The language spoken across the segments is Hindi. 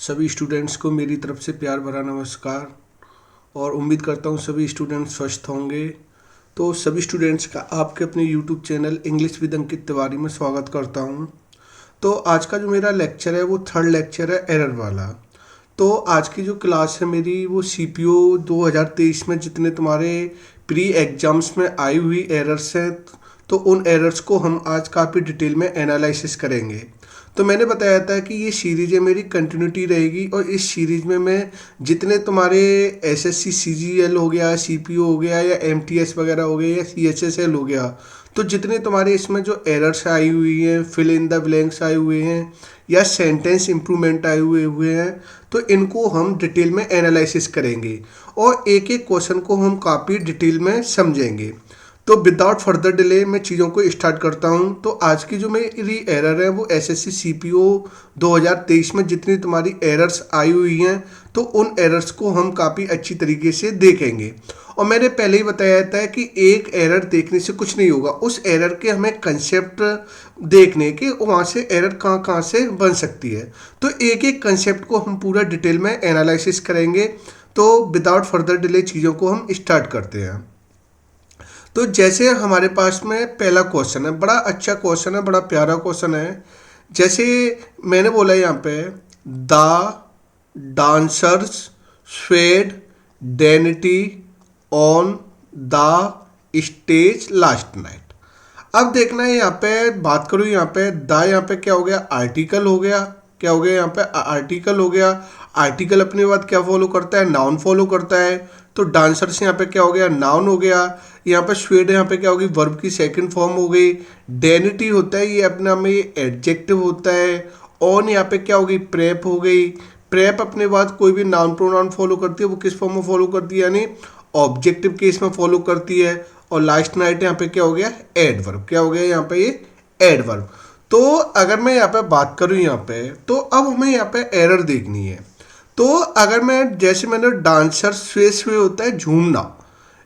सभी स्टूडेंट्स को मेरी तरफ से प्यार भरा नमस्कार। और उम्मीद करता हूँ सभी स्टूडेंट्स स्वस्थ होंगे। तो सभी स्टूडेंट्स का आपके अपने YouTube channel English with Ankit Tiwari में स्वागत करता हूँ। तो आज का जो मेरा लेक्चर है वो थर्ड लेक्चर है एरर वाला। तो आज की जो क्लास है मेरी वो CPO 2023 में जितने तुम्हारे प्री एग्जाम्स में आई हुई एरर्स हैं, तो उन एरर्स को हम आज काफ़ी डिटेल में एनालिसिस करेंगे। तो मैंने बताया था कि ये सीरीज है मेरी कंटिन्यूटी रहेगी, और इस सीरीज में मैं जितने तुम्हारे SSC CGL हो गया, CPO हो गया, या MTS वगैरह हो गया, या CHSL हो गया, तो जितने तुम्हारे इसमें जो एरर्स आई हुई हैं, फिल इन द ब्लैंक्स आए हुए हैं, या सेंटेंस इम्प्रूवमेंट आए हुए हैं, तो इनको हम डिटेल में एनालिसिस करेंगे और एक एक क्वेश्चन को हम काफ़ी डिटेल में समझेंगे। तो विदाउट फर्दर डिले मैं चीज़ों को स्टार्ट करता हूं। तो आज की जो मेरी एरर है वो SSC CPO 2023 में जितनी तुम्हारी एरर्स आई हुई हैं, तो उन एरर्स को हम काफ़ी अच्छी तरीके से देखेंगे। और मैंने पहले ही बताया था कि एक एरर देखने से कुछ नहीं होगा, उस एरर के हमें कंसेप्ट देखने के वहाँ से एरर कहाँ कहाँ से बन सकती है। तो एक एक कंसेप्ट को हम पूरा डिटेल में एनालिसिस करेंगे। तो विदाउट फर्दर डिले चीज़ों को हम स्टार्ट करते हैं। तो जैसे हमारे पास में पहला क्वेश्चन है, बड़ा अच्छा क्वेश्चन है, बड़ा प्यारा क्वेश्चन है। जैसे मैंने बोला यहाँ पे, the dancers swayed daintily on the stage last night. अब देखना है यहाँ पे, बात करूँ यहाँ पे, यहाँ पे क्या हो गया, आर्टिकल हो गया। क्या हो गया यहाँ पे, आर्टिकल हो गया। आर्टिकल अपने बाद क्या फॉलो करता है, नाउन फॉलो करता है। तो डांसर्स यहाँ पे क्या हो गया, नाउन हो गया। यहाँ पे स्वेड यहाँ पे क्या होगी, वर्ब की सेकंड फॉर्म हो गई। डेनिटी होता है ये अपने आप में ये एडजेक्टिव होता है। ऑन यहाँ पे क्या होगी, प्रेप हो गई। प्रेप अपने बाद कोई भी नाउन प्रोनाउन फॉलो करती है, वो किस फॉर्म में फॉलो करती है, यानी ऑब्जेक्टिव केस में फॉलो करती है। और लास्ट नाइट यहाँ पे क्या हो गया, एडवर्ब। क्या हो गया यहाँ पे, ये एडवर्ब। तो अगर मैं यहाँ पे बात करूँ यहाँ पे, तो अब हमें यहाँ पे एरर देखनी है। तो अगर मैं, जैसे मैंने डांसर स्वे होता है झूमना,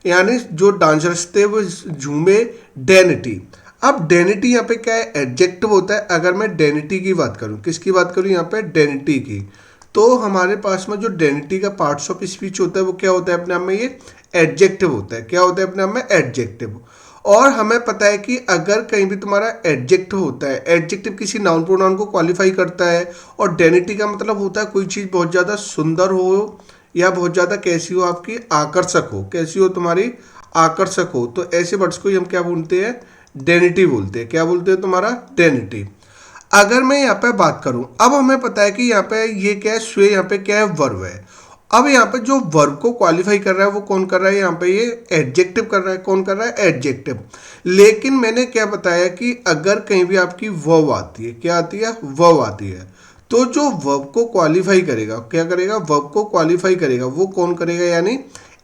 यानी जो डांसर्स थे वो झूमे, डेनिटी। अब डेनिटी यहाँ पे क्या है, एडजेक्टिव होता है। अगर मैं डेनिटी की बात करूँ, किसकी बात करूँ यहाँ पे, डेनिटी की, तो हमारे पास में जो डेनिटी का पार्ट्स ऑफ स्पीच होता है वो क्या होता है अपने आप में, ये एडजेक्टिव होता है। क्या होता है अपने आप में, एडजेक्टिव। और हमें पता है कि अगर कहीं भी तुम्हारा एडजेक्टिव होता है, एडजेक्टिव किसी नाउन प्रोनाउन को क्वालिफाई करता है। और डेनिटी का मतलब होता है कोई चीज़ बहुत ज़्यादा सुंदर हो, या बहुत ज़्यादा कैसी हो, आपकी आकर्षक हो, कैसी हो तुम्हारी, आकर्षक हो। तो ऐसे वर्ड्स को हम क्या बोलते हैं, डेनिटी बोलते हैं। क्या बोलते हैं तुम्हारा, डेनिटी। अगर मैं यहाँ पे बात करूँ, अब हमें पता है कि यहाँ पे ये क्या है, स्वे यहाँ पे क्या है, वर्ब है। अब यहाँ पे जो वर्ब को क्वालिफाई कर रहा है वो कौन कर रहा है, यहाँ पे ये एडजेक्टिव कर रहा है। कौन कर रहा है, एडजेक्टिव। लेकिन मैंने क्या बताया कि अगर कहीं भी आपकी वर्ब आती है, क्या आती है, वर्ब आती है, तो जो वर्ब को क्वालिफाई करेगा, क्या करेगा, वर्ब को क्वालिफाई करेगा, वो कौन करेगा, यानी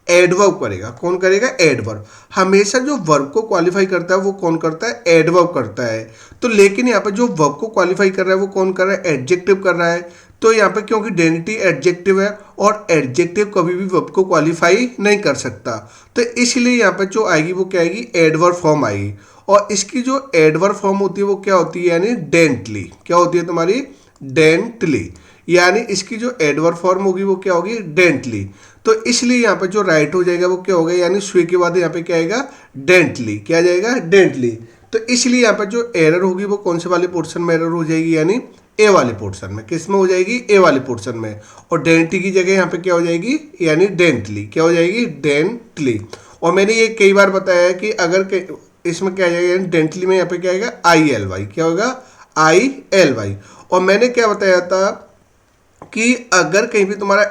एडवर्ब करेगा। कौन करेगा, एडवर्ब। हमेशा जो वर्ब को क्वालिफाई करता है वो कौन करता है, एडवर्ब करता है। तो लेकिन यहाँ पे जो वर्ब को क्वालिफाई कर रहा है वो कौन कर रहा है, एडजेक्टिव कर रहा है। तो यहाँ पे क्योंकि डेनिटी एडजेक्टिव है, और एडजेक्टिव कभी भी वर्ब को क्वालिफाई नहीं कर सकता, तो इसलिए यहाँ पे जो आएगी वो क्या आएगी, एडवर्ब फॉर्म आएगी। और इसकी जो एडवर्ब फॉर्म होती है वो क्या होती है, यानी डेंटली। क्या होती है तुम्हारी, डेंटली। यानी इसकी जो एडवर्ब फॉर्म होगी वो क्या होगी, डेंटली। तो इसलिए यहाँ पे जो राइट हो जाएगा वो क्या होगा, यानी स्वे के बाद यहाँ पे क्या आएगा, डेंटली। क्या जाएगा, डेंटली। तो इसलिए यहाँ पे जो एरर होगी वो कौन से वाले पोर्शन में एरर हो जाएगी, यानी ए वाले पोर्शन में। किस में हो जाएगी, ए वाले पोर्शन में। और डेंटली की जगह यहाँ पे क्या हो जाएगी, यानी डेंटली। क्या हो जाएगी, डेंटली। और मैंने ये कई बार बताया है कि अगर इसमें क्या आ जाएगा, डेंटली में यहाँ पे क्या आएगा, ILY। क्या होगा, ILY। और मैंने क्या बताया था कि अगर कहीं भी तुम्हारा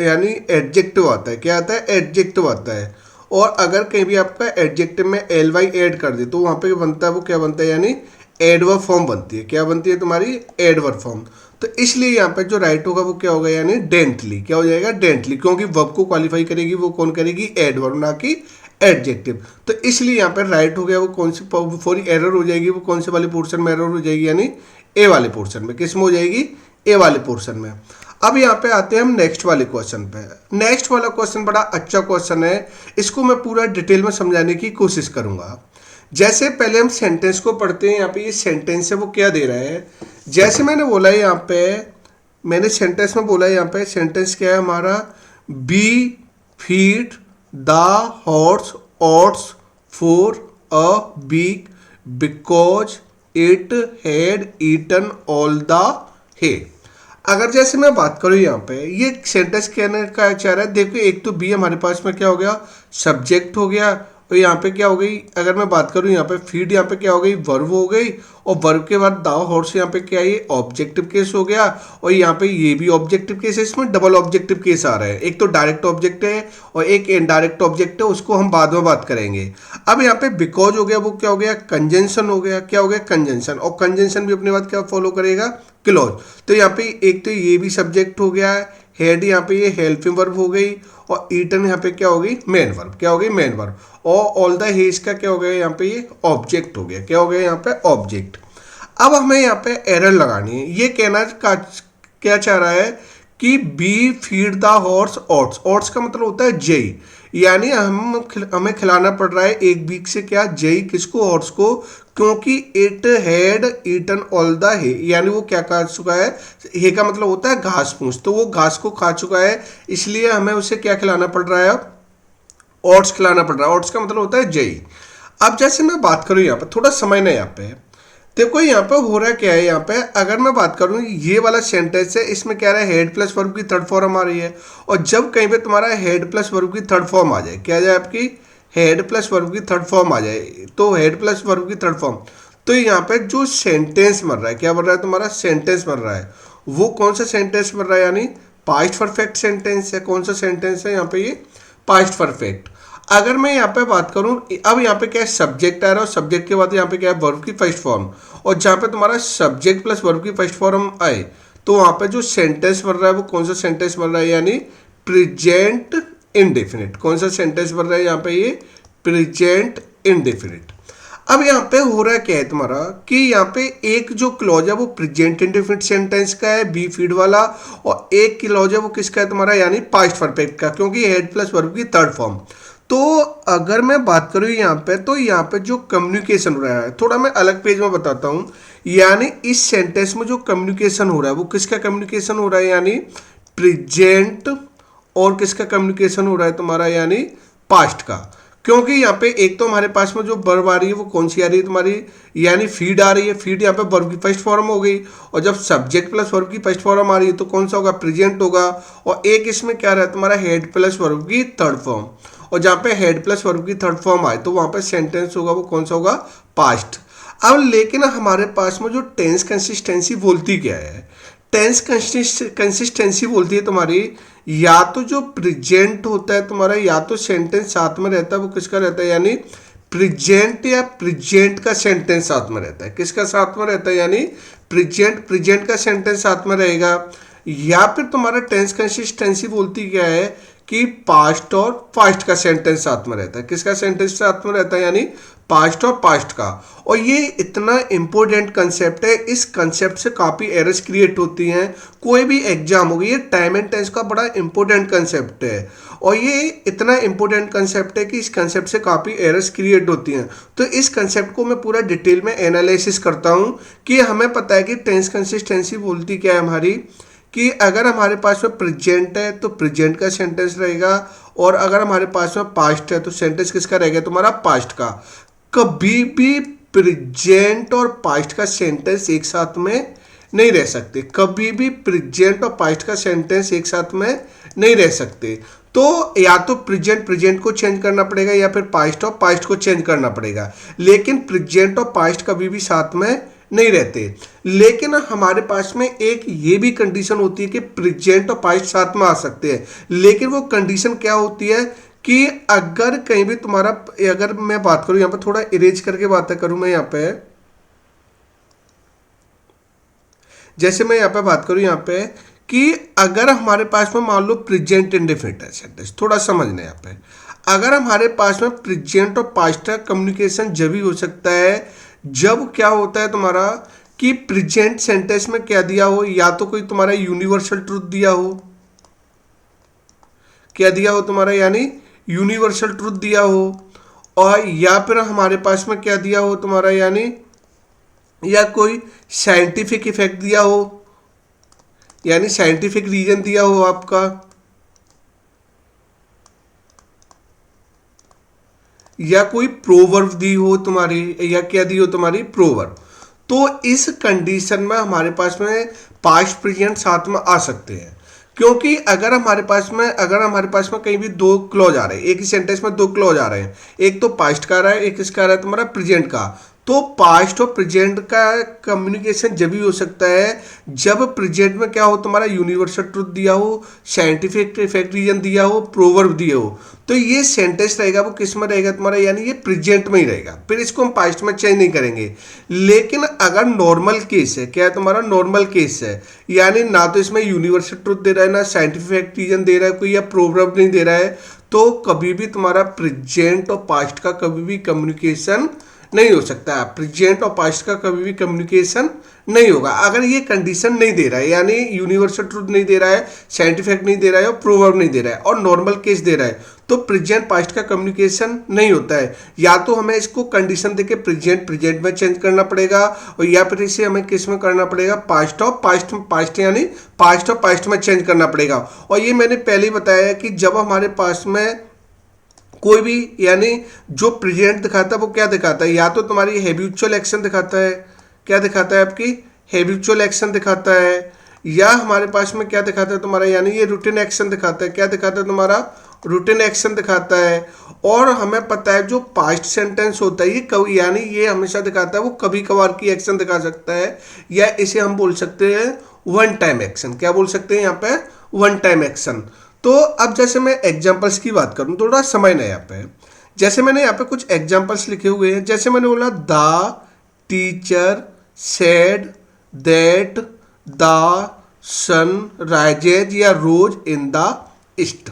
यानी एडजेक्टिव आता है, क्या आता है, एडजेक्टिव आता है, और अगर कहीं भी आपका एडजेक्टिव में LY ऐड कर दे, तो वहाँ पे बनता है, वो क्या बनता है, यानी एडवर्ब फॉर्म बनती है। क्या बनती है तुम्हारी, एडवर्ब फॉर्म। तो इसलिए यहाँ पे जो राइट होगा वो क्या होगा, यानी डेंटली। क्या हो जाएगा, डेंटली। क्योंकि वर्ब को क्वालिफाई करेगी वो कौन करेगी, एडवर्ब, ना कि एडजेक्टिव। तो इसलिए यहाँ पे राइट हो गया, वो कौन सी फॉर एरर हो जाएगी, वो कौन से वाले पोर्शन में एरर हो जाएगी, यानी ए वाले पोर्शन में। किस में हो जाएगी, ए वाले पोर्शन में। अब यहाँ पे आते हैं हम नेक्स्ट वाले क्वेश्चन पे। नेक्स्ट वाला क्वेश्चन बड़ा अच्छा क्वेश्चन है, इसको मैं पूरा डिटेल में समझाने की कोशिश करूंगा। जैसे पहले हम सेंटेंस को पढ़ते हैं, यहाँ पे ये सेंटेंस है वो क्या दे रहा है। जैसे मैंने बोला है यहाँ पे, मैंने सेंटेंस में बोला है, यहाँ पे सेंटेंस क्या है हमारा, we feed the horse oats for a week because it had eaten all the hay. अगर जैसे मैं बात करूँ यहाँ पे, ये सेंटेंस कहने का चाह रहा है, देखो एक तो बी हमारे पास में क्या हो गया, सब्जेक्ट हो गया, और यहाँ पे क्या हो गई, अगर मैं बात करूँ यहाँ पे फीड, यहाँ पे क्या हो गई, वर्ब हो गई, और वर्ब के बाद दाव हॉर्स यहाँ पे क्या है, ये ऑब्जेक्टिव केस हो गया, और यहाँ पे ये भी ऑब्जेक्टिव केस है, इसमें डबल ऑब्जेक्टिव केस आ रहा है, एक तो डायरेक्ट ऑब्जेक्ट है और एक इनडायरेक्ट ऑब्जेक्ट है, उसको हम बाद में बात करेंगे। अब यहाँ पे बिकॉज हो गया, वो क्या हो गया, कंजंक्शन हो गया, क्या हो गया, कंजंक्शन, और कंजंक्शन भी अपने बाद क्या फॉलो करेगा, क्लॉज। तो यहाँ पे एक तो ये भी सब्जेक्ट हो गया है, हेड यहाँ पे ये हेल्पिंग वर्ब हो गई, और ईटन यहाँ पे क्या हो गई, मेन वर्ब, क्या हो गई, मेन वर्ब, और ऑल द हेज का क्या हो गया यहाँ पे, ये ऑब्जेक्ट हो गया, क्या हो गया यहाँ पे, ऑब्जेक्ट। अब हमें यहाँ पे एरर लगानी है, ये कहना क्या चाह रहा है कि we feed the horse oats, oats का मतलब होता है जई, यानी हमें खिलाना पड़ रहा है एक वीक से क्या, जई, किसको, हॉर्स को, क्योंकि it had eaten all the hay, यानी वो क्या खा चुका है, हे का मतलब होता है घास फूस, तो वो घास को खा चुका है, इसलिए हमें उसे क्या खिलाना पड़ रहा है, ओट्स खिलाना पड़ रहा है, ओट्स का मतलब होता है जई। अब जैसे मैं बात करूँ यहाँ पे, थोड़ा समय ना यहाँ पे देखो, यहाँ पे हो रहा क्या है, यहाँ पे अगर मैं बात करूँ ये वाला सेंटेंस है, इसमें क्या रहा है, हेड प्लस वर्ब की थर्ड फॉर्म आ रही है, और जब कहीं पे तुम्हारा हेड प्लस वर्ब की थर्ड फॉर्म आ जाए, क्या आ जाए आपकी, हेड प्लस वर्ब की थर्ड फॉर्म आ जाए, तो हेड प्लस वर्ब की थर्ड फॉर्म, तो यहाँ पे जो सेंटेंस बन रहा है, क्या बन रहा है तुम्हारा, सेंटेंस बन रहा है, वो कौन सा सेंटेंस बन रहा है, यानी पास्ट परफेक्ट सेंटेंस है, कौन सा सेंटेंस है यहाँ पे, ये पास्ट परफेक्ट। अगर मैं यहाँ पे बात करूँ, अब यहाँ पे क्या है, सब्जेक्ट आ रहा है, और सब्जेक्ट के बाद यहाँ पे क्या है, वर्ब की फर्स्ट फॉर्म, और जहाँ पे तुम्हारा सब्जेक्ट प्लस वर्ब की फर्स्ट फॉर्म आए, तो वहाँ पे जो सेंटेंस बन रहा है वो कौन सा सेंटेंस बन रहा है, यानी प्रेजेंट इंडेफिनिट, कौन सा सेंटेंस बन रहा है यहाँ पे, ये प्रेजेंट इंडेफिनिट। अब यहाँ पे हो रहा है क्या है तुम्हारा, कि यहाँ पे एक जो क्लॉज है वो प्रेजेंट इंडेफिनिट सेंटेंस का है, बी फीड वाला, और एक क्लॉज है वो किसका है तुम्हारा, यानी पास्ट परफेक्ट का, क्योंकि हेड प्लस वर्ब की थर्ड फॉर्म। तो अगर मैं बात करूँ यहाँ पे, तो यहाँ पे जो कम्युनिकेशन हो रहा है, थोड़ा मैं अलग पेज में बताता हूँ, यानी इस सेंटेंस में जो कम्युनिकेशन हो रहा है वो किसका कम्युनिकेशन हो रहा है, यानी प्रेजेंट, और किसका कम्युनिकेशन हो रहा है तुम्हारा, यानी पास्ट का, क्योंकि यहाँ पे एक तो हमारे पास में जो वर्ब आ रही है वो कौन सी आ रही है तुम्हारी, यानी फीड आ रही है, फीड यहाँ पे वर्ब की फर्स्ट फॉर्म हो गई, और जब सब्जेक्ट प्लस वर्ब की फर्स्ट फॉर्म आ रही है तो कौन सा होगा, प्रेजेंट होगा, और एक इसमें क्या रहा है तुम्हारा, हेड प्लस वर्ब की थर्ड फॉर्म, और जहाँ पे हेड प्लस वर्ब की थर्ड फॉर्म आए तो वहाँ पे सेंटेंस होगा वो कौन सा होगा, पास्ट। अब लेकिन हमारे पास में जो टेंस कंसिस्टेंसी बोलती क्या है, टेंस कंसिस्टेंसी बोलती है तुम्हारी, या तो जो प्रेजेंट होता है तुम्हारा, या तो सेंटेंस साथ में रहता है, वो किसका रहता है, यानी प्रेजेंट, या प्रेजेंट का सेंटेंस साथ में रहता है, किसका साथ में रहता है, यानी प्रेजेंट, प्रेजेंट का सेंटेंस साथ में रहेगा, या फिर तुम्हारा टेंस कंसिस्टेंसी बोलती क्या है कि पास्ट और पास्ट का सेंटेंस साथ में रहता है, किसका सेंटेंस साथ में रहता है, यानी पास्ट और पास्ट का। और ये इतना इंपॉर्टेंट कंसेप्ट है, इस कंसेप्ट से काफ़ी एरर्स क्रिएट होती हैं, कोई भी एग्जाम हो गई, ये टाइम एंड टेंस का बड़ा इंपॉर्टेंट कंसेप्ट है, और ये इतना इंपॉर्टेंट कंसेप्ट है कि इस कंसेप्ट से काफ़ी एरर्स क्रिएट होती हैं। तो इस कंसेप्ट को मैं पूरा डिटेल में एनालिसिस करता हूँ, कि हमें पता है कि टेंस कंसिस्टेंसी बोलती क्या है हमारी, कि अगर हमारे पास में प्रेजेंट है तो प्रेजेंट का सेंटेंस रहेगा, और अगर हमारे पास में पास्ट है तो सेंटेंस किसका रहेगा, तुम्हारा पास्ट का। कभी भी प्रेजेंट और पास्ट का सेंटेंस एक साथ में नहीं रह सकते, कभी भी प्रेजेंट और पास्ट का सेंटेंस एक साथ में नहीं रह सकते, तो या तो प्रेजेंट प्रेजेंट को चेंज करना पड़ेगा, या फिर पास्ट और पास्ट को चेंज करना पड़ेगा, लेकिन प्रेजेंट और पास्ट कभी भी साथ में नहीं रहते। लेकिन हमारे पास में एक ये भी कंडीशन होती है कि प्रेजेंट और पास्ट साथ में आ सकते हैं, लेकिन वो कंडीशन क्या होती है कि अगर कहीं भी तुम्हारा, अगर मैं बात करूं यहाँ पे, थोड़ा इरेज करके बातें करूं मैं यहाँ पे, जैसे मैं यहाँ पे बात करूं यहाँ पे, कि अगर हमारे पास में मान लो प्रेजेंट इंडेफिनिट है सेंटेंस, थोड़ा समझना यहाँ पे, अगर हमारे पास्ट में प्रेजेंट और पास्ट का कम्युनिकेशन जब ही हो सकता है जब क्या होता है तुम्हारा, कि प्रेजेंट सेंटेंस में क्या दिया हो, या तो कोई तुम्हारा यूनिवर्सल ट्रूथ दिया हो, क्या दिया हो तुम्हारा, यानी यूनिवर्सल ट्रूथ दिया हो, और या फिर हमारे पास में क्या दिया हो तुम्हारा, यानी या कोई साइंटिफिक इफेक्ट दिया हो, यानी साइंटिफिक रीजन दिया हो आपका, या कोई प्रोवर्ब दी हो तुम्हारी, या क्या दी हो तुम्हारी प्रोवर्ब, तो इस कंडीशन में हमारे पास में पास्ट प्रेजेंट साथ में आ सकते हैं। क्योंकि अगर हमारे पास में कहीं भी दो क्लॉज आ रहे हैं, एक ही सेंटेंस में दो क्लॉज आ रहे हैं, एक तो पास्ट का आ रहा है, एक इसका आ रहा है तुम्हारा प्रेजेंट का, तो पास्ट और प्रेजेंट का कम्युनिकेशन जब भी हो सकता है जब प्रेजेंट में क्या हो तुम्हारा यूनिवर्सल ट्रुथ दिया हो, साइंटिफिक इफेक्ट रीजन दिया हो, प्रोवर्ब दिया हो। तो ये सेंटेंस रहेगा वो किस में रहेगा तुम्हारा, यानी ये प्रेजेंट में ही रहेगा, फिर इसको हम पास्ट में चेंज नहीं करेंगे। लेकिन अगर नॉर्मल केस है, क्या है तुम्हारा नॉर्मल केस है, यानी ना तो इसमें यूनिवर्सल ट्रुथ दे रहा है, ना साइंटिफिक रीजन दे रहा है कोई, या प्रोवर्ब नहीं दे रहा है, तो कभी भी तुम्हारा प्रेजेंट और पास्ट का कभी भी कम्युनिकेशन नहीं हो सकता है। प्रेजेंट और पास्ट का कभी भी कम्युनिकेशन नहीं होगा अगर ये कंडीशन नहीं दे रहा है, यानी यूनिवर्सल ट्रूथ नहीं दे रहा है, साइंटिफिक नहीं दे रहा है और प्रोवर्ब नहीं दे रहा है और नॉर्मल केस दे रहा है, तो प्रेजेंट पास्ट का कम्युनिकेशन नहीं होता है। या तो हमें इसको कंडीशन देके प्रेजेंट प्रेजेंट में चेंज करना पड़ेगा, और या फिर इसे हमें किस में करना पड़ेगा, पास्ट और पास्ट यानी पास्ट और पास्ट में चेंज करना पड़ेगा। और ये मैंने पहले ही बताया कि जब हमारे पास में कोई भी यानी जो प्रेजेंट दिखाता है वो क्या दिखाता है, या तो तुम्हारी हैबिचुअल एक्शन दिखाता है, क्या दिखाता है आपकी हैबिचुअल एक्शन दिखाता है, या हमारे पास में क्या दिखाता है तुम्हारा, यानी ये रूटीन एक्शन दिखाता है, क्या दिखाता है तुम्हारा रूटीन एक्शन दिखाता है। और हमें पता है जो पास्ट सेंटेंस होता है ये कभी, यानी ये हमेशा दिखाता है वो कभी कभार की एक्शन दिखा सकता है, या इसे हम बोल सकते हैं वन टाइम एक्शन। क्या बोल सकते हैं यहाँ पे, वन टाइम एक्शन। तो अब जैसे मैं एग्जांपल्स की बात करूं, थोड़ा समय ना यहाँ पे, जैसे मैंने यहाँ पे कुछ एग्जांपल्स लिखे हुए हैं, जैसे मैंने बोला the teacher said that the sun rises या रोज इन द ईस्ट।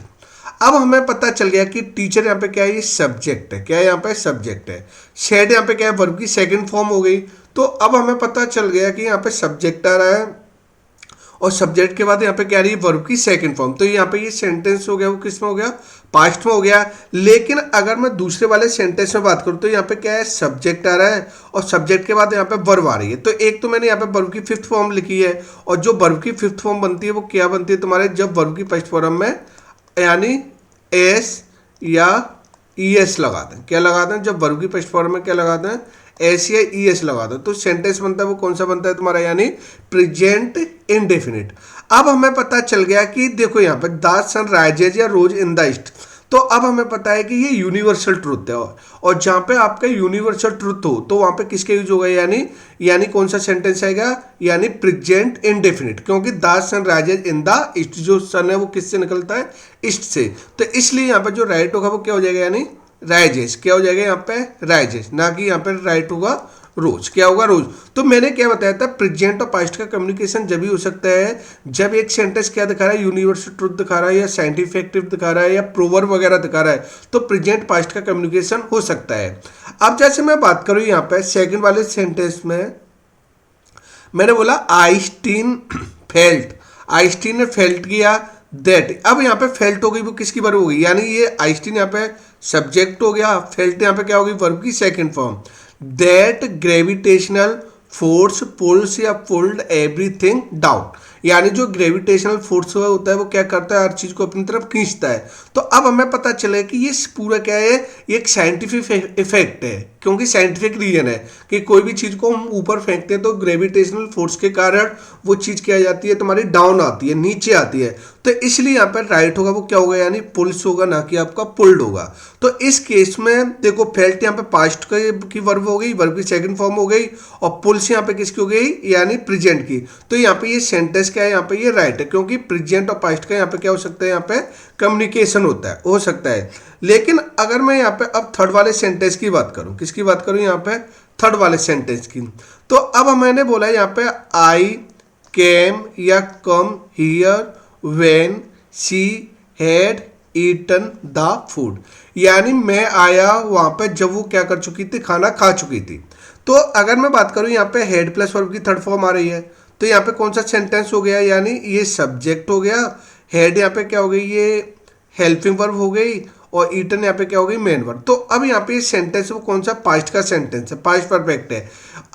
अब हमें पता चल गया कि टीचर यहाँ पे क्या है, ये सब्जेक्ट है, क्या है यहाँ पे सब्जेक्ट है। सेड यहाँ पे क्या है, वर्ब की सेकंड फॉर्म हो गई। तो अब हमें पता चल गया कि यहाँ पे सब्जेक्ट आ रहा है और सब्जेक्ट के बाद यहाँ पे क्या रही है, वर्ब की सेकंड फॉर्म। तो यहाँ पे ये सेंटेंस हो गया वो किस में हो गया, पास्ट में हो गया। लेकिन अगर मैं दूसरे वाले सेंटेंस में बात करूँ तो यहाँ पे क्या है, सब्जेक्ट आ रहा है और सब्जेक्ट के बाद यहाँ पे वर्ब आ रही है। तो एक तो मैंने यहाँ पे वर्ब की फिफ्थ फॉर्म लिखी है, और जो वर्ब की फिफ्थ फॉर्म बनती है वो क्या बनती है तुम्हारे, जब वर्ब की फर्स्ट फॉर्म में यानी एस या ई एस लगा दें। क्या लगा दें, जब वर्ब की फर्स्ट फॉर्म में क्या लगा दें, एस या ई एस लगा दो, तो सेंटेंस बनता है वो कौन सा बनता है तुम्हारा, यानी प्रेजेंट इंडेफिनिट। अब हमें पता चल गया कि देखो यहाँ पे द सन राइजेज या रोज इन द ईस्ट, तो अब हमें पता है कि ये यूनिवर्सल ट्रुथ है, और जहाँ पे आपका यूनिवर्सल ट्रुथ हो तो वहाँ पे किसके यूज होगा, यानी कौन सा सेंटेंस आएगा, यानी प्रेजेंट इंडेफिनिट, क्योंकि the sun rises in the east, जो सन है वो किससे निकलता है, ईस्ट से। तो इसलिए यहाँ पे जो राइट होगा वो क्या हो जाएगा, यानी राइजेस। क्या हो जाएगा यहाँ पे, राइजेस, ना कि यहाँ पे राइट होगा रोज। क्या होगा, रोज। तो मैंने क्या बताया था, प्रेजेंट और पास्ट का कम्युनिकेशन जब भी हो सकता है जब एक सेंटेंस क्या दिखा रहा है, यूनिवर्सल ट्रुथ दिखा रहा है, या साइंटिफिक दिखा रहा है, या प्रोवर्ब वगैरह दिखा रहा है, तो प्रेजेंट पास्ट का कम्युनिकेशन हो सकता है। अब जैसे मैं बात करूं यहाँ पे सेकंड वाले सेंटेंस में, मैंने बोला आइंस्टीन फेल्ट, आइंस्टीन ने फेल्ट किया दैट। अब यहाँ पे फेल्ट हो गई वो किसकी वर्ब हो गई, यानी ये आइंस्टीन यहाँ पे सब्जेक्ट हो गया, फेल्ट यहाँ पे क्या होगी, वर्ब की second form. That gravitational force pulls या पुल्ड एवरीथिंग डाउन, यानी जो ग्रेविटेशनल फोर्स होता है वो क्या करता है, हर चीज को अपनी तरफ खींचता है। तो अब हमें पता चले कि ये पूरा क्या है, ये एक साइंटिफिक इफेक्ट है, क्योंकि साइंटिफिक रीजन है कि कोई भी चीज को हम ऊपर फेंकते हैं तो ग्रेविटेशनल फोर्स के कारण वो चीज क्या जाती है तुम्हारी, डाउन आती है, नीचे आती है। तो इसलिए यहाँ पर राइट होगा वो क्या होगा, यानी पुल्स होगा, ना कि आपका पुल्ड होगा। तो इस केस में देखो फेल्ट यहाँ पे पास्ट की वर्ब हो गई, वर्ब की सेकंड फॉर्म हो गई, और पुल्स यहाँ पे किसकी हो गई, यानी प्रेजेंट की। तो यहाँ पे ये सेंटेंस क्या है, यहाँ पे ये राइट है, क्योंकि प्रेजेंट और पास्ट का यहाँ पे क्या हो सकता है, यहाँ पे कम्युनिकेशन होता है, हो सकता है। लेकिन अगर मैं यहाँ पे अब थर्ड वाले सेंटेंस की बात करूँ, किसकी बात करूँ यहाँ पे, थर्ड वाले सेंटेंस की, तो अब मैंने बोला यहाँ पे आई केम या come here when she had eaten the food, यानी मैं आया वहां पे जब वो क्या कर चुकी थी, खाना खा चुकी थी। तो अगर मैं बात करूं यहाँ पे हेड प्लस वर्ब की थर्ड फॉर्म आ रही है, तो यहाँ पे कौन सा सेंटेंस हो गया, यानी ये सब्जेक्ट हो गया, हेड यहाँ पे क्या हो गई, ये हेल्पिंग वर्ब हो गई, और ईटन यहाँ पे क्या हो गई, मेन वर्ब। तो अब यहाँ पे ये सेंटेंस वो कौन सा, पास्ट का सेंटेंस है, पास्ट परफेक्ट है।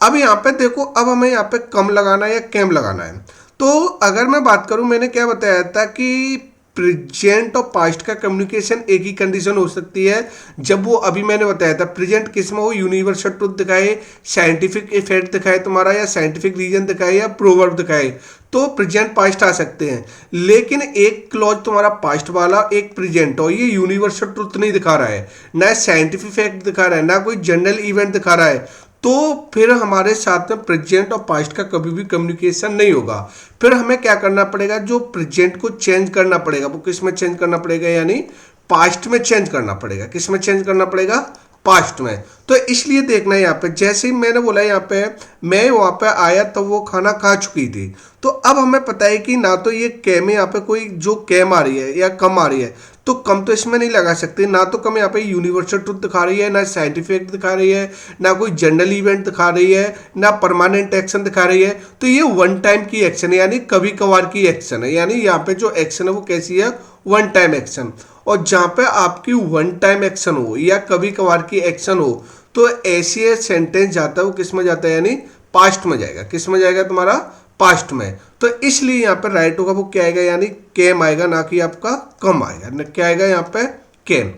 अब यहाँ पे देखो, अब हमें यहाँ पे कम लगाना है या कैम लगाना है। तो अगर मैं बात करूं, मैंने क्या बताया था कि प्रेजेंट और पास्ट का कम्युनिकेशन एक ही कंडीशन हो सकती है जब वो, अभी मैंने बताया था प्रेजेंट किस में, वो यूनिवर्सल ट्रुथ दिखाए, साइंटिफिक इफेक्ट दिखाए तुम्हारा, या साइंटिफिक रीजन दिखाए, या प्रोवर्ब दिखाए, तो प्रेजेंट पास्ट आ सकते हैं। लेकिन एक क्लॉज तुम्हारा पास्ट वाला, एक प्रेजेंट, और ये यूनिवर्सल ट्रुथ नहीं दिखा रहा है, ना साइंटिफिक फैक्ट दिखा रहा है, ना कोई जनरल इवेंट दिखा रहा है, तो फिर हमारे साथ में प्रेजेंट और पास्ट का कभी भी कम्युनिकेशन नहीं होगा। फिर हमें क्या करना पड़ेगा, जो प्रेजेंट को चेंज करना पड़ेगा, वो किस में चेंज करना पड़ेगा, यानी पास्ट में चेंज करना पड़ेगा। किस में चेंज करना पड़ेगा, पास्ट में। तो इसलिए देखना है यहाँ पे, जैसे ही मैंने बोला यहाँ पे मैं वहां पे आया तो वो खाना खा चुकी थी, तो अब हमें पता है कि ना तो ये कै में यहाँ पे कोई जो कैम आ रही है या कम आ रही है, तो कम तो इसमें नहीं लगा सकते, ना तो कम यहाँ पे यूनिवर्सल ट्रुथ दिखा रही है, ना साइंटिफिक दिखा रही है, ना कोई जनरल इवेंट दिखा रही है, ना परमानेंट एक्शन दिखा रही है। तो ये वन टाइम की एक्शन है, यानी कभी कभार की एक्शन है, यानी यहाँ पे जो एक्शन है वो कैसी है, वन टाइम एक्शन। और जहाँ पे आपकी वन टाइम एक्शन हो या कभी कभार की एक्शन हो, तो ऐसी सेंटेंस जाता है वो किस में जाता है, यानी पास्ट में जाएगा। किस में जाएगा तुम्हारा, पास्ट में। तो इसलिए यहाँ पे राइट होगा वो क्या आएगा, यानी केम आएगा, ना कि आपका कम आएगा। ना क्या आएगा यहाँ पे, केम।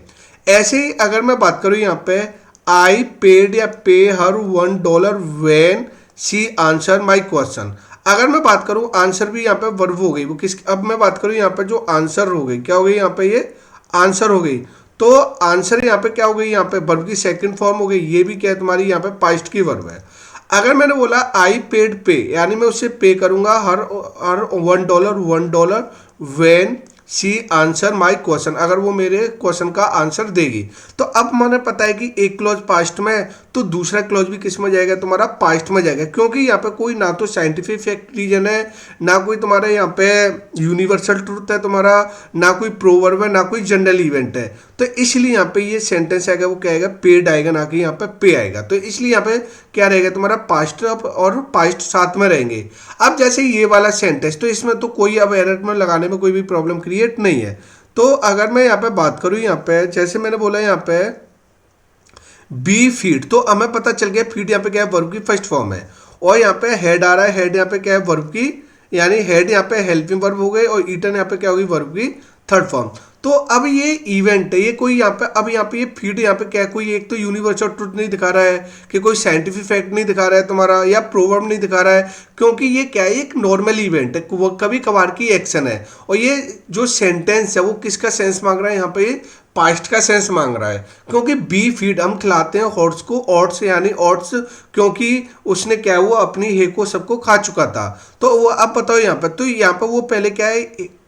ऐसे ही अगर मैं बात करूँ यहाँ पे, आई पेड या पे हर $1 when she answer my question. अगर मैं बात करूं, आंसर भी यहाँ पे वर्ब हो गई, वो किस, अब मैं बात करूं यहाँ पे जो आंसर हो गई, क्या हो गई यहाँ पे, ये आंसर हो गई। तो आंसर यहाँ पे क्या हो गई, यहाँ पे वर्ब की सेकंड फॉर्म हो गई, ये भी क्या है तुम्हारी यहाँ पे पास्ट की वर्ब है। अगर मैंने बोला आई पेड पे, यानी मैं उससे पे करूंगा हर हर $1 when she answer my question, अगर वो मेरे क्वेश्चन का आंसर देगी। तो अब मैंने पता है कि एक क्लॉज पास्ट में, तो दूसरा क्लॉज भी किस में जाएगा, तुम्हारा पास्ट में जाएगा, क्योंकि यहाँ पे कोई ना तो साइंटिफिक फैक्ट रीजन है, ना कोई तुम्हारा यहाँ पे यूनिवर्सल ट्रूथ है तुम्हारा, ना कोई प्रोवर्ब है, ना कोई जनरल इवेंट है। तो इसलिए यहाँ पे ये सेंटेंस आएगा वो क्या आएगा, पेड आएगा, ना कि यहाँ पे पे आएगा। तो इसलिए यहाँ पे क्या रहेगा तुम्हारा, पास्ट और पास्ट साथ में रहेंगे। अब जैसे ये वाला सेंटेंस, तो इसमें तो कोई अब एरर में लगाने में कोई भी प्रॉब्लम क्रिएट नहीं है। तो अगर मैं यहाँ पे बात करूँ, यहाँ पे जैसे मैंने बोला यहाँ पे बी फीड, तो हमें पता चल गया फीड यहाँ पे क्या है, वर्ब की फर्स्ट फॉर्म है। और यहाँ पे हेड आ रहा है, हेड यहाँ पे क्या है, वर्ब की, यानी हेड यहाँ पे हेल्पिंग वर्ब हो गई, और ईटन यहाँ पे क्या होगी, वर्ब की थर्ड फॉर्म। तो अब ये इवेंट है, ये कोई यहाँ पे, अब यहाँ पे ये फीड यहाँ पे क्या है, कोई एक तो यूनिवर्सल ट्रुथ नहीं दिखा रहा है, कि कोई साइंटिफिक फैक्ट नहीं दिखा रहा है तुम्हारा, या प्रोवर्ब नहीं दिखा रहा है, क्योंकि ये क्या है, एक नॉर्मल इवेंट है, वो कभी कभार की एक्शन है। और ये जो सेंटेंस है वो किसका सेंस मांग रहा है, यहाँ पे पास्ट का सेंस मांग रहा है, क्योंकि बी फीड हम खिलाते हैं हॉर्स को, ऑट्स यानी ऑट्स, क्योंकि उसने क्या हुआ, अपनी हे को सबको खा चुका था। तो वो अब बताओ यहाँ पे, तो यहाँ पे वो पहले क्या है,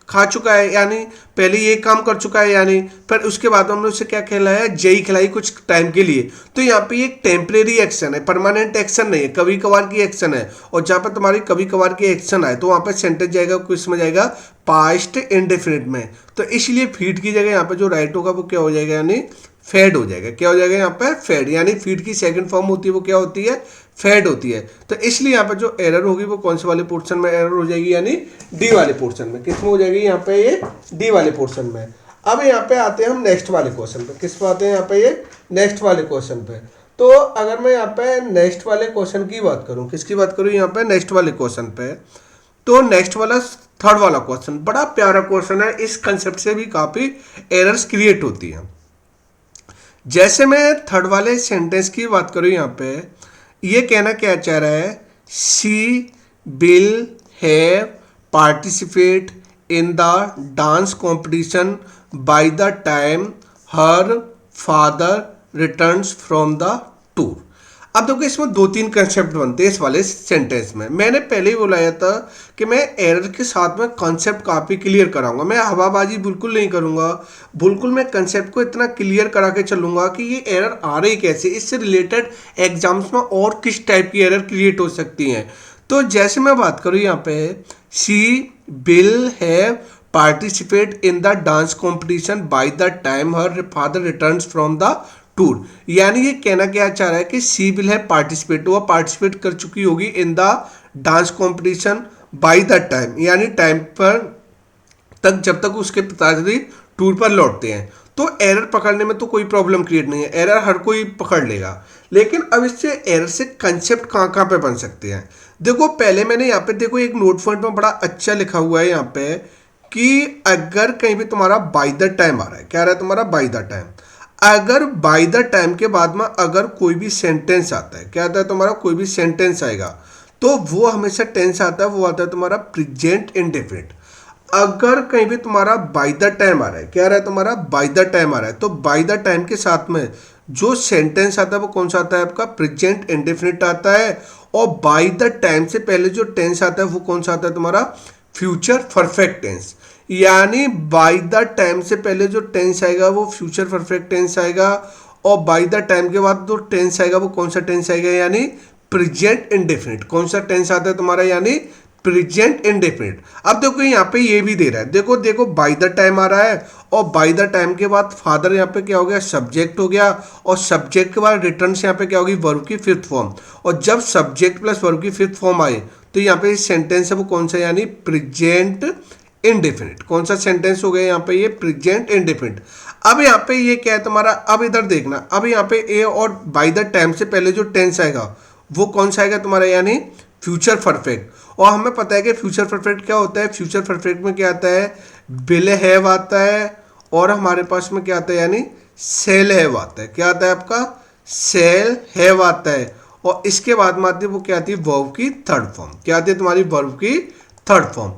खा चुका है, यानी पहले ये काम कर चुका है, यानी फिर उसके बाद हमने उसे क्या खिलाया, जई खिलाई कुछ टाइम के लिए। तो यहाँ पे एक टेम्परेरी एक्शन है, परमानेंट एक्शन नहीं है, कभी कभार की एक्शन है। और जहाँ पे तुम्हारी कभी कभार की एक्शन आए, तो वहाँ पे सेंटेंस जाएगा किस में जाएगा, पास्ट इंडेफिनिट में। तो इसलिए फीड की जगह यहाँ पे जो राइट होगा वो क्या हो जाएगा, यानी फेड हो जाएगा। क्या हो जाएगा यहाँ पे, फेड, यानी फीड की सेकंड फॉर्म होती है वो क्या होती है, फेड होती है। तो इसलिए यहाँ पे जो एरर होगी वो कौन से वाले पोर्शन में एरर हो जाएगी, यानी डी वाले पोर्शन में। किस में हो जाएगी यहाँ पे, ये डी वाले पोर्शन में। अब यहाँ पे आते हैं हम नेक्स्ट वाले क्वेश्चन पे। किस पे आते हैं यहाँ पे, ये नेक्स्ट वाले क्वेश्चन पे। तो अगर मैं यहाँ पे नेक्स्ट वाले क्वेश्चन की बात करूँ, किसकी बात करूँ यहाँ पे, नेक्स्ट वाले क्वेश्चन पे, तो नेक्स्ट वाला थर्ड वाला क्वेश्चन बड़ा प्यारा क्वेश्चन है, इस कंसेप्ट से भी काफी एरर्स क्रिएट होती हैं। जैसे मैं थर्ड वाले सेंटेंस की बात करूं, यहाँ पे ये कहना क्या चाह रहा है, she will have participate in the dance competition by the time her father returns from the tour. अब देखो इसमें दो तीन कंसेप्ट बनते हैं इस वाले सेंटेंस में। मैंने पहले ही बुलाया था कि मैं एरर के साथ में कंसेप्ट काफ़ी क्लियर कराऊंगा, मैं हवाबाजी बिल्कुल नहीं करूंगा, बिल्कुल मैं कंसेप्ट को इतना क्लियर करा के चलूंगा कि ये एरर आ रही कैसे, इससे रिलेटेड एग्जाम्स में और किस टाइप की एरर क्रिएट हो सकती हैं। तो जैसे मैं बात करूँ यहाँ पे, she will have participate in the dance competition by the time her father returns from the tour, यानी ये कहना क्या चाह रहा है कि सी विल है पार्टिसिपेट, वो पार्टिसिपेट कर चुकी होगी in the dance competition by the time, यानी टाइम पर तक, जब तक उसके पिताजी टूर पर लौटते हैं। तो तो एरर पकड़ने में तो कोई प्रॉब्लम क्रिएट नहीं है, एरर हर कोई पकड़ लेगा। लेकिन अब इससे एरर से कंसेप्ट कहाँ कहाँ पे बन सकते हैं। देखो पहले मैंने यहाँ पे देखो एक नोट पॉइंट में बड़ा अच्छा लिखा हुआ है यहाँ पे कि अगर कहीं भी तुम्हारा बाय द टाइम आ रहा है, क्या आ रहा है तुम्हारा बाय द टाइम, अगर बाय द टाइम के बाद में अगर कोई भी सेंटेंस आता है, क्या आता है तुम्हारा कोई भी सेंटेंस आएगा, तो वो हमेशा टेंस आता है, वो आता है तुम्हारा प्रेजेंट इंडेफिनिट। अगर कहीं भी तुम्हारा बाय द टाइम आ रहा है, क्या आ रहा है तुम्हारा बाय द टाइम आ रहा है, तो बाय द टाइम के साथ में जो सेंटेंस आता है वो कौन सा आता है आपका प्रेजेंट इंडेफिनिट आता है। और बाय द टाइम से पहले जो टेंस आता है वो कौन सा आता है तुम्हारा फ्यूचर परफेक्ट टेंस। यानी बाय द टाइम से पहले जो टेंस आएगा वो फ्यूचर परफेक्ट टेंस आएगा, और बाय द टाइम के बाद जो टेंस आएगा वो कौन सा टेंस आएगा, यानी प्रेजेंट इंडेफिनिट। कौन सा टेंस आता है तुम्हारा, यानी प्रेजेंट इंडेफिनिट। अब देखो यहाँ पे ये भी दे रहा है, देखो देखो बाय द टाइम आ रहा है, और बाय द टाइम के बाद फादर यहाँ पे क्या हो गया सब्जेक्ट हो गया, और सब्जेक्ट के बाद रिटर्न से यहाँ पे क्या होगी वर्ब की फिफ्थ फॉर्म। और जब सब्जेक्ट प्लस वर्ब की फिफ्थ फॉर्म आए तो यहाँ पे सेंटेंस है वो कौन सा, यानी प्रेजेंट इंडेफिनिट। कौन सा सेंटेंस हो गया यहाँ पे, ये प्रेजेंट इंडेफिनिट। अब यहाँ पे ये क्या है तुम्हारा, अब इधर देखना, अब यहाँ पे ए और बाय द टाइम से पहले जो टेंस आएगा वो कौन सा आएगा तुम्हारा, यानी फ्यूचर परफेक्ट। और हमें पता है कि फ्यूचर परफेक्ट क्या होता है, फ्यूचर परफेक्ट में क्या आता है विल हैव आता है, और हमारे पास में क्या आता है, यानी सेल हैव आता है। क्या आता है आपका सेल हैव आता है, और इसके बाद में आती है वो क्या आती है वर्ब की थर्ड फॉर्म। क्या आती है तुम्हारी वर्ब की थर्ड फॉर्म।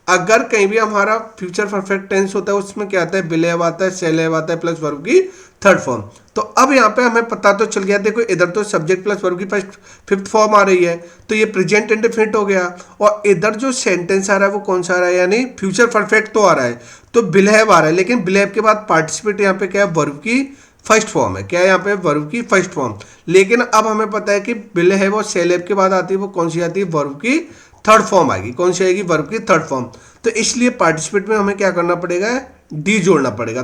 अगर कहीं भी हमारा फ्यूचर परफेक्ट टेंस होता है उसमें क्या आता है विल हैव आता है, सेल हैव आता है प्लस वर्ब की थर्ड फॉर्म। तो अब यहाँ पे हमें पता तो चल गया, देखो इधर तो सब्जेक्ट प्लस वर्ब की फर्स्ट फिफ्थ फॉर्म आ रही है तो ये प्रेजेंट इंडेफिनिट हो गया, और इधर जो सेंटेंस आ रहा है वो कौन सा आ रहा है, यानी फ्यूचर परफेक्ट तो आ रहा है, तो विल हैव आ रहा है। लेकिन विल हैव के बाद पार्टिसिपेट यहाँ पे क्या है वर्ब की फर्स्ट फॉर्म है, क्या है यहाँ पे वर्ब की फर्स्ट फॉर्म। लेकिन अब हमें पता है कि विल हैव और सेल हैव के बाद आती है वो कौन सी आती है वर्ब की थर्ड फॉर्म आएगी। कौन सी आएगी वर्ब की थर्ड फॉर्म। तो इसलिए पार्टिसिपेट में हमें क्या करना पड़ेगा, डी जोड़ना पड़ेगा।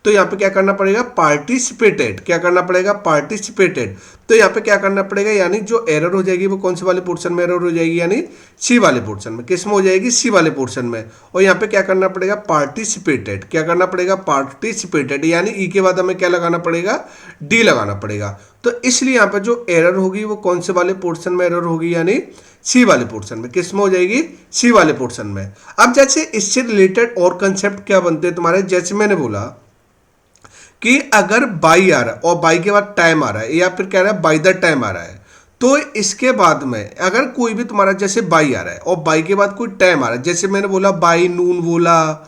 तो यहाँ पे क्या करना पड़ेगा पार्टिसिपेटेड, क्या करना पड़ेगा पार्टिसिपेटेड। तो यहाँ पे क्या करना पड़ेगा, यानी जो एरर हो जाएगी वो कौन से वाले पोर्शन में एरर हो जाएगी, यानी सी वाले पोर्शन में। किस में हो जाएगी, सी वाले पोर्शन में। और यहाँ पे क्या करना पड़ेगा पार्टिसिपेटेड, क्या करना पड़ेगा पार्टिसिपेटेड, यानी ई के बाद हमें क्या लगाना पड़ेगा डी लगाना पड़ेगा। तो इसलिए यहाँ पे जो एरर होगी वो कौन से वाले पोर्शन में एरर होगी, यानी सी वाले पोर्शन में। किस में हो जाएगी सी वाले पोर्शन में। अब जैसे इससे रिलेटेड और कंसेप्ट क्या बनते हैं तुम्हारे, जैसे मैंने बोला कि अगर बाई आ रहा है और बाई के बाद टाइम आ रहा है, या फिर कह रहा है बाई द टाइम आ रहा है, तो इसके बाद में अगर कोई भी तुम्हारा जैसे बाई आ रहा है और बाई के बाद कोई टाइम आ रहा है, जैसे मैंने बोला बाई नून बोला,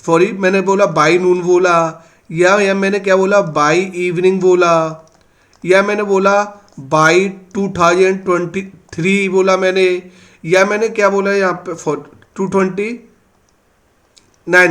सॉरी मैंने बोला बाई नून बोला, या मैंने क्या बोला बाई इवनिंग बोला, या मैंने बोला बाई 2023 बोला मैंने, या मैंने क्या बोला यहाँ पे 229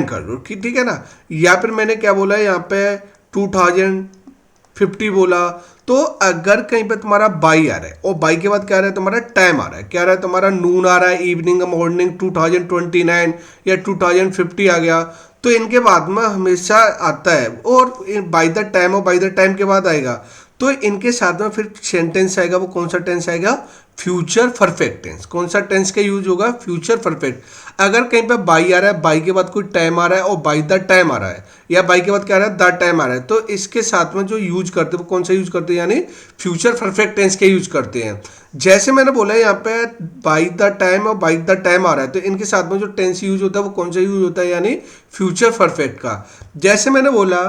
कर दो, ठीक है ना, या फिर मैंने क्या बोला यहाँ पे 2050 बोला। तो अगर कहीं पे तुम्हारा बाई आ रहा है और बाई के बाद क्या आ रहा है तुम्हारा टाइम आ रहा है, क्या आ रहा है तुम्हारा नून आ रहा है, इवनिंग मॉर्निंग 2029 या 2050 आ गया, तो इनके बाद में हमेशा आता है, और बाई द टाइम और बाई द टाइम के बाद आएगा, तो इनके साथ में फिर सेंटेंस आएगा, वो कौन सा टेंस आएगा फ्यूचर परफेक्ट टेंस। कौन सा टेंस का यूज होगा फ्यूचर परफेक्ट। अगर कहीं पे बाई आ रहा है, बाई के बाद कोई टाइम आ रहा है और बाई द टाइम आ रहा है, या बाई के बाद क्या आ रहा है द टाइम आ रहा है, तो इसके साथ में जो यूज करते हैं वो कौन सा यूज करते हैं, यानी फ्यूचर परफेक्ट टेंस के यूज करते हैं। जैसे मैंने बोला यहाँ पे बाई द टाइम और बाई द टाइम आ रहा है, तो इनके साथ में जो टेंस यूज होता है वो कौन सा यूज होता है, यानी फ्यूचर परफेक्ट का। जैसे मैंने बोला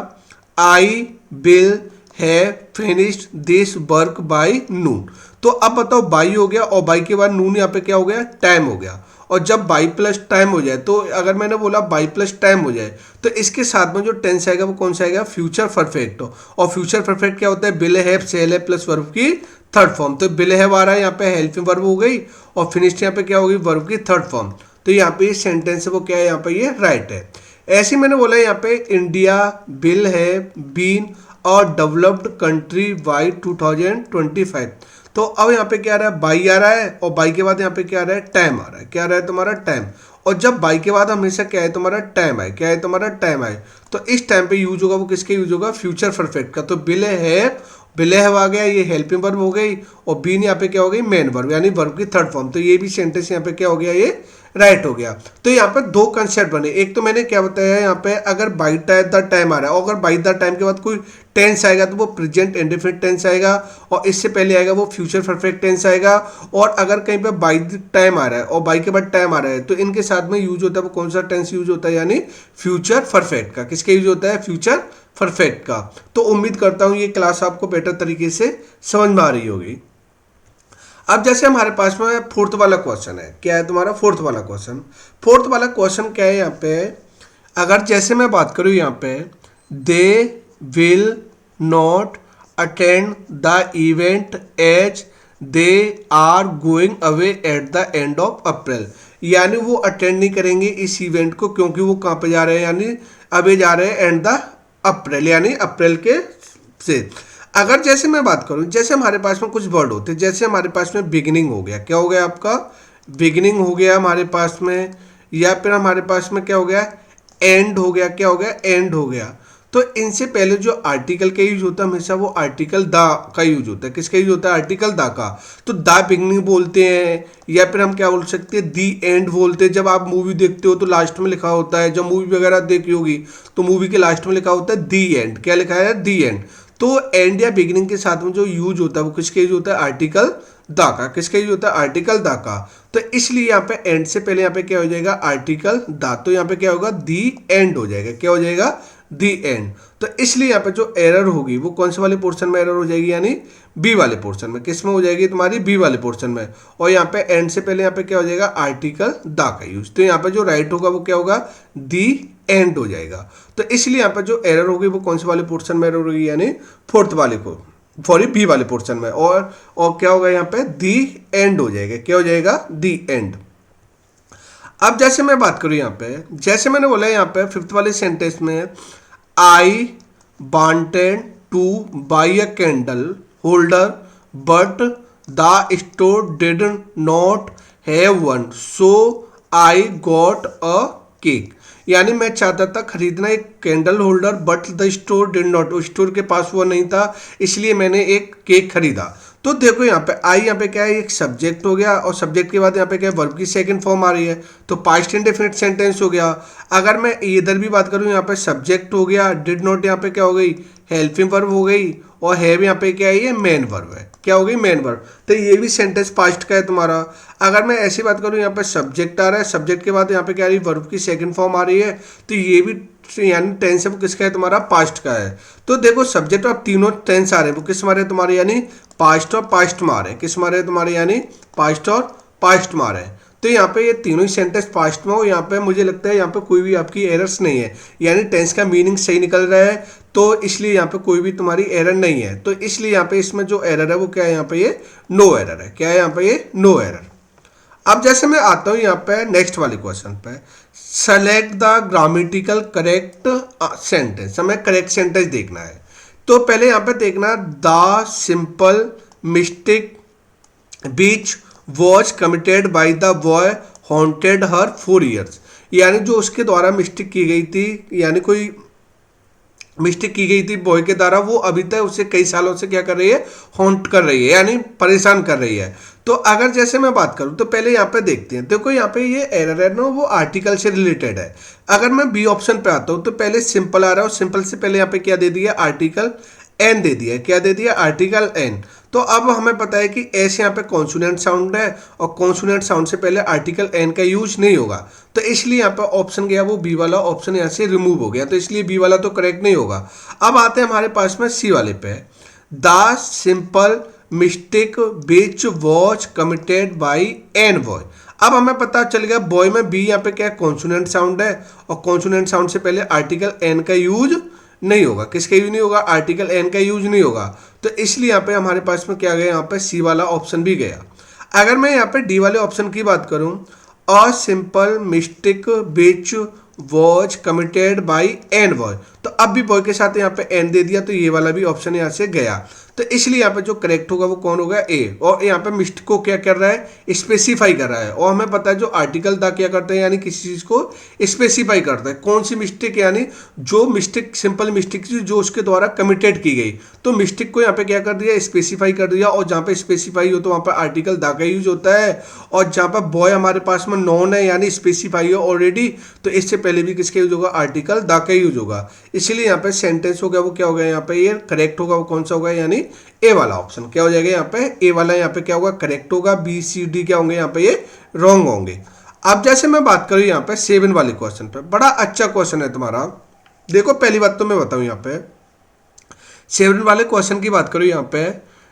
आई विल है फिनिश्ड दिस वर्क बाई नून, तो अब बताओ बाई हो गया और बाई के बाद नून यहाँ पे क्या हो गया टाइम हो गया, और जब बाई प्लस टाइम हो जाए, तो अगर मैंने बोला बाई प्लस टाइम हो जाए, तो इसके साथ में जो टेंस आएगा वो कौन सा आएगा फ्यूचर परफेक्ट। और फ्यूचर परफेक्ट क्या होता है will have shall have plus verb की थर्ड फॉर्म। तो विल हैव आ रहा है यहाँ पे हेल्पिंग वर्ब हो गई, और फिनिश्ड यहाँ पे क्या होगी वर्ब की थर्ड फॉर्म। तो यहाँ पे सेंटेंस है वो क्या है यहाँ पे ये राइट है। ऐसे मैंने बोला यहाँ पे इंडिया विल हैव बीन और डेवलप्ड कंट्री बाई 2025। तो अब यहाँ पे क्या आ रहा है बाई आ रहा है, और बाई के बाद यहाँ पे क्या आ रहा है टाइम आ रहा है, क्या आ रहा है तुम्हारा टाइम। और जब बाई के बाद हमेशा क्या है तुम्हारा टाइम आए, क्या है तुम्हारा टाइम आए, तो इस टाइम पे यूज होगा वो किसके यूज होगा फ्यूचर परफेक्ट का। तो विल हैव आ गया, ये हेल्पिंग वर्ब हो गई, और बीन यहाँ पे क्या हो गई मेन वर्ब, यानी वर्ब की थर्ड फॉर्म। तो ये भी सेंटेंस यहाँ पे क्या हो गया ये राइट हो गया। तो यहाँ पर दो कंसेप्ट बने, एक तो मैंने क्या बताया यहाँ पे, अगर बाई द टाइम आ रहा है और अगर बाई द टाइम के बाद कोई टेंस आएगा तो वो प्रेजेंट इंडेफिनिट टेंस आएगा, और इससे पहले आएगा वो फ्यूचर परफेक्ट टेंस आएगा। और अगर कहीं पे बाई द टाइम आ रहा है और बाई के बाद टाइम आ रहा है तो इनके साथ में यूज होता है वो कौन सा टेंस यूज होता है, यानी फ्यूचर परफेक्ट का। किसके यूज होता है, फ्यूचर परफेक्ट का। तो उम्मीद करता हूं ये क्लास आपको बेटर तरीके से समझ में आ रही होगी। अब जैसे हमारे पास में फोर्थ वाला क्वेश्चन है, क्या है तुम्हारा फोर्थ वाला क्वेश्चन। फोर्थ वाला क्वेश्चन क्या है यहाँ पे, अगर जैसे मैं बात करूँ यहाँ पे, they will not attend the event as they are going away at the end of April, यानी वो अटेंड नहीं करेंगे इस इवेंट को क्योंकि वो कहाँ पे जा रहे हैं, यानी अभी जा रहे हैं एंड द अप्रैल, यानी अप्रैल के से। अगर जैसे मैं बात करूं, जैसे हमारे पास में कुछ वर्ड होते हैं, जैसे हमारे पास में बिगिनिंग हो गया, क्या हो गया आपका, बिगिनिंग हो गया हमारे पास में, या फिर हमारे पास में क्या हो गया, एंड हो गया, क्या हो गया, एंड हो गया। तो इनसे पहले जो आर्टिकल का यूज होता है हमेशा वो आर्टिकल द का यूज होता है। किसका यूज होता है, आर्टिकल द का। तो द बिगनिंग बोलते हैं, या फिर हम क्या बोल सकते हैं, दी एंड बोलते हैं। जब आप मूवी देखते हो तो लास्ट में लिखा होता है, जब मूवी वगैरह देखी होगी तो मूवी के लास्ट में लिखा होता है दी एंड, क्या लिखा है, दी एंड। तो एंड या बिगिनिंग के साथ में जो यूज होता है वो किसका यूज होता है, आर्टिकल द का। किसका यूज होता है, आर्टिकल द का। तो इसलिए यहाँ पे एंड से पहले यहाँ पे क्या हो जाएगा, आर्टिकल द। तो यहाँ पे क्या होगा, दी एंड हो जाएगा, क्या हो जाएगा, दी एंड। तो इसलिए यहाँ पे जो एरर होगी वो कौन से वाले पोर्शन में एरर हो जाएगी, यानी बी वाले पोर्शन में। किस में हो जाएगी, तुम्हारी बी वाले पोर्शन में। और यहाँ पे एंड से पहले यहाँ पे क्या हो जाएगा, आर्टिकल द का यूज। तो यहाँ पे जो राइट होगा वो क्या होगा, दी एंड हो जाएगा। तो इसलिए यहाँ पर जो एरर होगी वो कौन से वाले पोर्शन में एरर होगी, यानी फोर्थ वाले को, सॉरी बी वाले पोर्शन में। और क्या होगा यहाँ पे, दी एंड हो जाएगा, क्या हो जाएगा, दी एंड। अब जैसे मैं बात करूं यहाँ पे, जैसे मैंने बोला यहाँ पे फिफ्थ वाले सेंटेंस में, I wanted two by a candle holder but the store did not have one so I got a cake, यानी मैं चाहता था खरीदना एक candle holder but the store did not, उस स्टोर के पास वो नहीं था इसलिए मैंने एक केक खरीदा। तो देखो यहाँ पे आई, यहाँ पे क्या है, एक सब्जेक्ट हो गया, और सब्जेक्ट के बाद यहाँ पे क्या है, वर्ब की सेकंड फॉर्म आ रही है, तो पास्ट इंडेफिनिट सेंटेंस हो गया। अगर मैं इधर भी बात करूँ, यहाँ पे सब्जेक्ट हो गया, डिड नॉट यहाँ पे क्या हो गई, हेल्पिंग वर्ब हो गई, और हैव यहाँ पे क्या है, ये मेन वर्ब है, क्या हो गई, मेन वर्ब। तो ये भी सेंटेंस पास्ट का है तुम्हारा। अगर मैं ऐसी बात करूँ, यहाँ पे सब्जेक्ट आ रहा है, सब्जेक्ट के बाद यहाँ पे क्या आ रही है, वर्ब की सेकंड फॉर्म आ रही है, तो ये भी यानी टेंस है वो किसका है, तुम्हारा पास्ट का है। तो देखो सब्जेक्ट और तीनों टेंस आ रहे हैं वो किस मारे तुम्हारे, यानी पास्ट और पास्ट में आ रहे हैं। किस मारे तुम्हारे, यानी पास्ट और पास्ट में आ रहे हैं। तो यहाँ पे ये तीनों ही सेंटेंस पास्ट में हो, यहाँ पे मुझे लगता है यहाँ पे कोई भी आपकी एरर्स नहीं है, यानी टेंस का मीनिंग सही निकल रहा है, तो इसलिए यहाँ पे कोई भी तुम्हारी एरर नहीं है। तो इसलिए यहाँ पे इसमें जो एरर है वो क्या है, यहाँ पे ये नो एरर है, क्या है यहाँ पे ये नो एरर। अब जैसे मैं आता हूँ यहाँ पे नेक्स्ट वाले क्वेश्चन पे, select the grammatical correct sentence. हमें करेक्ट सेंटेंस देखना है। तो पहले यहाँ पे देखना, the simple mistake beach was committed by the boy haunted her 4 years, यानी जो उसके द्वारा मिस्टेक की गई थी, यानी कोई मिस्टेक की गई थी बॉय के द्वारा, वो अभी तक उसे कई सालों से क्या कर रही है, हॉन्ट कर रही है, यानी परेशान कर रही है। तो अगर जैसे मैं बात करूं तो पहले यहाँ पे देखते हैं, देखो यहाँ पे ये एरर है ना, वो आर्टिकल से रिलेटेड है। अगर मैं बी ऑप्शन पे आता हूं तो पहले सिंपल आ रहा है, सिंपल से पहले यहाँ पे क्या दे दिया, आर्टिकल एन दे दिया, क्या दे दिया, आर्टिकल एन। तो अब हमें पता है कि एस यहाँ पे कॉन्सोनेंट साउंड है, और कॉन्सोनेंट साउंड से पहले आर्टिकल एन का यूज नहीं होगा, तो इसलिए यहाँ पे ऑप्शन गया वो बी वाला ऑप्शन यहाँ से रिमूव हो गया, तो इसलिए बी वाला तो करेक्ट नहीं होगा। अब आते हैं हमारे पास में सी वाले पे, the simple mistake which was committed by an boy. अब हमें पता चल गया बॉय में बी यहाँ पे क्या कॉन्सोनेंट साउंड है, और कॉन्सोनेंट साउंड से पहले आर्टिकल एन का यूज नहीं होगा। किसका यूज नहीं होगा, आर्टिकल एन का यूज नहीं होगा, तो इसलिए यहाँ पे हमारे पास में क्या गया, यहाँ पे सी वाला ऑप्शन भी गया। अगर मैं यहाँ पे डी वाले ऑप्शन की बात करूँ, a simple mistake which was committed by an boy, तो अब भी बॉय के साथ यहाँ पे एन दे दिया, तो ये वाला भी ऑप्शन यहाँ से गया। तो इसलिए यहाँ पे जो करेक्ट होगा वो कौन होगा, ए। और यहाँ पे मिस्टेक को क्या कर रहा है, स्पेसिफाई कर रहा है। और हमें पता है जो आर्टिकल दा क्या करता है, यानी किसी चीज को स्पेसिफाई करता है। कौन सी मिस्टेक, यानी जो मिस्टेक, सिंपल मिस्टेक जो उसके द्वारा कमिटेड की गई, तो मिस्टेक को यहाँ पे क्या कर दिया, स्पेसिफाई कर दिया। और जहाँ पे स्पेसिफाई हो तो वहाँ पे आर्टिकल दा का यूज होता है। और जहाँ पे बॉय हमारे पास में नॉन है यानी स्पेसिफाई है ऑलरेडी, तो इससे पहले भी किसका यूज होगा, आर्टिकल दा का यूज होगा। इसलिए यहाँ पे सेंटेंस हो गया वो क्या होगा, यहाँ पे ये करेक्ट होगा वो कौन सा होगा, यानी ए वाला ऑप्शन क्या हो जाएगा, यहाँ पे ए वाला यहाँ पे क्या होगा, करेक्ट होगा। बी सी डी क्या होंगे, यहाँ पे ये रॉन्ग होंगे। अब जैसे मैं बात करूँ यहाँ पे 7 वाले क्वेश्चन पे, बड़ा अच्छा क्वेश्चन है तुम्हारा। देखो पहली बात तो मैं बताऊँ यहाँ पे 7 वाले क्वेश्चन की बात करूँ यहाँ पे,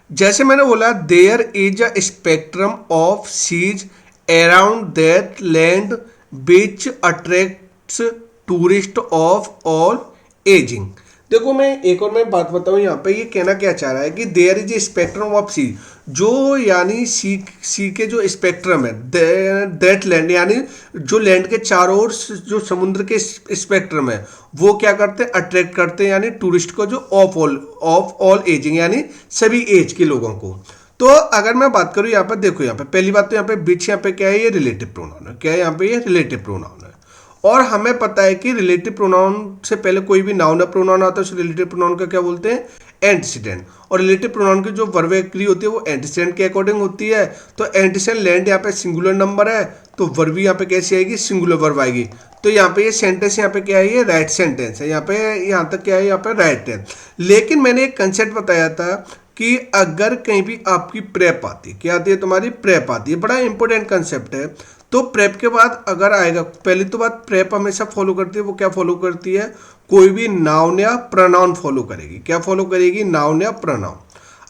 जैसे मैंने बोला there is a spectrum of seas around that land which attracts tourist of all ageing. देखो मैं एक और मैं बात बताऊं यहाँ पे, ये कहना क्या चाह रहा है कि there is a spectrum of sea, जो यानी सी के जो स्पेक्ट्रम है, दैट लैंड यानी जो लैंड के चारों ओर जो समुद्र के स्पेक्ट्रम है वो क्या करते हैं, अट्रैक्ट करते हैं यानी टूरिस्ट को, जो ऑफ ऑल एजिंग यानी सभी एज के लोगों को। तो अगर मैं बात करूं यहाँ पर, देखो यहाँ पे पहली बात तो यहाँ पे बीच यहाँ पे क्या है, ये रिलेटिव प्रोनाउन है। क्या है यहाँ पे, ये रिलेटिव प्रोनाउन है। और हमें पता है कि रिलेटिव प्रोनाउन से पहले कोई भी नाउन प्रोनाउन आता है उस रिलेटिव प्रोनाउन का क्या बोलते हैं, एंटीसीडेंट। और रिलेटिव प्रोनाउन की जो वर्ब क्रिया होती है वो एंटीसीडेंट के अकॉर्डिंग होती है। तो एंटीसीडेंट लैंड यहाँ पे सिंगुलर नंबर है, तो वर्ब भी यहाँ पे कैसी आएगी, सिंगुलर वर्ब आएगी। तो यहाँ पे ये सेंटेंस यहाँ पे क्या है, ये राइट सेंटेंस है। यहाँ पे यहाँ तक क्या है, यहाँ पे राइट है। लेकिन मैंने एक कंसेप्ट बताया था कि अगर कहीं भी आपकी प्रेप आती है, क्या आती है तुम्हारी, प्रेप आती है, बड़ा इंपॉर्टेंट कंसेप्ट है। तो प्रेप के बाद अगर आएगा, पहली तो बात प्रेप हमेशा फॉलो करती है, वो क्या फॉलो करती है, कोई भी नाउन या प्रोनाउन फॉलो करेगी। क्या फॉलो करेगी, नाउन या प्रोनाउन।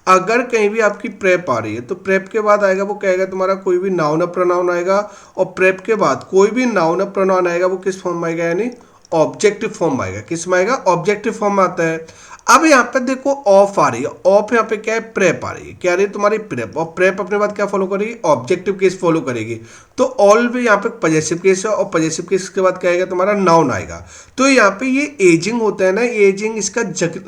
अगर कहीं भी आपकी प्रेप आ रही है तो प्रेप के बाद आएगा वो क्या आएगा तुम्हारा, कोई भी नाउन या प्रोनाउन आएगा। और प्रेप के बाद कोई भी नाउन या प्रोनाउन आएगा वो किस फॉर्म में आएगा, यानी ऑब्जेक्टिव फॉर्म आएगा। किस में आएगा, ऑब्जेक्टिव फॉर्म में आता है। अब यहाँ पे देखो ऑफ आ रही है, ऑफ यहाँ पे क्या है, प्रेप आ रही है। क्या आ रही है तुम्हारी, प्रेप। और प्रेप अपने बाद क्या फॉलो करेगी, ऑब्जेक्टिव केस फॉलो करेगी। तो ऑल भी यहाँ पे पजेसिव केस है, और पजेसिव केस के बाद क्या आएगा तुम्हारा, नाउन आएगा। तो यहाँ पे ये एजिंग होता है ना, एजिंग इसका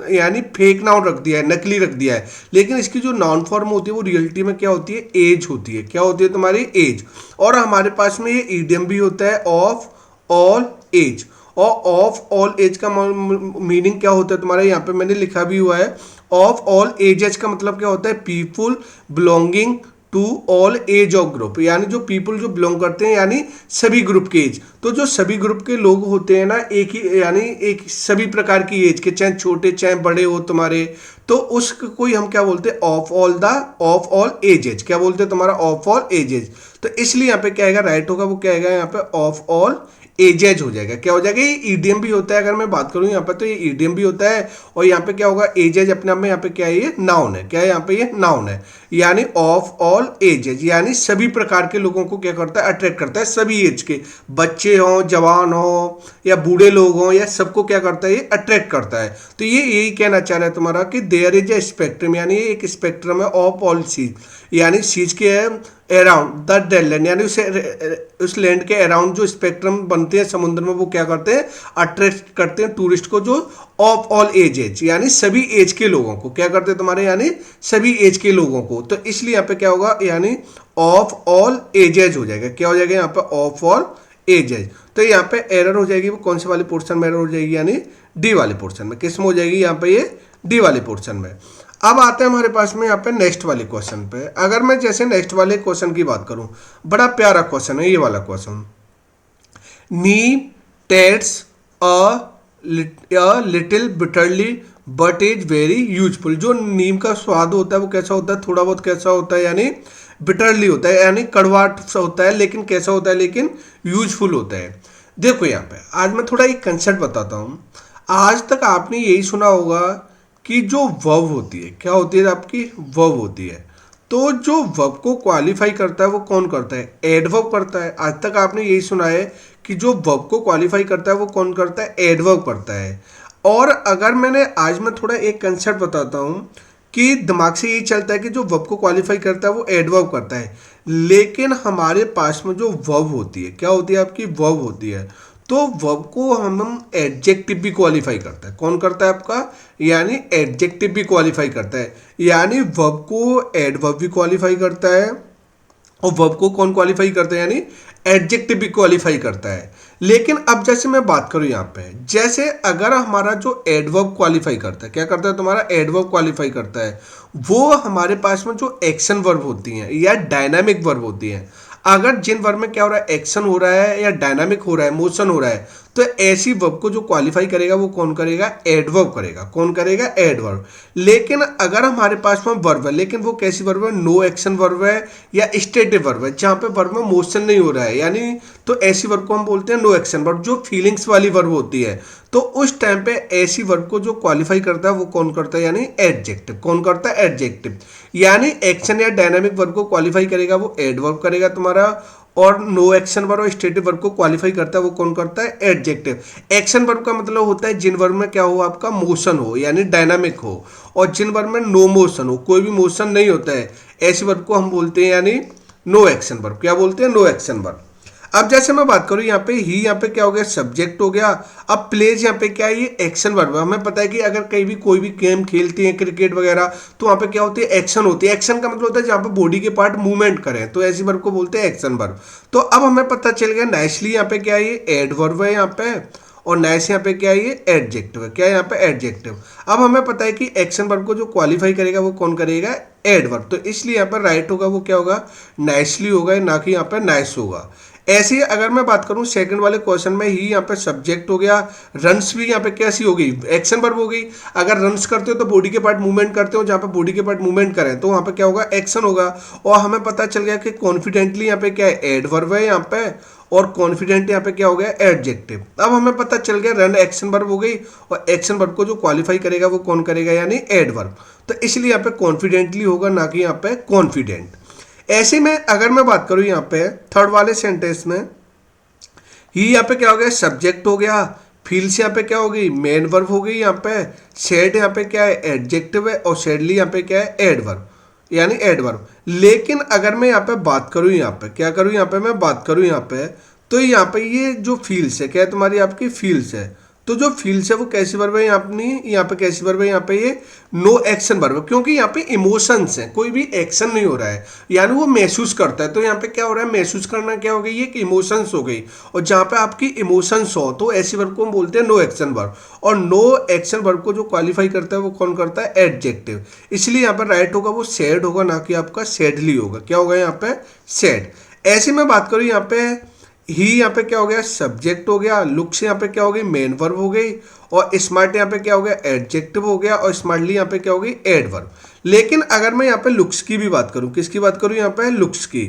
यानी फेक नाउन रख दिया है, नकली रख दिया है। लेकिन इसकी जो नाउन फॉर्म होती है वो रियलिटी में क्या होती है, एज होती है। क्या होती है तुम्हारी, एज। और हमारे पास में ये ईडियम भी होता है, ऑफ ऑल एज। और ऑफ ऑल एज का मीनिंग क्या होता है तुम्हारा, यहाँ पे मैंने लिखा भी हुआ है। ऑफ ऑल एजेस का मतलब क्या होता है, people belonging to all age of group, यानी जो पीपल जो बिलोंग करते हैं यानी सभी ग्रुप के एज। तो जो सभी ग्रुप के लोग होते हैं ना, एक ही यानी एक सभी प्रकार की एज के, चाहे छोटे चाहे बड़े हो तुम्हारे, तो उसको ही हम क्या बोलते हैं, ऑफ ऑल एजेज। क्या बोलते हैं तुम्हारा, ऑफ ऑल एजेज। तो इसलिए यहाँ पे क्या आएगा, राइट होगा वो क्या आएगा, यहाँ पे ऑफ ऑल एजेज हो जाएगा। क्या हो जाएगा, ये ईडीएम भी होता है। अगर मैं बात करूं यहाँ पर तो ये ईडीएम भी होता है। और यहाँ पे क्या होगा, एजेज अपने आप में यहाँ पे क्या है, ये नाउन है। क्या है यहाँ पे, ये नाउन है। यानी ऑफ ऑल एजेज यानी सभी प्रकार के लोगों को क्या करता है, अट्रैक्ट करता है। सभी एज के, बच्चे हों, जवान हो या बूढ़े लोग हों, या सबको क्या करता है, ये अट्रैक्ट करता है। तो ये यही कहना चाह रहा है तुम्हारा कि देयर इज ए स्पेक्ट्रम, यानी एक स्पेक्ट्रम है ऑफ ऑल सीज, यानी सीज के अराउंड द डेड लैंड, यानी उस लैंड के अराउंड जो स्पेक्ट्रम बनते हैं समुद्र में, वो क्या करते हैं, अट्रैक्ट करते हैं टूरिस्ट को, जो ऑफ ऑल एजेज यानी सभी एज के लोगों को। क्या करते हैं तुम्हारे, यानी सभी एज के लोगों को। तो इसलिए यहाँ पे क्या होगा, यानी ऑफ ऑल एजेज हो जाएगा। क्या हो जाएगा यहाँ पे, ऑफ ऑल एजेज। तो यहाँ पे एरर हो जाएगी, वो कौन से वाले पोर्शन में एरर हो जाएगी, यानी डी वाले पोर्शन में। किस में हो जाएगी, यहाँ पे ये डी वाले पोर्शन में। अब आते हैं हमारे पास में यहाँ पे नेक्स्ट वाले क्वेश्चन पे। अगर मैं जैसे नेक्स्ट वाले क्वेश्चन की बात करूं, बड़ा प्यारा क्वेश्चन है ये वाला question. Neem tastes a little bitterly but is very useful. जो नीम का स्वाद होता है वो कैसा होता है, थोड़ा बहुत कैसा होता है, यानी बिटरली होता है, यानी कड़वाट सा होता है। लेकिन कैसा होता है, लेकिन यूजफुल होता है। देखो यहाँ पे आज मैं थोड़ा एक कंसेप्ट बताता हूँ। आज तक आपने यही सुना होगा कि जो वर्ब होती है, क्या होती है आपकी, वर्ब होती है। तो जो वर्ब को क्वालिफाई करता है वो कौन करता है, एडवर्ब करता है। आज तक आपने यही सुना है कि जो वर्ब को क्वालिफाई करता है वो कौन करता है, एडवर्ब करता है। और अगर आज मैं थोड़ा एक कंसेप्ट बताता हूँ कि दिमाग से यही चलता है कि जो वर्ब को क्वालिफाई करता है वो एडवर्ब करता है। लेकिन हमारे पास में जो वर्ब होती है, क्या होती है आपकी, वर्ब होती है। तो वर्ब को हम एडजेक्टिव भी क्वालिफाई करता है। कौन करता है आपका, यानी एडजेक्टिव भी क्वालिफाई करता है, यानी वर्ब को एडवर्ब भी क्वालिफाई करता है और वर्ब को कौन क्वालिफाई करता है, यानी एडजेक्टिव भी क्वालिफाई करता है। लेकिन अब जैसे मैं बात करूं यहाँ पे, जैसे अगर हमारा जो एडवर्ब क्वालिफाई करता है, क्या करता है तुम्हारा एडवर्ब क्वालिफाई करता है, वो हमारे पास में जो एक्शन वर्ब होती हैं या डायनामिक वर्ब होती हैं, अगर जिन वर्ब में क्या हो रहा है, एक्शन हो रहा है या डायनामिक हो रहा है, मोशन हो रहा है, तो ऐसी वर्ब को जो क्वालिफाई करेगा वो कौन करेगा, एडवर्ब करेगा। कौन करेगा, एडवर्ब। लेकिन अगर हमारे पास में वर्ब है, लेकिन वो कैसी वर्ब है, नो एक्शन वर्ब है या स्टेटिव वर्ब है, जहां पे वर्ब में मोशन नहीं हो रहा है, यानी तो ऐसी वर्ब को हम बोलते हैं नो एक्शन वर्ब, जो फीलिंग्स वाली वर्ब होती है। तो उस टाइम पे ऐसी वर्ब को जो क्वालिफाई करता है वो कौन करता है, यानी एडजेक्टिव। कौन करता है, एडजेक्टिव। यानी एक्शन या डायनामिक वर्ब को क्वालिफाई करेगा वो एडवर्ब करेगा तुम्हारा, और नो एक्शन वर्ब और स्टेटिव वर्ब को क्वालिफाई करता है वो कौन करता है, एडजेक्टिव। एक्शन वर्ब का मतलब होता है जिन वर्ब में क्या हो, आपका मोशन हो यानी डायनामिक हो, और जिन वर्ब में नो मोशन हो, कोई भी मोशन नहीं होता है, ऐसी वर्ब को हम बोलते हैं यानी नो एक्शन वर्ब। क्या बोलते हैं, नो एक्शन वर्ब। अब जैसे मैं बात करूं यहाँ पे, ही यहाँ पे क्या हो गया, सब्जेक्ट हो गया। अब प्लेज यहाँ पे क्या है, ये एक्शन वर्ब है। हमें पता है कि अगर कहीं भी कोई भी गेम खेलते हैं, क्रिकेट वगैरह, तो वहाँ पे क्या होती है, एक्शन होती है। एक्शन का मतलब होता है जहाँ पे बॉडी के पार्ट मूवमेंट करें, तो ऐसी वर्ब को बोलते हैं एक्शन वर्ब। तो अब हमें पता चल गया नाइसली यहाँ पे क्या है, ये एडवर्ब है यहाँ पे, और नाइस यहाँ पे क्या है, ये एडजेक्टिव है। क्या है यहाँ पे, एडजेक्टिव। अब हमें पता है कि एक्शन वर्ब को जो क्वालिफाई करेगा वो कौन करेगा, एडवर्ब। तो इसलिए यहाँ पर राइट होगा वो क्या होगा, नाइसली होगा, ना कि यहाँ पे नाइस होगा। ऐसे ही अगर मैं बात करूं सेकंड वाले क्वेश्चन में, ही यहाँ पे सब्जेक्ट हो गया, रन्स भी यहाँ पे कैसी हो गई, एक्शन वर्ब हो गई। अगर रन्स करते हो तो बॉडी के पार्ट मूवमेंट करते हो, जहाँ पे बॉडी के पार्ट मूवमेंट करें तो वहाँ पे क्या होगा, एक्शन होगा। और हमें पता चल गया कि कॉन्फिडेंटली यहाँ पे क्या है, एडवर्ब है यहाँ पे, और कॉन्फिडेंट यहाँ पे क्या हो गया, एडजेक्टिव। अब हमें पता चल गया रन एक्शन वर्ब हो गई, और एक्शन वर्ब को जो क्वालिफाई करेगा वो कौन करेगा, यानी एडवर्ब। तो इसलिए यहाँ पे कॉन्फिडेंटली होगा, ना कि यहाँ पे कॉन्फिडेंट। ऐसे में अगर मैं बात करूं यहाँ पे थर्ड वाले सेंटेंस में, ही यहाँ पे क्या हो गया, सब्जेक्ट हो गया, फील्स यहाँ पे क्या हो गई, मेन वर्ब हो गई यहाँ पे, सेड यहाँ पे क्या है, एडजेक्टिव है, और सेडली यहाँ पे क्या है, एडवर्ब यानी एडवर्ब। लेकिन अगर मैं यहाँ पे बात करूँ, यहाँ पे क्या करूँ, यहाँ पे मैं बात करूँ यहाँ पे, तो यहाँ पे ये जो फील्स है, क्या है तुम्हारी आपकी फील्स है, तो जो फील्स है वो कैसी वर्ब है अपनी, यहाँ पे कैसी वर्ब है, यहाँ पे ये नो एक्शन वर्ब है, क्योंकि यहाँ पे इमोशंस हैं, कोई भी एक्शन नहीं हो रहा है, यानी वो महसूस करता है। तो यहाँ पे क्या हो रहा है, महसूस करना क्या हो गई, ये इमोशंस हो गई, और जहाँ पे आपकी इमोशंस हो तो ऐसी वर्ब को हम बोलते हैं नो एक्शन वर्ब। और नो एक्शन वर्ब को जो क्वालिफाई करता है वो कौन करता है, एडजेक्टिव। इसलिए यहाँ पर राइट होगा वो सैड होगा, ना कि आपका सैडली होगा। क्या होगा यहाँ पे, सैड। ऐसे में बात करूँ यहाँ पे, ही यहाँ पे क्या हो गया, सब्जेक्ट हो गया, लुक्स यहाँ पे क्या हो गई, मेन वर्ब हो गई, और स्मार्ट यहाँ पे क्या हो गया, एडजेक्टिव हो गया, और स्मार्टली यहाँ पे क्या हो गई, एडवर्ब। लेकिन अगर मैं यहाँ पे लुक्स की भी बात करूँ, किसकी बात करूँ यहाँ पे, लुक्स की,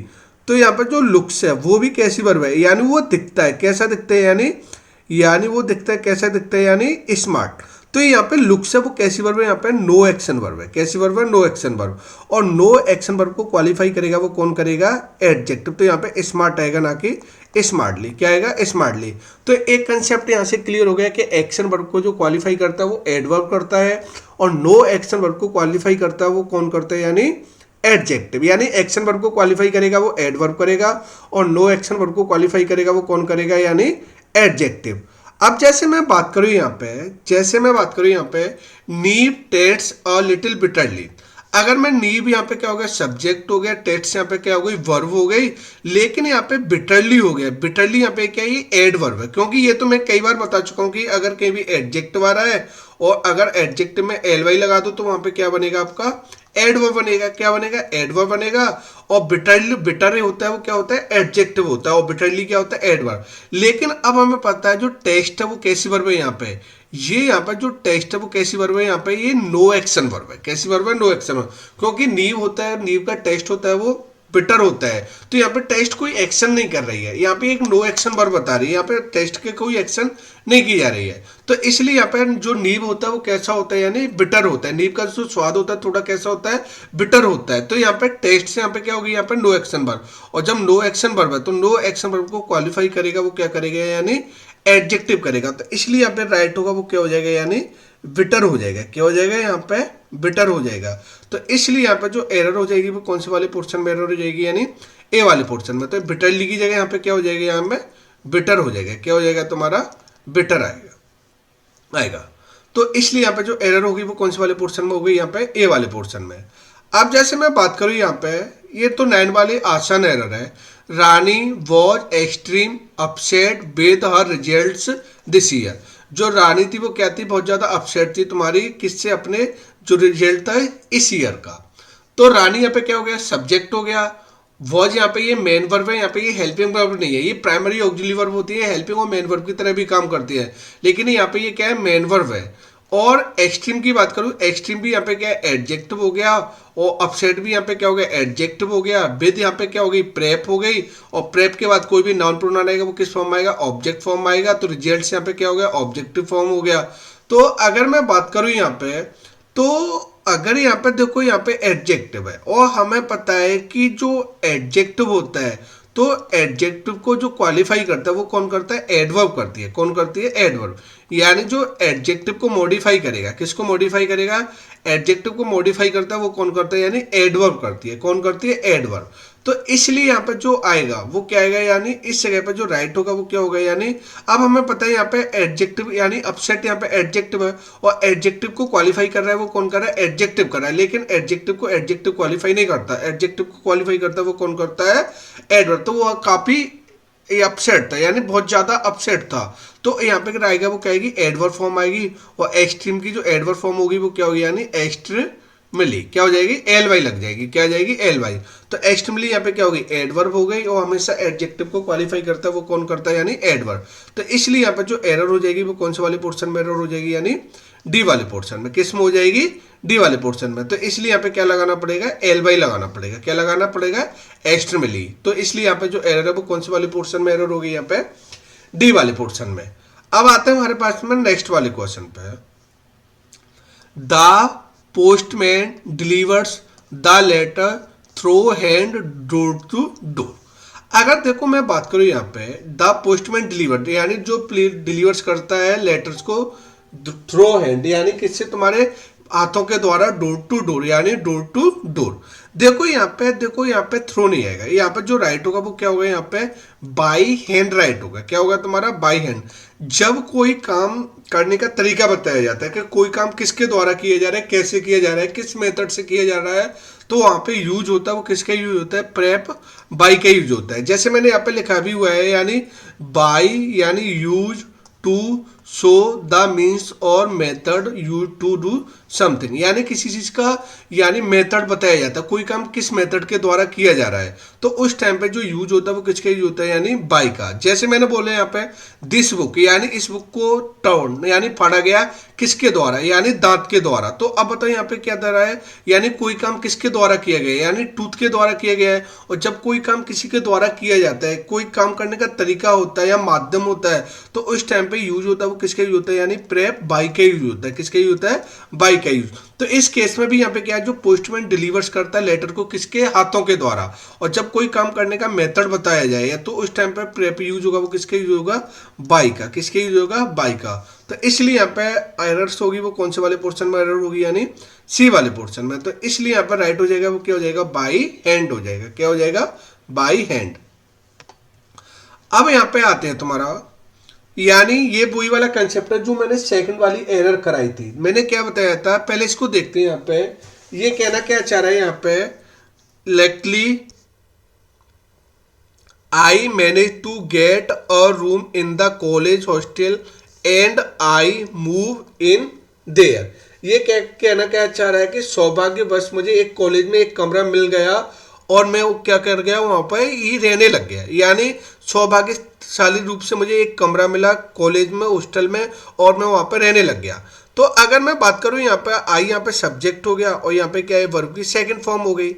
तो यहाँ पे जो लुक्स है वो भी कैसी वर्ब है, यानी वो दिखता है, कैसा दिखता है, यानी वो दिखता है, कैसा दिखता है, यानी स्मार्ट। तो यहाँ पे लुक्स है वो कैसी वर्ब है, यहाँ पे नो एक्शन वर्ब है। कैसी वर्ब है, नो एक्शन वर्ब। और नो एक्शन वर्ब को क्वालिफाई करेगा वो कौन करेगा, एडजेक्टिव। तो यहाँ पे स्मार्ट आएगा, ना कि स्मार्टली। क्या आएगा, स्मार्टली। तो एक कंसेप्ट यहाँ से क्लियर हो गया कि एक्शन वर्ब को जो क्वालिफाई करता है वो एडवर्ब करता है, और नो एक्शन वर्ब को क्वालिफाई करता है वो कौन करता है, यानी एडजेक्टिव। यानी एक्शन वर्ब को क्वालिफाई करेगा वो एडवर्ब करेगा, और नो एक्शन वर्ब को क्वालिफाई करेगा वो कौन करेगा, यानी एडजेक्टिव। अब जैसे मैं बात करूं यहाँ पे, नीव टेट्स अ लिटिल बिटरली। अगर मैं नीव यहाँ पे क्या हो गया, सब्जेक्ट हो गया, टेट्स यहाँ पे क्या हो गई, वर्ब हो गई, लेकिन यहाँ पे बिटरली हो गया। बिटरली यहाँ पे क्या है, ये एडवर्ब है, क्योंकि ये तो मैं कई बार बता चुका हूँ कि अगर कहीं भी एडजेक्टिव आ रहा है और अगर एडजेक्टिव में एल वाई लगा दो तो वहां पे क्या बनेगा, आपका एडवर्ब बनेगा। क्या बनेगा, एडवर्ब बनेगा। और बिटरली, बिटर होता है वो क्या होता है, एडजेक्टिव होता है, और बिटरली क्या होता है, एडवर्ब। लेकिन अब हमें पता है जो टेस्ट है वो कैसी वर्ब है, यहाँ पे ये यहाँ पर जो टेस्ट है वो कैसी वर्ब है, यहाँ पे ये नो एक्शन वर्ब है। कैसी वर्ब है, नो एक्शन वर्ब। क्योंकि नीव होता है, नीव का टेस्ट होता है वो बिटर होता है, तो यहाँ पे टेस्ट कोई एक्शन नहीं कर रही है, यहाँ पे एक नो एक्शन वर्ब बता रही है, यहाँ पे टेस्ट के कोई एक्शन नहीं की जा रही है। तो इसलिए यहाँ पे जो नीव होता है वो कैसा होता है, यानी बिटर होता है। नीव का जो स्वाद होता है थोड़ा कैसा होता है, बिटर होता है। तो यहाँ पे टेस्ट से यहाँ पे क्या होगी, यहाँ पे नो एक्शन वर्ब। और जब नो एक्शन वर्ब है तो नो एक्शन वर्ब को क्वालिफाई करेगा वो क्या करेगा, यानी एडजेक्टिव करेगा। तो इसलिए यहाँ पे राइट होगा वो क्या हो जाएगा, यानी बिटर हो जाएगा। क्या हो जाएगा, यहाँ पे बिटर हो जाएगा। तो इसलिए यहाँ पे जो एरर हो जाएगी वो कौन से वाले पोर्शन में एरर हो जाएगी, यानी ए वाले पोर्शन में। तो बिटरली की जगह यहाँ पे क्या हो जाएगा, यहाँ पे बिटर हो जाएगा। क्या हो जाएगा तुम्हारा? बिटर आएगा। तो इसलिए यहाँ पे जो एरर होगी वो कौन से वाले पोर्शन में होगी? यहाँ पे ए वाले पोर्शन में। अब जैसे मैं बात करूँ यहाँ पे, ये तो 9 वाली आसान एरर है। Rani was extreme upset with her results this year. जो रानी थी वो क्या थी? बहुत ज्यादा अपसेट थी तुम्हारी किससे? अपने जो रिजल्ट था इस ईयर का। तो रानी यहाँ पे क्या हो गया? सब्जेक्ट हो गया। वॉज यहाँ पे ये मेन वर्ब है, यहाँ पे ये हेल्पिंग वर्ब नहीं है, ये प्राइमरी ऑक्सिलरी वर्ब होती है, हेल्पिंग और मेन वर्ब की तरह भी काम करती है, लेकिन यहाँ पे ये क्या है? मेन वर्ब है। और एक्सट्रीम की बात करूं, एक्सट्रीम भी यहाँ पे क्या है? एडजेक्टिव हो गया। और अपसेट भी यहाँ पे क्या हो गया? एडजेक्टिव हो गया। विद यहाँ पे क्या हो गई? प्रेप हो गई। और प्रेप के बाद कोई भी नाउन प्रोनाउन आएगा वो किस फॉर्म में आएगा? ऑब्जेक्ट फॉर्म में आएगा। तो रिजल्ट यहाँ पे क्या हो गया? ऑब्जेक्टिव फॉर्म हो गया। तो अगर मैं बात करूं यहाँ पे, तो अगर यहाँ पे देखो, यहाँ पे एडजेक्टिव है और हमें पता है कि जो एडजेक्टिव होता है, तो एडजेक्टिव को जो क्वालिफाई करता है वो कौन करता है? एडवर्ब करती है। कौन करती है? एडवर्ब। यानी जो एडजेक्टिव को मॉडिफाई करेगा, किसको मॉडिफाई करेगा? एडजेक्टिव को मॉडिफाई करता है वो कौन करता है? यानी एडवर्ब करती है। कौन करती है? एडवर्ब। तो इसलिए यहाँ पे जो आएगा वो क्या आएगा? यानी इस जगह पे जो राइट होगा वो क्या होगा? यानी अब हमें पता है यहाँ पे एडजेक्टिव यानी अपसेट यहाँ पे एडजेक्टिव है, और एडजेक्टिव को क्वालिफाई कर रहा है वो कौन कर रहा है? एडजेक्टिव कर रहा है। लेकिन एडजेक्टिव को एडजेक्टिव क्वालिफाई नहीं करता, एडजेक्टिव को क्वालिफाई करता है वो कौन करता है? एडवर्ब। तो वो काफी अपसेट था, यानी बहुत ज्यादा अपसेट था। तो यहाँ पे क्या आएगा? वो क्या आएगी? एडवर्ब फॉर्म आएगी। और एक्सट्रीम की जो एडवर्ब फॉर्म होगी वो क्या होगी? यानी एक्सट्रीमली क्या हो जाएगी? एल वाई लग जाएगी। क्या आ जाएगी? L Y. तो एक्सट्रीमली यहाँ पे क्या होगी? एडवर्ब हो गई। और हमेशा एडजेक्टिव को क्वालिफाई करता है वो कौन करता है? यानी एडवर्ब। तो इसलिए यहाँ पे जो एरर हो जाएगी वो कौन से वाले पोर्शन में एरर हो जाएगी? यानी डी वाले पोर्शन में। किस में हो जाएगी? डी वाले पोर्शन में। तो इसलिए यहाँ पे क्या लगाना पड़ेगा? एल वाई लगाना पड़ेगा। क्या लगाना पड़ेगा? एक्सट्रीमली। तो इसलिए यहाँ पे जो एरर है वो कौन से वाले पोर्शन में एरर होगी? यहाँ पे डी वाले पोर्शन में। अब आते हैं हमारे पास में नेक्स्ट वाले क्वेश्चन पे। The postman delivers the letter through hand door to door. अगर देखो मैं बात करूं यहाँ पे, द पोस्टमैन डिलीवर यानी जो डिलीवर्स करता है लेटर्स को थ्रो हैंड यानी किससे? तुम्हारे हाथों के द्वारा। डोर टू डोर यानी डोर टू डोर। देखो यहाँ पे थ्रो नहीं आएगा। यहाँ पे जो राइट होगा वो क्या होगा? यहाँ पे बाई हैंड राइट होगा। क्या होगा तुम्हारा? By hand. जब कोई काम करने का तरीका बताया जाता है कि कोई काम किसके द्वारा किया जा रहा है, कैसे किया जा रहा है, किस मेथड से किया जा रहा है, तो वहां पे यूज होता है वो किसका यूज होता है? प्रेप बाई का यूज होता है। जैसे मैंने यहाँ पे लिखा भी हुआ है, यानी बाई यानी use to show the means और method you to do something, यानी किसी चीज का यानी मेथड बताया जाता है, कोई काम किस मेथड के द्वारा किया जा रहा है, तो उस टाइम पे जो यूज होता है वो किसका यूज होता है? यानी बाय का। जैसे मैंने बोला यहाँ पे दिस बुक यानी इस बुक को टर्न यानी फाड़ा गया किसके द्वारा? यानी दांत के द्वारा। तो अब बताओ यहाँ पे क्या दे रहा है? यानी कोई काम किसके द्वारा किया गया है? यानी टूथ के द्वारा किया गया है। और जब कोई काम किसी के द्वारा किया जाता है, कोई काम करने का तरीका होता है या माध्यम होता है, तो उस टाइम पे यूज होता है वो किसका यूज होता है? यानी प्रेप बाई का यूज होता है। किसका यूज होता है? बाई का यूज। तो इस केस में भी यहाँ पे क्या है? जो पोस्टमैन डिलीवर्स करता है लेटर को किसके? हाथों के द्वारा। और जब कोई काम करने का मेथड बताया जाए तो उस टाइम पे प्रेप यूज होगा वो किसके यूज होगा? बाई का। किसके यूज होगा? बाई का। तो इसलिए यहाँ पे एरर्स होगी वो कौन से वाले पोर्शन में एरर होगी? यानी सी वाले पोर्शन में। तो इसलिए यहाँ पर राइट हो जाएगा वो क्या हो जाएगा? बाई हैंड हो जाएगा। क्या हो जाएगा? By hand. अब यहाँ पे आते हैं तुम्हारा, यानी ये वही वाला कंसेप्ट है जो मैंने सेकंड वाली एरर कराई थी। मैंने क्या बताया था? पहले इसको देखते हैं। यहाँ पे ये कहना क्या चाह रहा है? यहाँ पे luckily I manage to get a room in the college hostel and I move in there. ये कहना क्या चाह रहा है कि सौभाग्यवश मुझे एक कॉलेज में एक कमरा मिल गया और मैं वो क्या कर गया? वहां पर ही रहने लग गया। यानी सौभाग्यशाली रूप से मुझे एक कमरा मिला कॉलेज में, हॉस्टल में, और मैं वहां पर रहने लग गया। तो अगर मैं बात करूं यहाँ पे आई यहाँ पे सब्जेक्ट हो गया और यहाँ पे क्या है? वर्ब की सेकंड फॉर्म हो गई।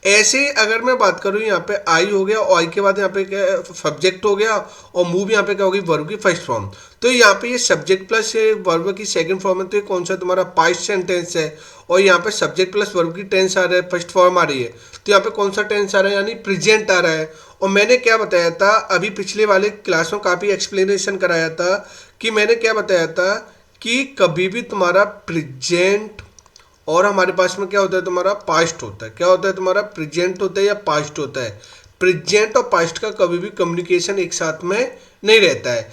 ऐसे अगर मैं बात करूं यहाँ पे आई हो गया और आई के बाद यहाँ पे क्या? सब्जेक्ट हो गया और मूव यहाँ पे क्या होगी? वर्ब की फर्स्ट फॉर्म। तो यहाँ पे ये सब्जेक्ट प्लस वर्ब की सेकंड फॉर्म है, तो ये कौन सा तुम्हारा पास्ट सेंटेंस है। और यहाँ पे सब्जेक्ट प्लस वर्ब की टेंस आ रहा है, फर्स्ट फॉर्म आ रही है, तो यहाँ पे कौन सा टेंस आ रहा है? यानी प्रेजेंट आ रहा है। और मैंने क्या बताया था अभी पिछले वाले क्लास में, काफी एक्सप्लेनेशन कराया था कि मैंने क्या बताया था कि कभी भी तुम्हारा प्रेजेंट और हमारे पास में क्या होता है? तुम्हारा पास्ट होता है। क्या होता है? तुम्हारा प्रेजेंट होता है या पास्ट होता है। प्रेजेंट और पास्ट का कभी भी कम्युनिकेशन एक साथ में नहीं रहता है।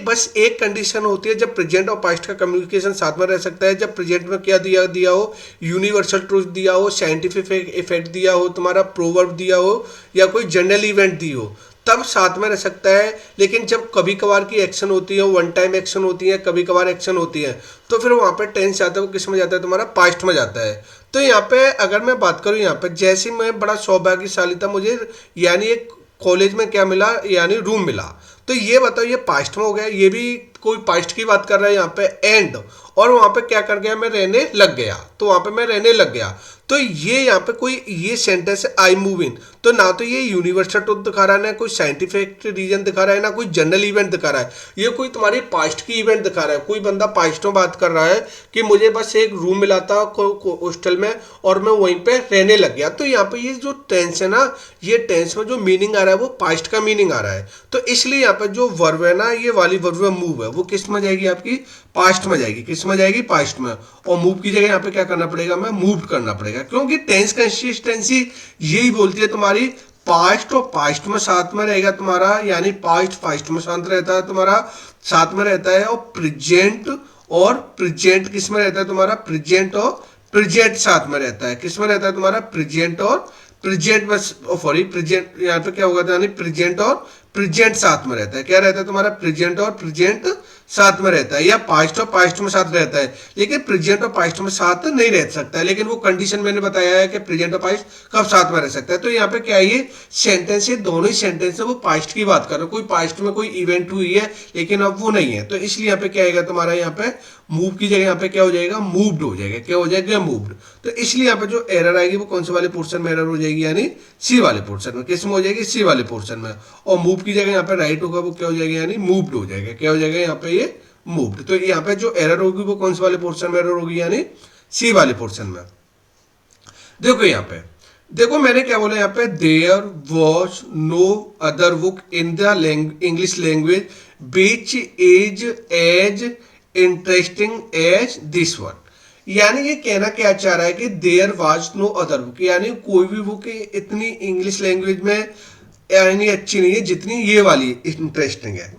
बस एक कंडीशन होती है जब प्रेजेंट और पास्ट का कम्युनिकेशन साथ में रह सकता है, जब प्रेजेंट में क्या दिया दिया हो, यूनिवर्सल ट्रूथ दिया हो, साइंटिफिक इफेक्ट दिया हो, तुम्हारा प्रोवर्ब दिया हो, या कोई जनरल इवेंट दी हो, तब साथ में रह सकता है। लेकिन जब कभी कभार की एक्शन होती है, वन टाइम एक्शन होती है, कभी कभार एक्शन होती है, तो फिर वहाँ पे टेंस आता है, वो किस में जाता है, तुम्हारा पास्ट में जाता है। तो यहाँ पे अगर मैं बात करूँ, यहाँ पे जैसे मैं बड़ा सौभाग्यशाली था, मुझे यानी एक कॉलेज में क्या मिला, यानी रूम मिला, तो ये बताओ ये पास्ट में हो गया, ये भी कोई पास्ट की बात कर रहा है यहाँ पे, एंड और वहाँ पे क्या कर गया, मैं रहने लग गया, तो वहाँ पे मैं रहने लग गया। तो ये यहाँ पे कोई ये सेंटेंस है आई मूव इन, तो ना तो ये यूनिवर्सल ट्रूथ दिखा रहा है, ना कोई साइंटिफिक रीजन दिखा रहा है, ना कोई जनरल इवेंट दिखा रहा है, ये कोई तुम्हारी पास्ट की इवेंट दिखा रहा है। कोई बंदा पास्ट में बात कर रहा है कि मुझे बस एक रूम मिला था हॉस्टल में और मैं वहीं पे रहने लग गया, तो यहाँ पे ये जो टेंस है ना, ये टेंस में जो मीनिंग आ रहा है वो पास्ट का मीनिंग आ रहा है। तो इसलिए यहाँ पे जो वर्ब है ना, ये वाली वर्ब मूव है, वो किस में जाएगी, आपकी पास्ट में जाएगी। किस में जाएगी, पास्ट में। और मूव की जगह यहाँ पे क्या करना पड़ेगा, मैं मूव करना पड़ेगा, क्योंकि टेंस कंसिस्टेंसी यही बोलती है तुम्हारी पास्ट और पास्ट में साथ में रहेगा तुम्हारा, यानी पास्ट में साथ रहता है तुम्हारा, साथ में रहता है। और प्रेजेंट किस में रहता है तुम्हारा, प्रेजेंट और प्रेजेंट साथ में रहता है। किस में रहता है तुम्हारा, प्रेजेंट और प्रेजेंट में, सॉरी प्रेजेंट, यहाँ पे क्या होगा, यानी प्रेजेंट और प्रेजेंट साथ में रहता है। क्या रहता है तुम्हारा, प्रेजेंट और प्रेजेंट साथ में रहता है, या पास्ट और पास्ट में साथ रहता है, लेकिन प्रेजेंट और पास्ट में साथ नहीं रह सकता है। लेकिन वो कंडीशन मैंने बताया है कि प्रेजेंट और पास्ट कब साथ में रह सकता है। तो यहाँ पे क्या है, ये सेंटेंस है, दोनों ही सेंटेंस है वो पास्ट की बात कर रहे हो, कोई पास्ट में कोई इवेंट हुई है लेकिन अब वो नहीं है, तो इसलिए यहाँ पे क्या आएगा तुम्हारा, यहाँ पे मूव की जगह यहाँ पे क्या हो जाएगा, मूव्ड हो जाएगा। क्या हो जाएगा, मूव्ड। तो इसलिए यहाँ पे जो एरर आएगी वो कौन से वाले पोर्शन में एरर हो जाएगी, यानी सी वाले पोर्शन में। किस में हो जाएगी, सी वाले पोर्शन में। और मूव की जगह यहाँ पे राइट होगा, वो क्या हो जाएगा, यानी मूव्ड हो जाएगा। क्या हो जाएगा यहाँ पे, ये मूव्ड। तो यहाँ पे जो एरर होगी वो कौन से वाले पोर्शन में एरर होगी, यानी सी वाले पोर्शन में। देखो यहाँ पे, देखो मैंने क्या बोला यहाँ पे, there was no other book in the English language which is as interesting as this one. यानी ये कहना क्या चाह रहा है कि there was no other book, यानी कोई भी बुक इतनी इंग्लिश लैंग्वेज में यानी अच्छी नहीं है जितनी ये वाली इंटरेस्टिंग है।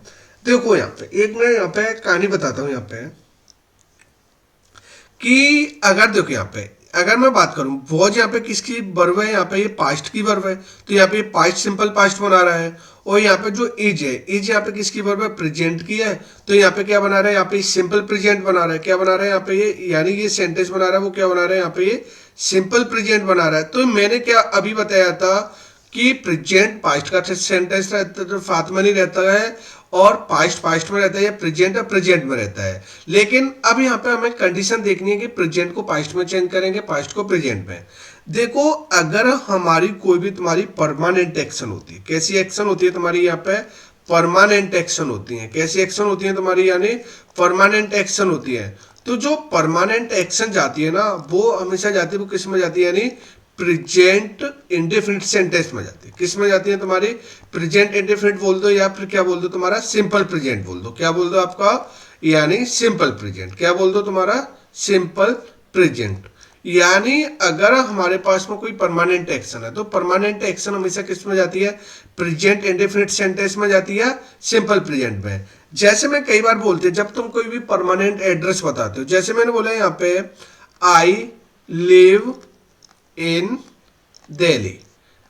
देखो यहाँ पे एक मैं यहाँ पे कहानी बताता हूँ यहाँ पे, कि अगर देखो यहाँ पे अगर मैं बात करूं, वॉज यहाँ पे किसकी वर्ब है, यहाँ पे ये पास्ट की वर्ब है, तो यहाँ पे पास्ट सिंपल पास्ट बना रहा है। और यहाँ पे जो इज है, इज यहाँ पे किसकी वर्ब है, प्रेजेंट की है, तो यहाँ पे क्या बना रहा है, यहाँ पे सिंपल प्रेजेंट बना रहा है। क्या बना रहा है यहाँ पे ये, यानी ये सेंटेंस बना रहा है, वो क्या बना रहा है यहाँ पे, ये सिंपल प्रेजेंट बना रहा है। तो मैंने क्या अभी बताया था कि प्रेजेंट पास्ट का सेंटेंस रहता है तो साथ में नहीं रहता है, और पास्ट पास्ट में रहता है, या प्रेजेंट और प्रेजेंट में रहता है। लेकिन अब यहाँ पे हमें कंडीशन देखनी है कि प्रेजेंट को पास्ट में चेंज करेंगे, पास्ट को प्रेजेंट में। देखो अगर हमारी कोई भी तुम्हारी परमानेंट एक्शन होती है, कैसी एक्शन होती है तुम्हारी यहाँ पे, परमानेंट एक्शन होती है। कैसी एक्शन होती है तुम्हारी, यानी परमानेंट एक्शन होती है। तो जो परमानेंट एक्शन जाती है ना, वो हमेशा जाती है, वो किस में जाती है, यानी प्रेजेंट इंडेफिनिट सेंटेंस में जाती है। किस में जाती है तुम्हारी, प्रेजेंट इंडेफिनिट बोल दो, या फिर क्या बोल दो तुम्हारा, सिंपल प्रेजेंट बोल दो। क्या बोल दो आपका, यानी सिंपल प्रेजेंट। क्या बोल दो तुम्हारा, सिंपल प्रेजेंट। यानी अगर हमारे पास में कोई परमानेंट एक्शन है, तो परमानेंट एक्शन हमेशा किस में जाती है, प्रेजेंट इंडेफिनिट सेंटेंस में जाती है, सिंपल प्रेजेंट में। जैसे मैं कई बार बोलते हैं, जब तुम कोई भी परमानेंट एड्रेस बताते हो, जैसे मैंने बोला यहाँ पे आई लिव इन दिल्ली,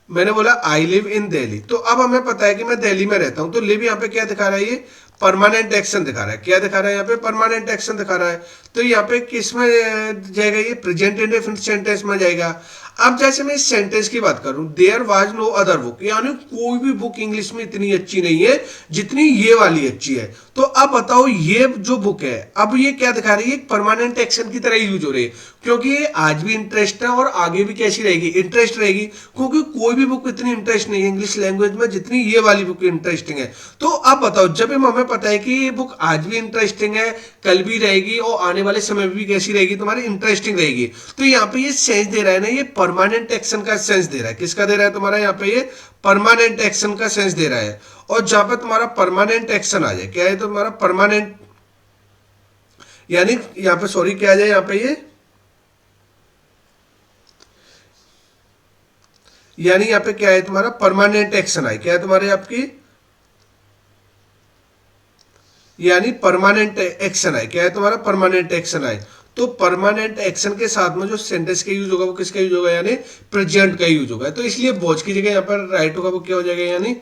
मैंने बोला आई लिव इन दिल्ली, तो अब हमें पता है कि मैं दिल्ली में रहता हूं, तो लिव यहाँ पे क्या दिखा रहा है, ये परमानेंट एक्शन दिखा रहा है। क्या दिखा रहा है यहाँ पे, परमानेंट एक्शन दिखा रहा है। तो यहाँ पे किस में जाएगा, ये प्रेजेंट इंडेफिनिट सेंटेंस में जाएगा। अब जैसे मैं इस सेंटेंस की बात करूं, there was no other book, यानी कोई भी बुक इंग्लिश में इतनी अच्छी नहीं है जितनी ये वाली अच्छी है। तो अब बताओ ये जो बुक है, अब ये क्या दिखा रही है, परमानेंट एक्शन की तरह यूज हो रही है, क्योंकि ये आज भी इंटरेस्ट है और आगे भी कैसी रहेगी, इंटरेस्ट रहेगी। क्योंकि कोई भी बुक इतनी इंटरेस्ट नहीं है इंग्लिश लैंग्वेज में जितनी ये वाली बुक इंटरेस्टिंग है। तो अब बताओ, जब हमें पता है कि ये बुक आज भी इंटरेस्टिंग है, कल भी रहेगी, और आने वाले समय में भी कैसी रहेगी, तुम्हारी इंटरेस्टिंग रहेगी। तो यहाँ पे ये सेंस दे रहा है ना, ये परमानेंट एक्शन का सेंस दे रहा है। किसका दे रहा है तुम्हारा, यहाँ पे ये परमानेंट एक्शन का सेंस दे रहा है। और जहां पे तुम्हारा परमानेंट एक्शन आ जाए, क्या है तुम्हारा परमानेंट, यानी यहाँ पे सॉरी क्या आ जाए, यहाँ पे ये यानी यहाँ पे क्या है तुम्हारा परमानेंट एक्शन आई, क्या है तुम्हारे आपकी, यानी परमानेंट एक्शन है, क्या है तुम्हारा परमानेंट एक्शन है। तो परमानेंट एक्शन के साथ में जो सेंटेंस का यूज होगा वो किसका यूज होगा, यानी प्रेजेंट का यूज होगा। तो इसलिए वॉच की जगह यहाँ पर राइट होगा वो क्या हो जाएगा, यानी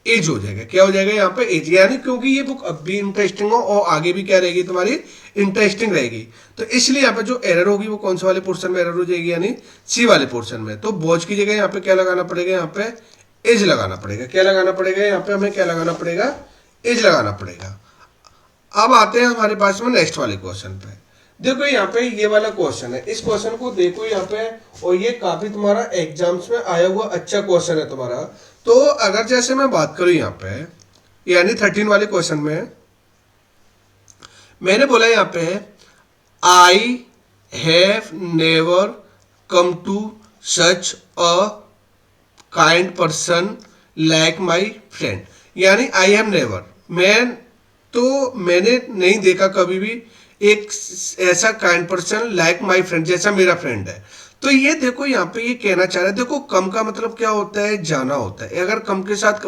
एज हो जाएगा। क्या हो जाएगा यहाँ पे एज, यानी क्योंकि ये बुक अब भी इंटरेस्टिंग हो और आगे भी क्या रहेगी तुम्हारी इंटरेस्टिंग रहेगी। तो इसलिए यहाँ पे जो एरर होगी वो कौन से वाले पोर्शन में एरर हो जाएगी, यानी सी वाले पोर्शन में। तो वॉच की जगह यहाँ पे क्या लगाना पड़ेगा, यहाँ पे एज लगाना पड़ेगा। क्या लगाना पड़ेगा यहाँ पे, हमें क्या लगाना पड़ेगा, एज लगाना पड़ेगा। अब आते हैं हमारे पास में नेक्स्ट वाले क्वेश्चन पे। देखो यहाँ पे ये वाला क्वेश्चन है, इस क्वेश्चन को देखो यहाँ पे, और ये काफी तुम्हारा एग्जाम्स में आया हुआ अच्छा क्वेश्चन है तुम्हारा। तो अगर जैसे मैं बात करूं यहाँ पे, यानी 13 वाले क्वेश्चन में मैंने बोला यहाँ पे I have never come to such a kind person like my friend, यानी आई हैव नेवर, मैंने नहीं देखा कभी भी एक ऐसा kind person like my friend, जैसा मेरा फ्रेंड है। तो ये देखो यहाँ पे ये कहना चाह रहा है, देखो कम का मतलब क्या होता है, जाना होता है। अगर कम के साथ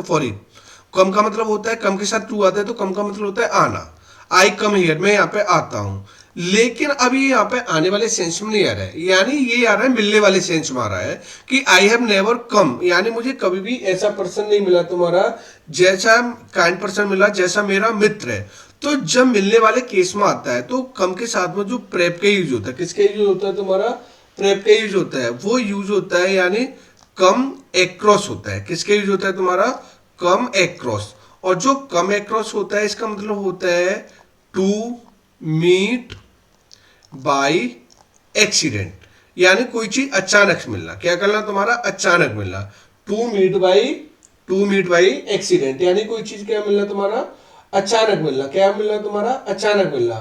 कम का मतलब होता है, कम के साथ टू आता है तो कम का मतलब होता है आना। आई कम हियर, मैं यहाँ पे आता हूँ। लेकिन अब ये यहाँ पे आने वाले सेंस में नहीं आ रहा है, यानी ये आ रहा है मिलने वाले सेंस में आ रहा है कि आई हैव नेवर कम, यानी मुझे कभी भी ऐसा पर्सन नहीं मिला तुम्हारा जैसा काइंड पर्सन मिला जैसा मेरा मित्र है। तो जब मिलने वाले केस में आता है तो कम के साथ में जो प्रेप का यूज होता है, किसका यूज होता है तुम्हारा, प्रेप का यूज होता है, वो यूज होता है, यानी कम एक्रॉस होता है। किसका यूज होता है तुम्हारा, कम एक्रॉस। और जो कम एक्रॉस होता है इसका मतलब होता है टू मीट बाय एक्सीडेंट, यानी कोई चीज अचानक मिलना। क्या करना तुम्हारा, अचानक मिलना। टू मीट बाय एक्सीडेंट, यानी कोई चीज क्या मिलना तुम्हारा, अचानक मिलना। क्या मिलना तुम्हारा, अचानक मिलना।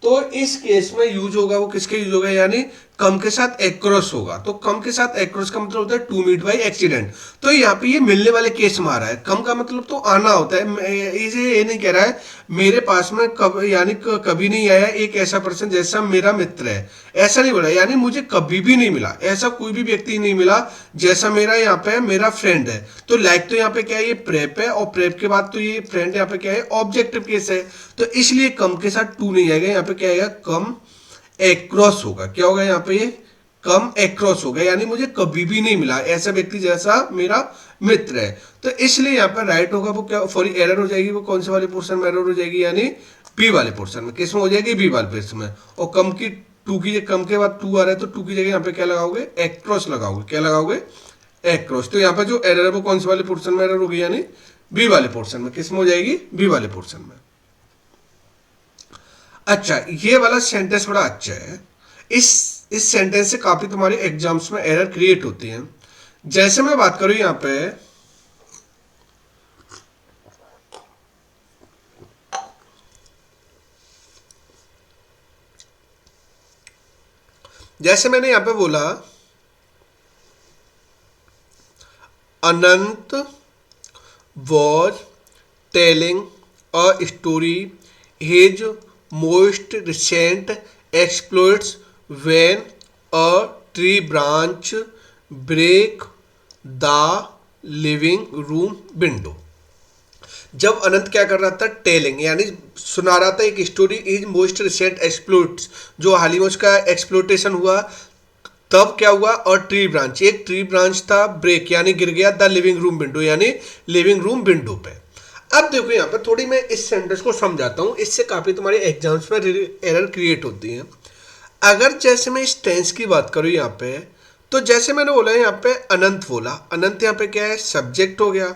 तो इस केस में यूज होगा वो किसके यूज होगा, यानी कम के साथ एक्रॉस होगा। तो कम के साथ एक्रॉस का मतलब होता है टू मीट बाय एक्सीडेंट। तो यहाँ पे ये मिलने वाले केस में आ रहा है। कम का मतलब तो आना होता है, इसे ये नहीं कह रहा है मेरे पास में कब, यानी कभी नहीं आया एक ऐसा पर्सन जैसा मेरा मित्र है, ऐसा नहीं बोला। यानी मुझे कभी भी नहीं मिला ऐसा कोई भी व्यक्ति नहीं मिला जैसा मेरा यहाँ पे मेरा फ्रेंड है। तो लाइक तो यहाँ पे क्या है, ये प्रेप है, और प्रेप के बाद तो ये फ्रेंड यहाँ पे क्या है, ऑब्जेक्टिव केस है। तो इसलिए कम के साथ टू नहीं आएगा, यहाँ पे क्या आएगा, कम एक्रॉस होगा। क्या होगा यहाँ पे, ये कम एक्रॉस होगा, यानी मुझे कभी भी नहीं मिला ऐसा व्यक्ति जैसा मेरा मित्र है। तो इसलिए यहाँ पर राइट होगा वो क्या, सॉरी एरर हो जाएगी वो कौन से वाले पोर्शन में एरर हो जाएगी, यानी बी वाले पोर्शन में। किस में हो जाएगी, बी वाले पोर्शन में। और कम की टू की, कम के बाद टू आ रहा है तो टू की जगह यहाँ पे क्या लगाओगे, एक्रॉस लगाओगे। क्या लगाओगे, एक्रॉस। तो यहाँ पे जो एरर है वो कौन से वाले पोर्शन में एरर होगी, यानी बी वाले पोर्शन में। किस में हो जाएगी, बी वाले पोर्शन में। अच्छा, ये वाला सेंटेंस बड़ा अच्छा है। इस सेंटेंस से काफी तुम्हारे एग्जाम्स में एरर क्रिएट होती हैं। जैसे मैं बात करूं यहाँ पे, जैसे मैंने यहां पे बोला Anant was telling a story his most recent exploits when a tree branch break the living room window. जब अनंत क्या कर रहा था, टेलिंग यानी सुना रहा था एक story is most recent exploits, जो हाल ही में उसका एक्सप्लोटेशन हुआ, तब क्या हुआ, और ट्री ब्रांच, एक ट्री ब्रांच था ब्रेक यानी गिर गया द लिविंग रूम विंडो, यानी लिविंग रूम विंडो पे। अब देखो यहाँ पे थोड़ी मैं इस सेंटेंस को समझाता हूँ, इससे काफी तुम्हारे एग्जाम्स में एरर क्रिएट होती है। अगर जैसे मैं इस टेंस की बात करूँ यहाँ पे, तो जैसे मैंने बोला यहाँ पे अनंत बोला, अनंत यहाँ पे क्या है, सब्जेक्ट हो गया,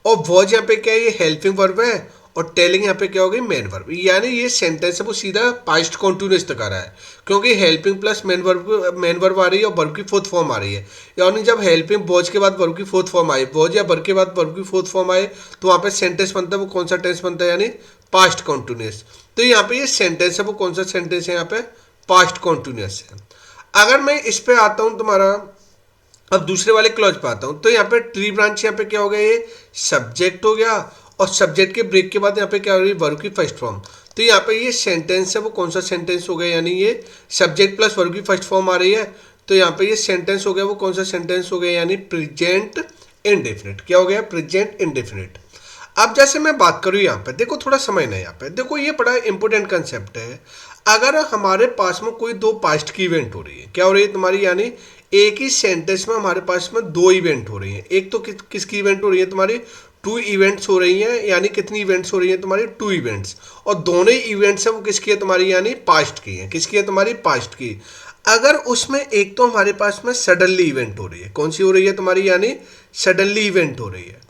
और वॉज यहाँ पे क्या है, ये हेल्पिंग वर्ब है, और टेलिंग यहाँ पे क्या हो गई, मेन वर्ब। यानी ये सेंटेंस है वो सीधा पास्ट कॉन्टिन्यूअस तक आ रहा है, क्योंकि हेल्पिंग प्लस मेन वर्ब आ रही है और वर्ब की फोर्थ फॉर्म आ रही है। यानी जब हेल्पिंग वॉज के बाद वर्ब की फोर्थ फॉर्म आए, वॉज या वर्ब के बाद वर्ब की फोर्थ फॉर्म आए, तो वहाँ पे सेंटेंस बनता है वो कौन सा टेंस बनता है, यानी पास्ट कॉन्टिन्यूअस। तो यहाँ पे ये सेंटेंस है वो कौन सा सेंटेंस है, यहाँ पे पास्ट कॉन्टिन्यूअस है। अगर मैं इस पे आता हूँ तुम्हारा, अब दूसरे वाले क्लॉज पे आता हूं, तो यहाँ पे ट्री ब्रांच यहाँ पे क्या हो गया, ये सब्जेक्ट हो गया, और सब्जेक्ट के ब्रेक के बाद यहाँ पे क्या हो रही है, वर्ब की फर्स्ट फॉर्म। तो यहाँ पे ये सेंटेंस है वो कौन सा सेंटेंस हो गया, यानी ये सब्जेक्ट प्लस वर्ब की फर्स्ट फॉर्म आ रही है, तो यहाँ पे ये सेंटेंस हो गया, वो कौन सा सेंटेंस हो गया, यानी प्रेजेंट इंडेफिनिट। क्या हो गया, प्रेजेंट इंडेफिनिट। अब जैसे मैं बात करूँ यहाँ पे, देखो थोड़ा समय नहीं, यहाँ पे देखो ये बड़ा इंपॉर्टेंट कंसेप्ट है। अगर हमारे पास में कोई दो पास्ट की इवेंट हो रही है, क्या हो रही है तुम्हारी, यानी एक ही सेंटेंस में हमारे पास में दो इवेंट हो रही हैं। एक तो किसकी इवेंट हो रही है तुम्हारी, टू इवेंट्स हो रही हैं, यानी कितनी इवेंट्स हो रही हैं तुम्हारी, टू इवेंट्स। और दोनों ही इवेंट्स हैं वो किसकी है तुम्हारी, यानी पास्ट की है। किसकी है तुम्हारी, पास्ट की। अगर उसमें एक तो हमारे पास में सडनली इवेंट हो रही है, कौन सी हो रही है तुम्हारी, यानी सडनली इवेंट हो रही है।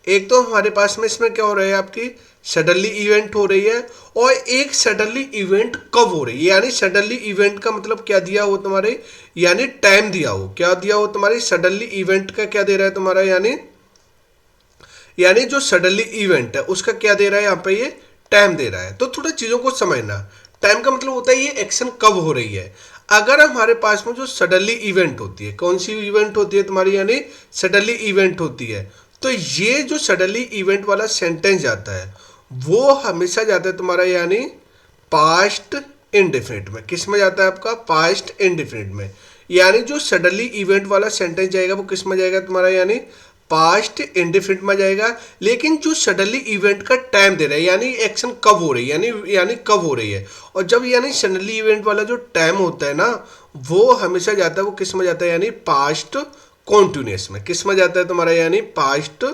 एक तो हमारे पास में इसमें क्या हो रहा है, आपकी सडनली इवेंट हो रही है। और एक सडनली इवेंट कब हो रही है, यानी सडनली इवेंट का मतलब क्या दिया हो तुम्हारे, यानी टाइम दिया हो। क्या दिया हो तुम्हारी, सडनली इवेंट का क्या दे रहा है तुम्हारा, यानी जो सडनली इवेंट है उसका क्या दे रहा है यहाँ पे, ये टाइम दे रहा है। तो थोड़ा चीज़ों को समझना, टाइम का मतलब होता है ये एक्शन कब हो रही है। अगर हमारे पास में जो सडनली इवेंट होती है, कौन सी इवेंट होती है तुम्हारी, यानी सडनली इवेंट होती है, तो ये जो सडनली इवेंट वाला सेंटेंस जाता है वो हमेशा जाता है तुम्हारा, यानी पास्ट इंडेफिनिट में। किस में जाता है आपका, पास्ट इंडेफिनिट में। यानी जो सडनली इवेंट वाला सेंटेंस जाएगा वो किस में जाएगा तुम्हारा, यानी पास्ट इंडेफिनिट में जाएगा। लेकिन जो सडनली इवेंट का टाइम दे रहा है, यानी एक्शन कब हो रही है, यानी कब हो रही है। और जब यानी सडनली इवेंट वाला जो टाइम होता है ना, वो हमेशा जाता है, वो किस में जाता है, यानी पास्ट कॉन्टिन्यूस में। किस में जाता है तुम्हारा, यानी पास्ट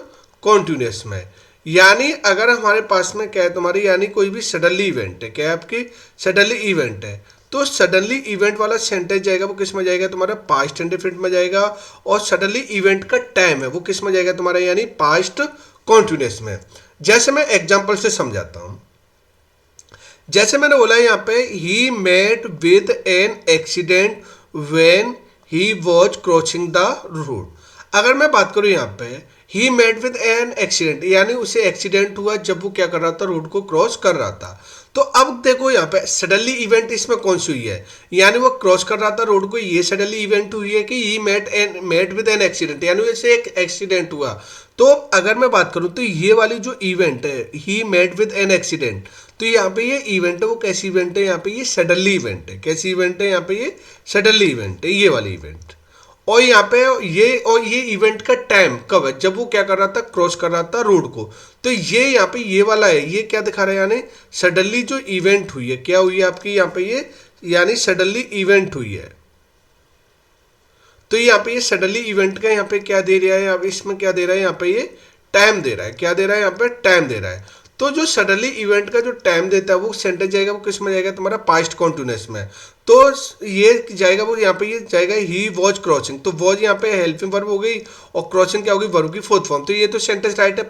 कॉन्टिन्यूस में। यानी अगर हमारे पास में क्या है तुम्हारी, यानी कोई भी सडनली इवेंट है, क्या है आपकी सडनली इवेंट है, तो सडनली इवेंट वाला सेंटेंस जाएगा वो किस में जाएगा तुम्हारा, पास्ट इंडेफिनिट में जाएगा। और सडनली इवेंट का टाइम है वो किस में जाएगा तुम्हारा, यानी पास्ट कॉन्टिन्यूस में। जैसे मैं एग्जांपल से समझाता हूं, जैसे मैंने बोला यहाँ पे, he met with an accident when he was crossing the road. अगर मैं बात करूँ यहाँ पे, he met with an accident, यानी उसे एक्सीडेंट हुआ जब वो क्या कर रहा था, रोड को क्रॉस कर रहा था। तो अब देखो यहाँ पे सडनली इवेंट इसमें कौन सी हुई है, यानी वो क्रॉस कर रहा था रोड को, ये सडनली इवेंट हुई है कि he met with an accident, यानी उसे एक एक्सीडेंट हुआ। तो अगर मैं बात करूँ तो ये वाली जो इवेंट है, he met with an accident, तो यहाँ पे ये इवेंट है वो कैसी इवेंट है, यहाँ पे ये सडनली इवेंट है। कैसी इवेंट है, यहाँ पे ये सडनली इवेंट है, ये वाली इवेंट। और यहाँ पे ये इवेंट का टाइम कब है, जब वो क्या कर रहा था, क्रॉस कर रहा था रोड को। तो ये यहाँ पे ये वाला है, ये क्या दिखा रहा है, यानी सडनली जो इवेंट हुई है, क्या हुई है आपकी यहाँ पे ये, यानी सडनली इवेंट हुई है। तो यहाँ पे ये सडनली इवेंट का यहाँ पे क्या दे रहा है, अब इसमें क्या दे रहा है, यहाँ पे ये टाइम दे रहा है। क्या दे रहा है, यहाँ पे टाइम दे रहा है। तो जो सडनली इवेंट का जो टाइम देता है वो सेंटेंस जाएगा वो किस में जाएगा तुम्हारा, पास्ट कॉन्टिन्यूस में। तो ये जाएगा वो यहाँ पे ये जाएगा ही वॉज क्रॉसिंग, तो वॉज यहाँ पे हेल्पिंग वर्ब हो गई और क्रॉसिंग क्या होगी, वर्ब की फोर्थ फॉर्म। तो ये तो सेंटेंस राइट है,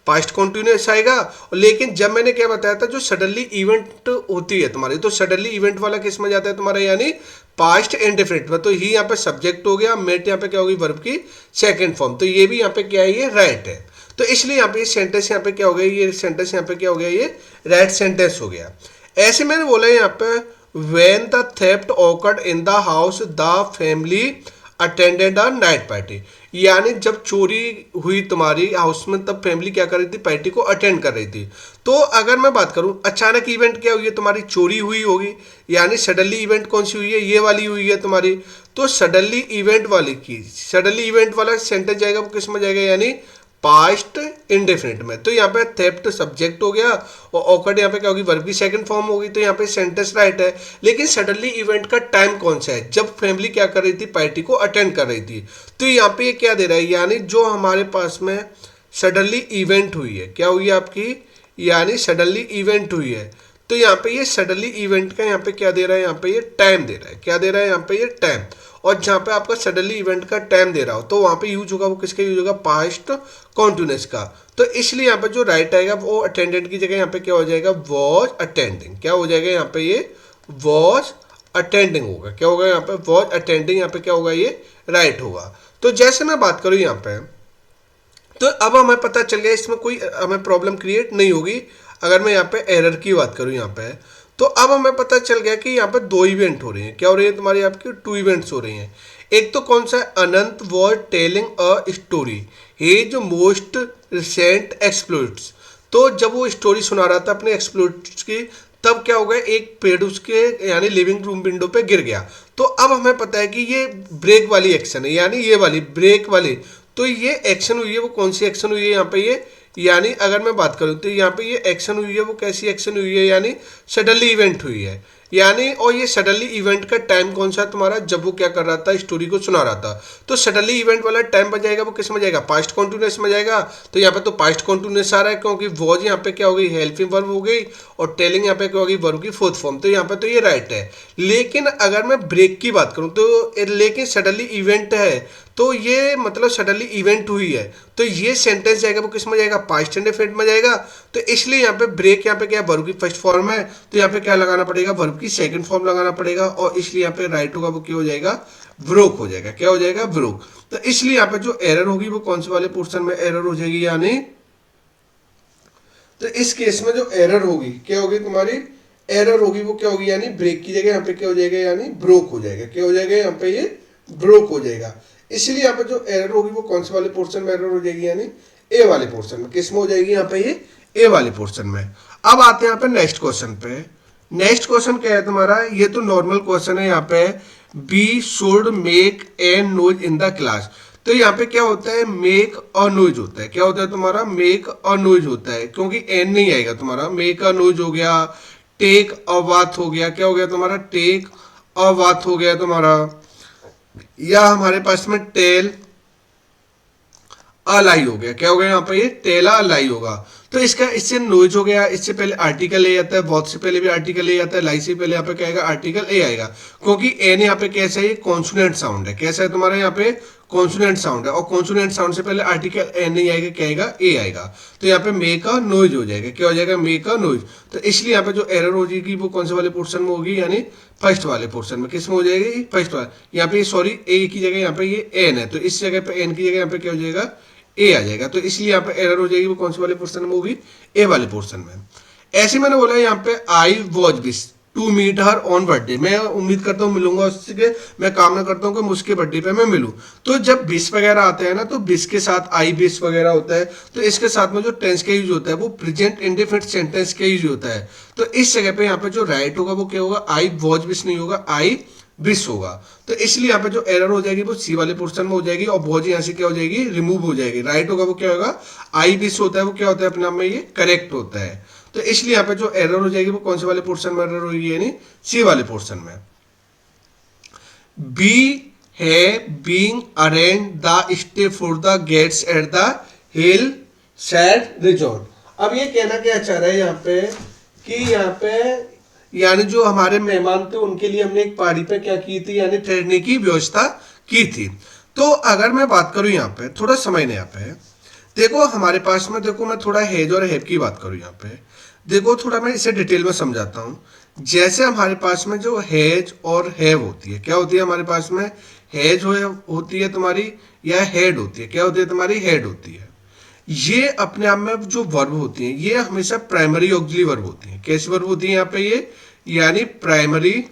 पास्ट कॉन्टिन्यूस आएगा। लेकिन जब मैंने क्या बताया था, जो सडनली इवेंट होती है तुम्हारी, तो सडनली इवेंट वाला किस में जाता है तुम्हारा, यानी पास्ट इंडेफिनिट में। तो ही यहाँ पे सब्जेक्ट हो गया, मेट यहाँ पे क्या होगी, वर्ब की सेकेंड फॉर्म। तो ये भी यहाँ पे क्या है, ये राइट है। तो इसलिए यहाँ पे ये सेंटेंस यहाँ पे क्या हो गया, ये सेंटेंस यहाँ पे क्या हो गया, ये राइट सेंटेंस हो गया। ऐसे मैंने बोला यहाँ पे, when the theft occurred in the house the family attended a night party, यानी जब चोरी हुई तुम्हारी हाउस में तब फैमिली क्या कर रही थी, पार्टी को अटेंड कर रही थी। तो अगर मैं बात करूं अचानक इवेंट क्या हुई है तुम्हारी, चोरी हुई होगी, यानी सडनली इवेंट कौन सी हुई है, ये वाली हुई है तुम्हारी। तो सडनली इवेंट वाली की सडनली इवेंट वाला सेंटेंस जाएगा वो किस में जाएगा, यानी पास्ट इंडेफिनिट में। तो यहाँ पे थेफ्ट सब्जेक्ट हो गया और ऑकर्ड यहाँ पे क्या होगी, वर्ब की सेकंड फॉर्म होगी। तो यहाँ पे सेंटेंस राइट है। लेकिन सडनली इवेंट का टाइम कौन सा है, जब फैमिली क्या कर रही थी, पार्टी को अटेंड कर रही थी। तो यहाँ पे ये क्या दे रहा है, यानी जो हमारे पास में सडनली इवेंट हुई है, क्या हुई है आपकी, यानी सडनली इवेंट हुई है। तो यहाँ पे ये सडनली इवेंट का यहाँ पे क्या दे रहा है, यहाँ पे ये टाइम दे रहा है। क्या दे रहा है, यहाँ पे ये टाइम। और जहाँ पे आपका सडनली इवेंट का टाइम दे रहा हो तो वहाँ पे यूज होगा वो किसका यूज होगा, पास्ट कॉन्टिन्यूस का। तो इसलिए यहाँ पे जो राइट आएगा वो अटेंडेंट की जगह यहाँ पे क्या हो जाएगा, वॉज अटेंडिंग। क्या हो जाएगा यहाँ पे, ये वॉज अटेंडिंग होगा। क्या होगा यहाँ पे, वॉज अटेंडिंग, यहाँ पे क्या होगा, ये राइट होगा। तो जैसे मैं बात करूँ यहाँ पे, तो अब हमें पता चल गया इसमें कोई हमें प्रॉब्लम क्रिएट नहीं होगी। अगर मैं यहाँ पे एरर की बात करूँ यहाँ पे, तो अब हमें पता चल गया कि यहाँ पे दो इवेंट हो रही हैं। क्या हो रही है तुम्हारी, आपकी टू इवेंट्स हो रही हैं। एक तो कौन सा है, Anant was telling a story his most recent exploits. तो जब वो स्टोरी सुना रहा था अपने एक्सप्लोइट्स की, तब क्या हो गया, एक पेड़ उसके यानी लिविंग रूम विंडो पे गिर गया। तो अब हमें पता है कि ये ब्रेक वाली एक्शन है, यानी ये वाली ब्रेक वाली। तो ये एक्शन हुई है, वो कौन सी एक्शन हुई है यहाँ पे ये, यानी अगर मैं बात करूँ तो यहाँ पे ये एक्शन हुई है, वो कैसी एक्शन हुई है, यानी सडनली इवेंट हुई है। यानी और ये सडनली इवेंट का टाइम कौन सा तुम्हारा, जब वो क्या कर रहा था, स्टोरी को सुना रहा था। तो सडनली इवेंट वाला टाइम बन जाएगा, वो किस में जाएगा, पास्ट कॉन्टिन्यूस में जाएगा। तो यहाँ पे तो पास्ट कॉन्टिन्यूस आ रहा है, क्योंकि वॉज यहाँ पे क्या हो गई, हेल्पिंग वर्ब हो गई, और टेलिंग यहाँ पे क्या होगी, वर्ब की फोर्थ फॉर्म। तो यहाँ पे तो ये राइट है। लेकिन अगर मैं ब्रेक की बात करूँ तो लेकिन सडनली इवेंट है, तो ये मतलब सडनली इवेंट हुई है, तो ये सेंटेंस जाएगा वो किस में जाएगा, पास्ट इंडेफिनिट में जाएगा। तो इसलिए यहाँ पे ब्रेक यहाँ पे क्या है, वर्ब की फर्स्ट फॉर्म है, तो यहाँ पे क्या लगाना पड़ेगा, वर्ब की सेकंड फॉर्म लगाना पड़ेगा, और इसलिए यहाँ पे राइट होगा वो क्या हो जाएगा, ब्रोक हो जाएगा। क्या हो जाएगा, ब्रोक। तो इसलिए यहाँ पे जो एरर होगी वो कौन से वाले पोर्शन में एरर हो जाएगी, यानी तो इस केस में जो एरर होगी क्या होगी तुम्हारी, एरर होगी वो क्या होगी, यानी ब्रेक की जगह यहाँ पे क्या हो जाएगा, यानी ब्रोक हो जाएगा। क्या हो जाएगा, यहाँ पे ये ब्रोक हो जाएगा। इसलिए यहाँ पे जो एरर होगी वो कौन से वाले पोर्शन में एरर हो जाएगी, यानी ए वाले पोर्शन में। किस में हो जाएगी, यहाँ पे ये ए वाले पोर्शन में। अब आते हैं यहाँ पे नेक्स्ट क्वेश्चन पे। नेक्स्ट क्वेश्चन क्या है तुम्हारा, ये तो नॉर्मल क्वेश्चन है। यहाँ पे we should make a noise in the class. तो यहाँ पे क्या होता है, मेक अ नॉइज होता है। क्या होता है तुम्हारा, मेक अ नॉइज होता है, क्योंकि एन नहीं आएगा तुम्हारा। मेक अ नॉइज हो गया, टेक अ बाथ हो गया, क्या हो गया तुम्हारा, टेक अ बाथ हो गया तुम्हारा, या हमारे पास में टेल अलाई हो गया। क्या हो गया यहाँ पे, ये टेला अलाई होगा। तो इसका इससे नॉइज हो गया, इससे पहले आर्टिकल ए आता है, बहुत से पहले भी आर्टिकल ए आता है, लाई से पहले यहाँ पे क्या आएगा, आर्टिकल ए आएगा, क्योंकि एन यहाँ पे कैसा है, ये कॉन्सोनेंट साउंड है। कैसा है तुम्हारा, यहाँ पे कॉन्सोनेंट साउंड है, और कॉन्सोनेंट साउंड से पहले आर्टिकल एन नहीं आएगा, क्या आएगा, ए आएगा। तो यहाँ पे मेक अ नॉइज हो जाएगा। क्या हो जाएगा, मेक अ नॉइज। तो इसलिए यहाँ पे जो एरर हो जाएगी वो कौन से वाले पोर्शन में होगी, यानी फर्स्ट वाले पोर्शन में। किस में हो जाएगी, फर्स्ट वाला। यहाँ पे सॉरी, ए की जगह यहाँ पे ये एन है, तो इस जगह पे एन की जगह यहाँ पे क्या हो जाएगा, ए आ जाएगा। तो इसलिए यहाँ पे एरर हो जाएगी वो कौन से वाले पोर्शन में होगी, ए वाले पोर्शन में। ऐसे मैंने बोला यहाँ पे I was wish to meet her on birthday. मैं उम्मीद करता हूँ मिलूंगा उसके, मैं कामना करता हूँ कि उसके बर्थडे पे मैं मिलूं। तो जब विश वगैरह आते हैं ना, तो विश के साथ आई विश वगैरह होता है, तो इसके साथ में जो टेंस का यूज होता है वो प्रेजेंट इंडेफिनिट सेंटेंस का यूज होता है। तो इस जगह पे यहाँ पे जो राइट होगा वो क्या होगा, आई वॉज विश नहीं होगा, आई विश होगा। तो इसलिए यहाँ पे जो एरर हो जाएगी वो सी वाले पोर्शन में हो जाएगी, और बहुत यहाँ से क्या हो जाएगी, रिमूव हो जाएगी। राइट होगा वो क्या होगा, आई विश होता है, वो क्या होता है अपने आप में ये करेक्ट होता है। तो इसलिए यहाँ पे जो एरर हो जाएगी वो कौन से वाले पोर्शन में एरर होगी, यानी सी वाले पोर्शन में। बी है being arrange the stay for the guests at the hill side resort. अब ये कहना क्या चाह रहा है यहाँ पे, कि यहाँ पे यानी जो हमारे मेहमान थे उनके लिए हमने एक पहाड़ी पे क्या की थी, यानी ठहरने की व्यवस्था की थी। तो अगर मैं बात करूं यहाँ पे, थोड़ा समझने यहाँ पे देखो, हमारे पास में देखो, मैं थोड़ा हैज और हैव की बात करूं यहाँ पे, देखो थोड़ा मैं इसे डिटेल में समझाता हूँ। जैसे हमारे पास में जो हैज और हैव होती है, क्या होती है हमारे पास में, हैज होती है तुम्हारी, या हेड होती है, क्या होती है तुम्हारी, हेड होती है। ये अपने आप में जो वर्ब होती हैं ये हमेशा प्राइमरी ऑक्सिलरी वर्ब होती हैं। कैसी वर्ब होती है यहाँ पे ये, यानी प्राइमरी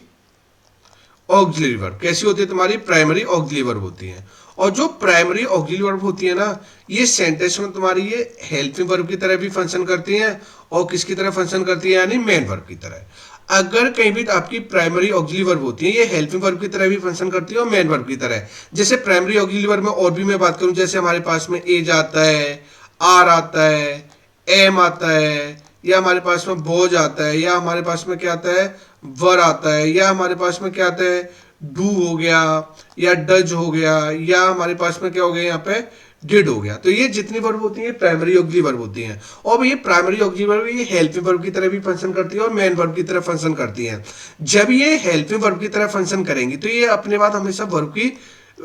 ऑक्सिलरी वर्ब। कैसी होती है तुम्हारी, प्राइमरी ऑक्सिलरी वर्ब होती है। और जो प्राइमरी ऑक्सिलरी वर्ब होती है ना, ये सेंटेंस में तुम्हारी ये हेल्पिंग वर्ब की तरह भी फंक्शन करती हैं, और किसकी तरह फंक्शन करती है, यानी मेन वर्ब की तरह। अगर कहीं भी आपकी प्राइमरी ऑक्सिलरी वर्ब होती है, ये हेल्पिंग वर्ब की तरह भी फंक्शन करती है और मेन वर्ब की तरह। जैसे प्राइमरी ऑक्सिलरी वर्ब में और भी मैं बात करूं, जैसे हमारे पास में एज आता है, आर आता है, एम आता है, या हमारे पास में बोझ आता है, या हमारे पास में क्या आता है, वर आता है, या हमारे पास में क्या आता है, डू हो गया, या डज हो गया, या हमारे पास में क्या हो गया यहाँ पे, डिड हो गया। तो ये जितनी वर्ब होती है प्राइमरी ऑक्सिलरी वर्ब होती हैं। और ये प्राइमरी ऑक्सिलरी वर्ब ये हेल्पिंग वर्ब की तरह भी फंक्शन करती है और मेन वर्ब की तरह फंक्शन करती हैं। जब ये हेल्पिंग वर्ब की तरह फंक्शन करेंगी तो ये अपने बाद हमेशा वर्ब की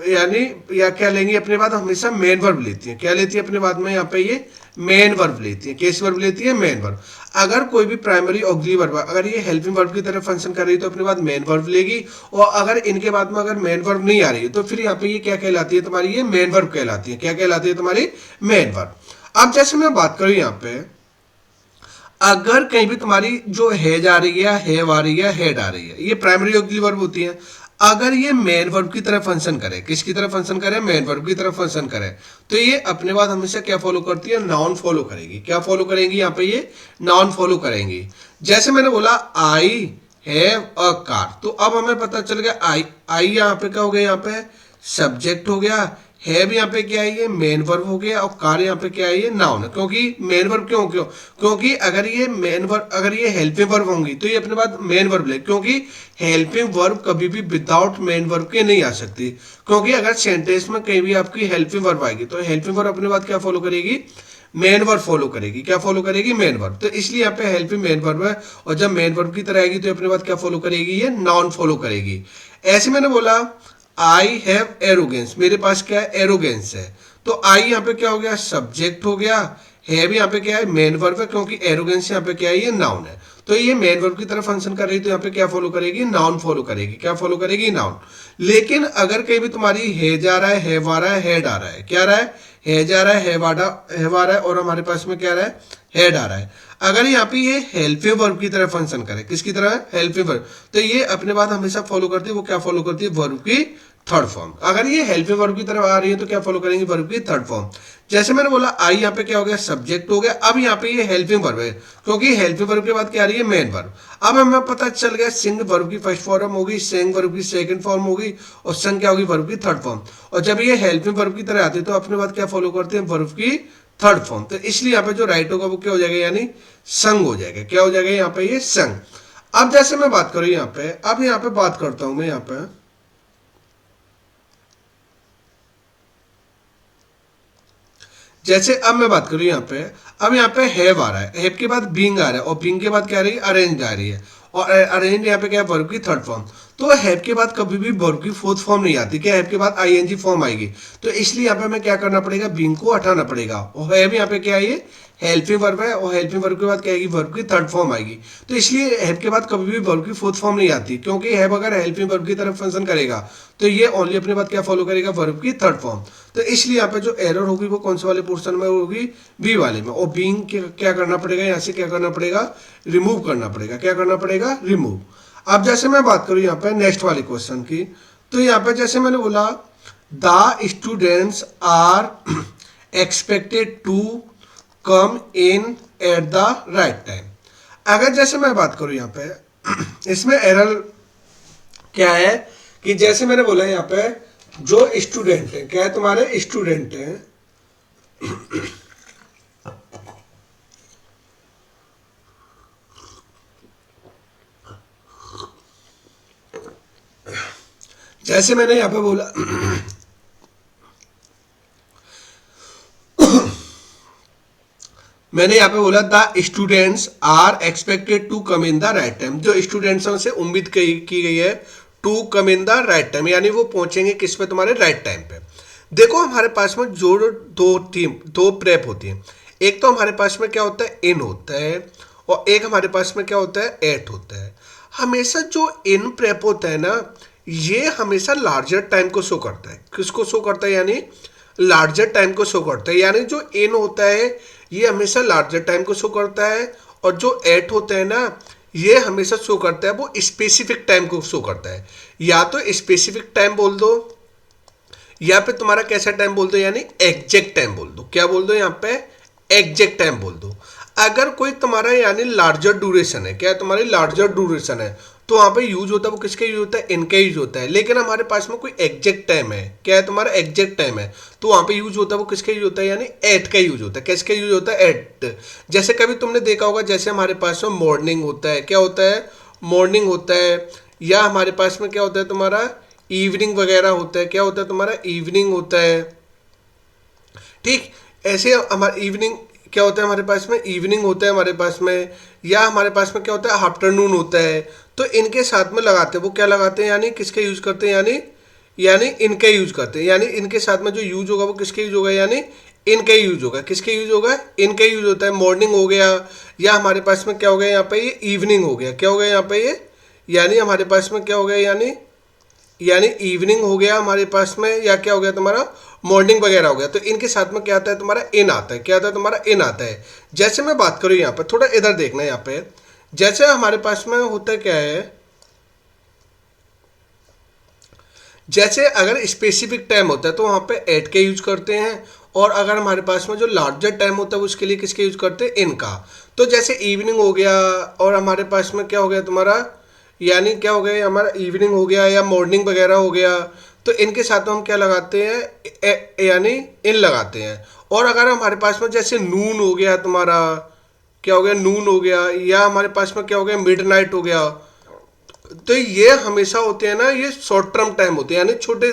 यानी या क्या लेंगी, अपने बाद हमेशा मेन वर्ब लेती है। क्या लेती है अपने बाद में, यहाँ पे ये मेन वर्ब लेती है। कैसी वर्ब लेती है, मेन वर्ब। अगर कोई भी प्राइमरी ऑक्सिलरी वर्ब अगर ये हेल्पिंग वर्ब की तरह फंक्शन कर रही है तो अपने बाद मेन वर्ब लेगी, और अगर इनके बाद में अगर मेन वर्ब नहीं आ रही है तो फिर यहाँ पे ये क्या कहलाती है तुम्हारी, ये मेन वर्ब कहलाती है। क्या कहलाती है तुम्हारी, मेन वर्ब। अब जैसे मैं बात करूं यहाँ पे, अगर कहीं भी तुम्हारी जो हैज आ रही है, हैव आ रही है, हेड आ रही है, ये प्राइमरी ऑक्सिलरी वर्ब होती है। अगर ये मेन वर्ब की तरह फंक्शन करे, किसकी तरह फंक्शन करे, मेन वर्ब की तरह फंक्शन करे, तो ये अपने बाद हमेशा क्या फॉलो करती है, नाउन फॉलो करेगी। क्या फॉलो करेंगी यहाँ पे, ये नाउन फॉलो करेंगी। जैसे मैंने बोला आई हैव अ कार, तो अब हमें पता चल गया आई यहाँ पे क्या हो गया, यहाँ पे सब्जेक्ट हो गया, हैव यहाँ पे क्या है, ये मेन वर्ब हो गया, और कार यहाँ पे क्या है, ये नाउन है। क्योंकि मेन वर्ब क्यों क्यों क्योंकि अगर ये मेन वर्ब, अगर ये हेल्पिंग वर्ब होंगी तो ये अपने बाद मेन वर्ब ले, क्योंकि हेल्पिंग वर्ब कभी भी विदाउट मेन वर्ब के नहीं आ सकती। क्योंकि अगर सेंटेंस में कहीं भी आपकी हेल्पिंग वर्ब आएगी तो हेल्पिंग वर्ब अपने बाद क्या फॉलो करेगी, मेन वर्ब फॉलो करेगी। क्या फॉलो करेगी, मेन वर्ब। तो इसलिए यहाँ पे हेल्पिंग मेन वर्ब है, और जब मेन वर्ब की तरह आएगी तो अपने बाद क्या फॉलो करेगी, ये नाउन फॉलो करेगी। ऐसे मैंने बोला आई हैव एरोगेंस, मेरे पास क्या है, एरोगेंस है। तो आई यहाँ पे क्या हो गया, सब्जेक्ट हो गया, हैव यहाँ पे क्या है, मेन वर्ब है, क्योंकि एरोगेंस यहाँ पे क्या है, ये नाउन है। तो ये मेन वर्ब की तरफ फंक्शन कर रही, तो यहाँ पे क्या फॉलो करेगी, नाउन फॉलो करेगी। क्या फॉलो करेगी, नाउन। लेकिन अगर कहीं भी तुम्हारी हैज आ रहा है, हैव आ रहा है, हेड आ रहा है, क्या आ रहा है, हैज आ रहा है, हैव आ रहा है, और हमारे पास में क्या आ रहा है, हेड आ रहा है। अगर यहाँ पे ये हेल्पिंग वर्ब की तरह फंक्शन करे, किसकी तरह, हेल्पिंग वर्ब, तो ये अपने बाद हमेशा फॉलो करती है, वो क्या फॉलो करती है, वर्ब की थर्ड फॉर्म। अगर ये हेल्पिंग वर्ब की तरफ आ रही है तो क्या फॉलो करेंगे, वर्ब की थर्ड फॉर्म। जैसे मैंने बोला आई यहाँ पे क्या हो गया, सब्जेक्ट हो गया। अब यहाँ पे ये हेल्पिंग वर्ब है, क्योंकि हेल्पिंग वर्ब के बाद क्या आ रही है, मेन वर्ब। अब हमें पता चल गया सिंग वर्ब की फर्स्ट फॉर्म होगी, सेंग वर्ब की सेकंड फॉर्म होगी, और संग क्या होगी, वर्ब की थर्ड फॉर्म। और जब ये हेल्पिंग वर्ब की तरह आती है तो अपने बाद क्या फॉलो करते हैं, वर्ब की थर्ड फॉर्म। तो इसलिए यहाँ पे जो राइट होगा वो क्या हो जाएगा, यानी संग हो जाएगा। क्या हो जाएगा यहाँ पे, ये संग। अब जैसे मैं बात करूँ यहाँ पे, अब यहाँ पे बात करता हूं मैं यहाँ पे, जैसे अब मैं बात करूँ यहाँ पे, अब यहाँ पे हैव आ रहा है, हैव के बाद बीइंग आ रहा है, और बीइंग के बाद क्या आ रही है, अरेंज आ रही है, और अरेंज यहाँ पे क्या है, वर्ब की थर्ड फॉर्म। तो हैव के बाद कभी भी वर्ब की फोर्थ फॉर्म नहीं आती, क्या हैव के बाद आईएनजी फॉर्म आएगी। तो इसलिए यहाँ पे हमें क्या करना पड़ेगा, बीइंग को हटाना पड़ेगा, और हैव यहाँ पे क्या है, ये हेल्पिंग वर्ब है, और हेल्पिंग वर्ब के बाद क्या आएगी, वर्ब की थर्ड फॉर्म आएगी। तो इसलिए हैव के बाद कभी भी वर्ब की फोर्थ फॉर्म नहीं आती, क्योंकि हैव अगर हेल्पिंग वर्ब की तरफ फंक्शन करेगा तो ये ओनली अपने बाद क्या फॉलो करेगा, वर्ब की थर्ड फॉर्म। तो इसलिए यहाँ पे जो एरर होगी वो कौन से वाले पोर्शन में होगी, बी वाले में। और बीइंग क्या करना पड़ेगा, यहाँ से क्या करना पड़ेगा, रिमूव करना पड़ेगा। क्या करना पड़ेगा, रिमूव। अब जैसे मैं बात करूँ यहाँ पे नेक्स्ट वाले क्वेश्चन की, तो यहाँ पे जैसे मैंने बोला the students are expected to come in at the right time. अगर जैसे मैं बात करूं यहाँ पे इसमें एरर क्या है, कि जैसे मैंने बोला यहाँ पे जो स्टूडेंट है, क्या है, तुम्हारे स्टूडेंट हैं, जैसे मैंने यहाँ पे बोला मैंने यहाँ पे बोला the students are expected to come in the right time. जो स्टूडेंट्स से उम्मीद की गई है to come in the right time, यानी वो पहुंचेंगे किस पे, तुम्हारे राइट टाइम पे। देखो हमारे पास में जो दो प्रेप होती है, एक तो हमारे पास में क्या होता है, इन होता है, और एक हमारे पास में क्या होता है, एट होता है। हमेशा जो इन प्रेप होता है ना, ये हमेशा लार्जर टाइम को शो करता है। किसको शो करता है, यानी लार्जर टाइम को शो करता है। यानी जो इन होता है ये हमेशा लार्जर टाइम को शो करता है, और जो एट होता है ना, ये हमेशा शो करता है, वो स्पेसिफिक टाइम को शो करता है। या तो स्पेसिफिक टाइम बोल दो, या फिर तुम्हारा कैसा टाइम बोल दो, यानी एग्जैक्ट टाइम बोल दो। क्या बोल दो यहाँ पे, एग्जैक्ट टाइम बोल दो। अगर कोई तुम्हारा यानी लार्जर ड्यूरेशन है, क्या है, तुम्हारी लार्जर ड्यूरेशन है, तो वहां पे यूज होता है, वो किसका यूज होता है, इनका यूज होता है। लेकिन हमारे पास में कोई एग्जैक्ट टाइम है, क्या है, तुम्हारा एग्जैक्ट टाइम है, तो वहां पे यूज होता है, वो किसका यूज होता है, यानी एट का यूज होता है। किसका यूज होता है, एट। जैसे कभी तुमने देखा होगा, जैसे हमारे पास में मॉर्निंग होता है, क्या होता है, मॉर्निंग होता है, या हमारे पास में क्या होता है, तुम्हारा इवनिंग वगैरह होता है, क्या होता है, तुम्हारा इवनिंग होता है। ठीक, ऐसे हमारे इवनिंग क्या होता है, हमारे पास में इवनिंग होता है हमारे पास में, या हमारे पास में क्या होता है, आफ्टरनून होता है। तो इनके साथ में लगाते हैं, वो क्या लगाते हैं, यानी किसका यूज करते हैं, यानी यानी इनका यूज करते हैं। यानी इनके साथ में जो यूज होगा वो किसका यूज होगा, यानी इनका यूज होगा। किसका यूज होगा, इनका यूज होता है। मॉर्निंग हो गया, या हमारे पास में क्या हो गया यहाँ पे, ये इवनिंग हो गया। क्या हो गया यहाँ पे, ये यानी हमारे पास में क्या हो गया, यानी यानी इवनिंग हो गया हमारे पास में, या क्या हो गया तुम्हारा, मॉर्निंग वगैरह हो गया। तो इनके साथ में क्या आता है, तुम्हारा इन आता है। क्या आता है, तुम्हारा इन आता है। जैसे मैं बात करूँ यहाँ पे, थोड़ा इधर देखना है यहाँ पे, जैसे हमारे पास में होता है क्या है, जैसे अगर स्पेसिफिक टाइम होता है तो वहाँ पे एट का यूज करते हैं, और अगर हमारे पास में जो लार्जर टाइम होता है उसके लिए किसके यूज करते हैं, इन का। तो जैसे इवनिंग हो गया, और हमारे पास में क्या हो गया तुम्हारा, यानी क्या हो गया हमारा, इवनिंग हो गया या मॉर्निंग वगैरह हो गया, तो इनके साथ में हम क्या लगाते हैं, यानी इन लगाते हैं। और अगर हमारे पास में जैसे नून हो गया तुम्हारा, क्या हो गया, नून हो गया, या हमारे पास में क्या हो गया, मिडनाइट हो गया, तो ये हमेशा होते हैं ना, ये शॉर्ट टर्म टाइम होते हैं, यानी छोटे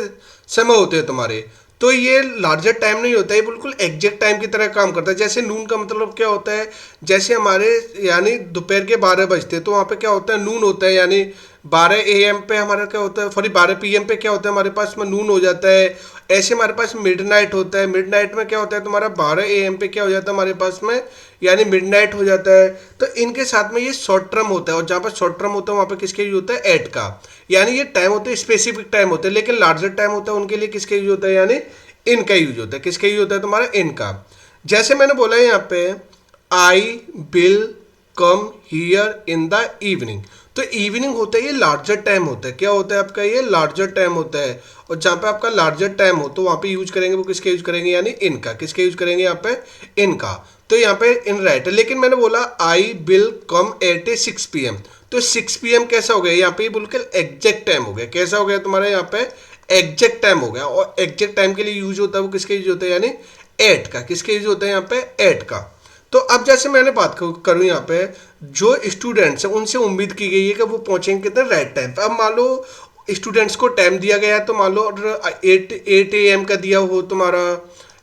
समय होते हैं तुम्हारे। तो ये लार्जर टाइम नहीं होता है, ये बिल्कुल एग्जैक्ट टाइम की तरह काम करता है। जैसे नून का मतलब क्या होता है, जैसे हमारे यानी दोपहर के 12 बजते हैं तो वहाँ पे क्या होता है, नून होता है, यानी 12 AM पे हमारा क्या होता है, सॉरी 12 PM पे क्या होता है, हमारे पास में नून हो जाता है। ऐसे हमारे पास मिडनाइट होता है, मिडनाइट में क्या होता है तुम्हारा, 12 AM पे क्या हो जाता है हमारे पास में, यानी मिडनाइट हो जाता है। तो इनके साथ में ये शॉर्ट टर्म होता है, और जहाँ पर शॉर्ट टर्म होता है वहाँ पे किसके यूज होता है, एट का। यानी ये टाइम होते हैं, स्पेसिफिक टाइम होते हैं, लेकिन लार्जर टाइम होता है उनके लिए किसके यूज होता है, यानी इनका यूज होता है। किसका यूज होता है तुम्हारा, इनका। जैसे मैंने बोला है यहाँ पे, आई will come here in the evening, तो इवनिंग होता है ये लार्जर टाइम होता है। क्या होता है आपका, ये लार्जर टाइम होता है, और जहाँ पे आपका लार्जर टाइम हो तो वहाँ पे यूज करेंगे वो किसके यूज करेंगे, यानी इनका। किसके यूज करेंगे यहाँ पे, इनका। तो यहाँ पे इन राइट है, लेकिन मैंने बोला I will come at 6 PM, तो 6 PM कैसा हो गया, यहाँ पे बिल्कुल एग्जैक्ट टाइम हो गया। कैसा हो गया तुम्हारा, यहाँ पे एग्जैक्ट टाइम हो गया, और एग्जैक्ट टाइम के लिए यूज होता है वो किसके यूज होता है, यानी एट का। किसके यूज होता है यहाँ पे, एट का। तो अब जैसे मैंने बात करूँ यहाँ पे, जो स्टूडेंट्स हैं उनसे उम्मीद की गई है कि वो पहुंचेंगे कितने, राइट टाइम पे। अब मान लो स्टूडेंट्स को टाइम दिया गया है, तो मान लो 8 AM का दिया हो तुम्हारा,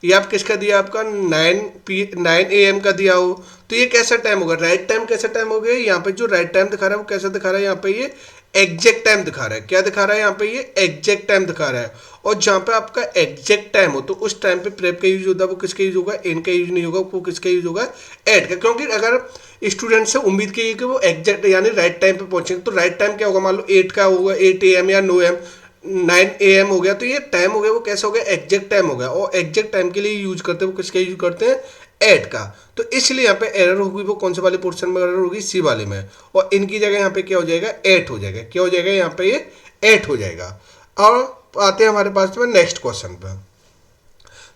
या आप किसका दिया, आपका 9 AM का दिया हो, तो ये कैसा टाइम होगा, राइट टाइम। कैसा टाइम हो गया, यहाँ पे जो राइट टाइम दिखा रहा है वो कैसा दिखा रहा है, यहाँ पे ये एग्जैक्ट टाइम दिखा रहा है। क्या दिखा रहा है, यहाँ पे ये एग्जैक्ट टाइम दिखा रहा है। और जहाँ पे आपका एग्जैक्ट टाइम हो तो उस टाइम पे प्रेप का यूज होता है वो किसका यूज होगा, इनका यूज नहीं होगा, वो किसका यूज होगा, एड का। क्योंकि अगर स्टूडेंट से उम्मीद की कि वो एग्जैक्ट यानी राइट टाइम पे पहुंचेंगे, तो राइट टाइम क्या होगा, मान लो 8 का होगा, 8 AM या 9 AM हो गया, तो ये टाइम हो गया वो कैसा हो गया, एग्जैक्ट टाइम हो गया। और एग्जैक्ट टाइम के लिए यूज करते हैं वो किसका यूज करते हैं, एट का। तो इसलिए यहाँ पे एरर होगी वो कौन से वाले पोर्शन में एरर होगी, सी वाले में, और इनकी जगह यहाँ पे क्या हो जाएगा, एट हो जाएगा। क्या हो जाएगा, यहाँ पे ये एट हो जाएगा। और आते हैं हमारे पास में नेक्स्ट क्वेश्चन पे।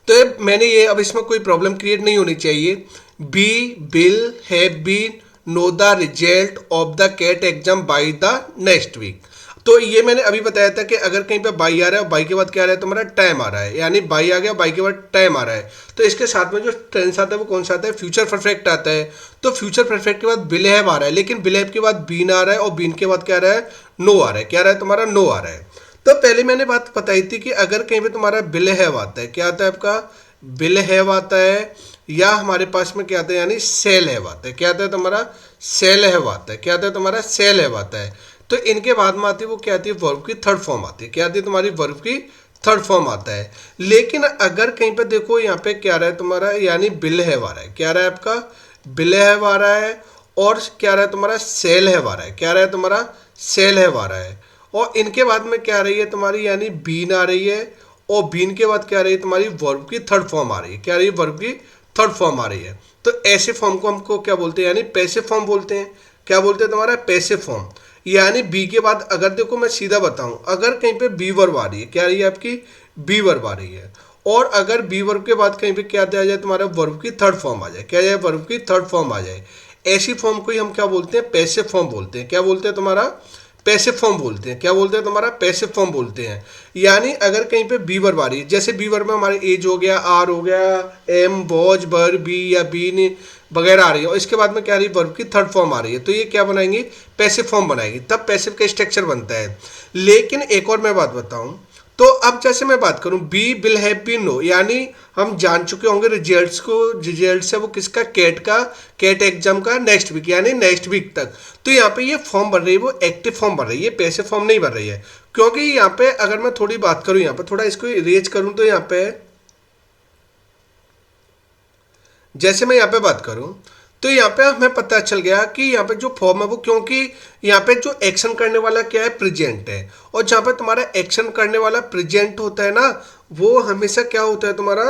तो मैंने ये, अब इसमें कोई प्रॉब्लम क्रिएट नहीं होनी चाहिए। We will have been know the result of the CAT exam by the next week. तो ये मैंने अभी बताया था कि अगर कहीं पे बाई आ रहा है, बाई के बाद क्या आ रहा है तुम्हारा, टाइम आ रहा है, यानी बाई आ गया, बाई के बाद टाइम आ रहा है, तो इसके साथ में जो टेंस आता है वो कौन सा आता है, फ्यूचर परफेक्ट आता है। तो फ्यूचर परफेक्ट के बाद विल हैव आ रहा है, लेकिन विल हैव के बाद बीन आ रहा है, और बीन के बाद क्या आ रहा है, नो आ रहा है। क्या आ रहा है तुम्हारा, नो आ रहा है। तो पहले मैंने बात बताई थी कि अगर कहीं पे तुम्हारा विल हैव आता है, क्या आता है आपका, विल हैव आता है, या हमारे पास में क्या आता है, यानी सेल हैव आता है। क्या आता है तुम्हारा, सेल हैव आता है। क्या आता है तुम्हारा, सेल हैव आता है। तो इनके बाद में आती है वो क्या आती है, वर्ब की थर्ड फॉर्म आती है। क्या आती है तुम्हारी, वर्ब की थर्ड फॉर्म आता है। लेकिन अगर कहीं पे देखो यहाँ पे क्या रहा है तुम्हारा, यानी विल हैव आ रहा है। क्या रहा है आपका, विल हैव आ रहा है, और क्या रहा है तुम्हारा, सेल हैव आ रहा है। क्या रहा है तुम्हारा, सेल हैव आ रहा है। और इनके बाद में क्या आ रही है तुम्हारी, यानी बीन आ रही है, और बीन के बाद क्या आ रही है तुम्हारी, वर्ब की थर्ड फॉर्म आ रही है। क्या आ रही है, वर्ब की थर्ड फॉर्म आ रही है। तो ऐसे फॉर्म को हमको क्या बोलते हैं, यानी पैसिव फॉर्म बोलते हैं। क्या बोलते हैं तुम्हारा, पैसिव फॉर्म। यानी बी के बाद अगर देखो मैं सीधा बताऊं, अगर कहीं पे बी वर्ब आ रही है, क्या आ रही है आपकी, बी वर्ब आ रही है, और अगर बी वर्ब के बाद कहीं पे क्या आ जाए तुम्हारा, वर्ब की थर्ड फॉर्म आ जाए। क्या आ जाए, वर्ब की थर्ड फॉर्म आ जाए, ऐसी फॉर्म को ही हम क्या बोलते हैं, पैसिव फॉर्म बोलते हैं। क्या बोलते हैं तुम्हारा, पैसिव फॉर्म बोलते हैं। क्या बोलते हैं तुम्हारा, पैसिव फॉर्म बोलते हैं। यानी अगर कहीं पे बी वर्ब आ रही है, जैसे बी वर्ब में हमारे एज हो गया, आर हो गया, एम, वॉज, बर, बी या बीन वगैरह आ रही है, और इसके बाद में क्या आ रही है, वर्ब की थर्ड फॉर्म आ रही है, तो ये क्या बनाएंगे, पैसिव फॉर्म बनाएगी, तब पैसिव का स्ट्रक्चर बनता है। लेकिन एक और मैं बात बताऊं, तो अब जैसे मैं बात करूं, we will have been know, यानी हम जान चुके होंगे रिजल्ट्स को, रिजल्ट्स है वो किसका, कैट का, कैट एग्जाम का नेक्स्ट वीक, यानी नेक्स्ट वीक तक। तो यहाँ पे ये फॉर्म बन रही है, वो एक्टिव फॉर्म बन रही है, पैसिव फॉर्म नहीं बन रही है। क्योंकि यहाँ पे अगर मैं थोड़ी बात करूँ, यहाँ पे थोड़ा इसको इरेज करूँ, तो यहाँ पे जैसे मैं यहाँ पे बात करूं, तो यहाँ पे हमें पता चल गया कि यहाँ पे जो फॉर्म है वो, क्योंकि यहाँ पे जो एक्शन करने वाला क्या है, प्रेजेंट है, और जहाँ पे तुम्हारा एक्शन करने वाला प्रेजेंट होता है ना, वो हमेशा क्या होता है तुम्हारा,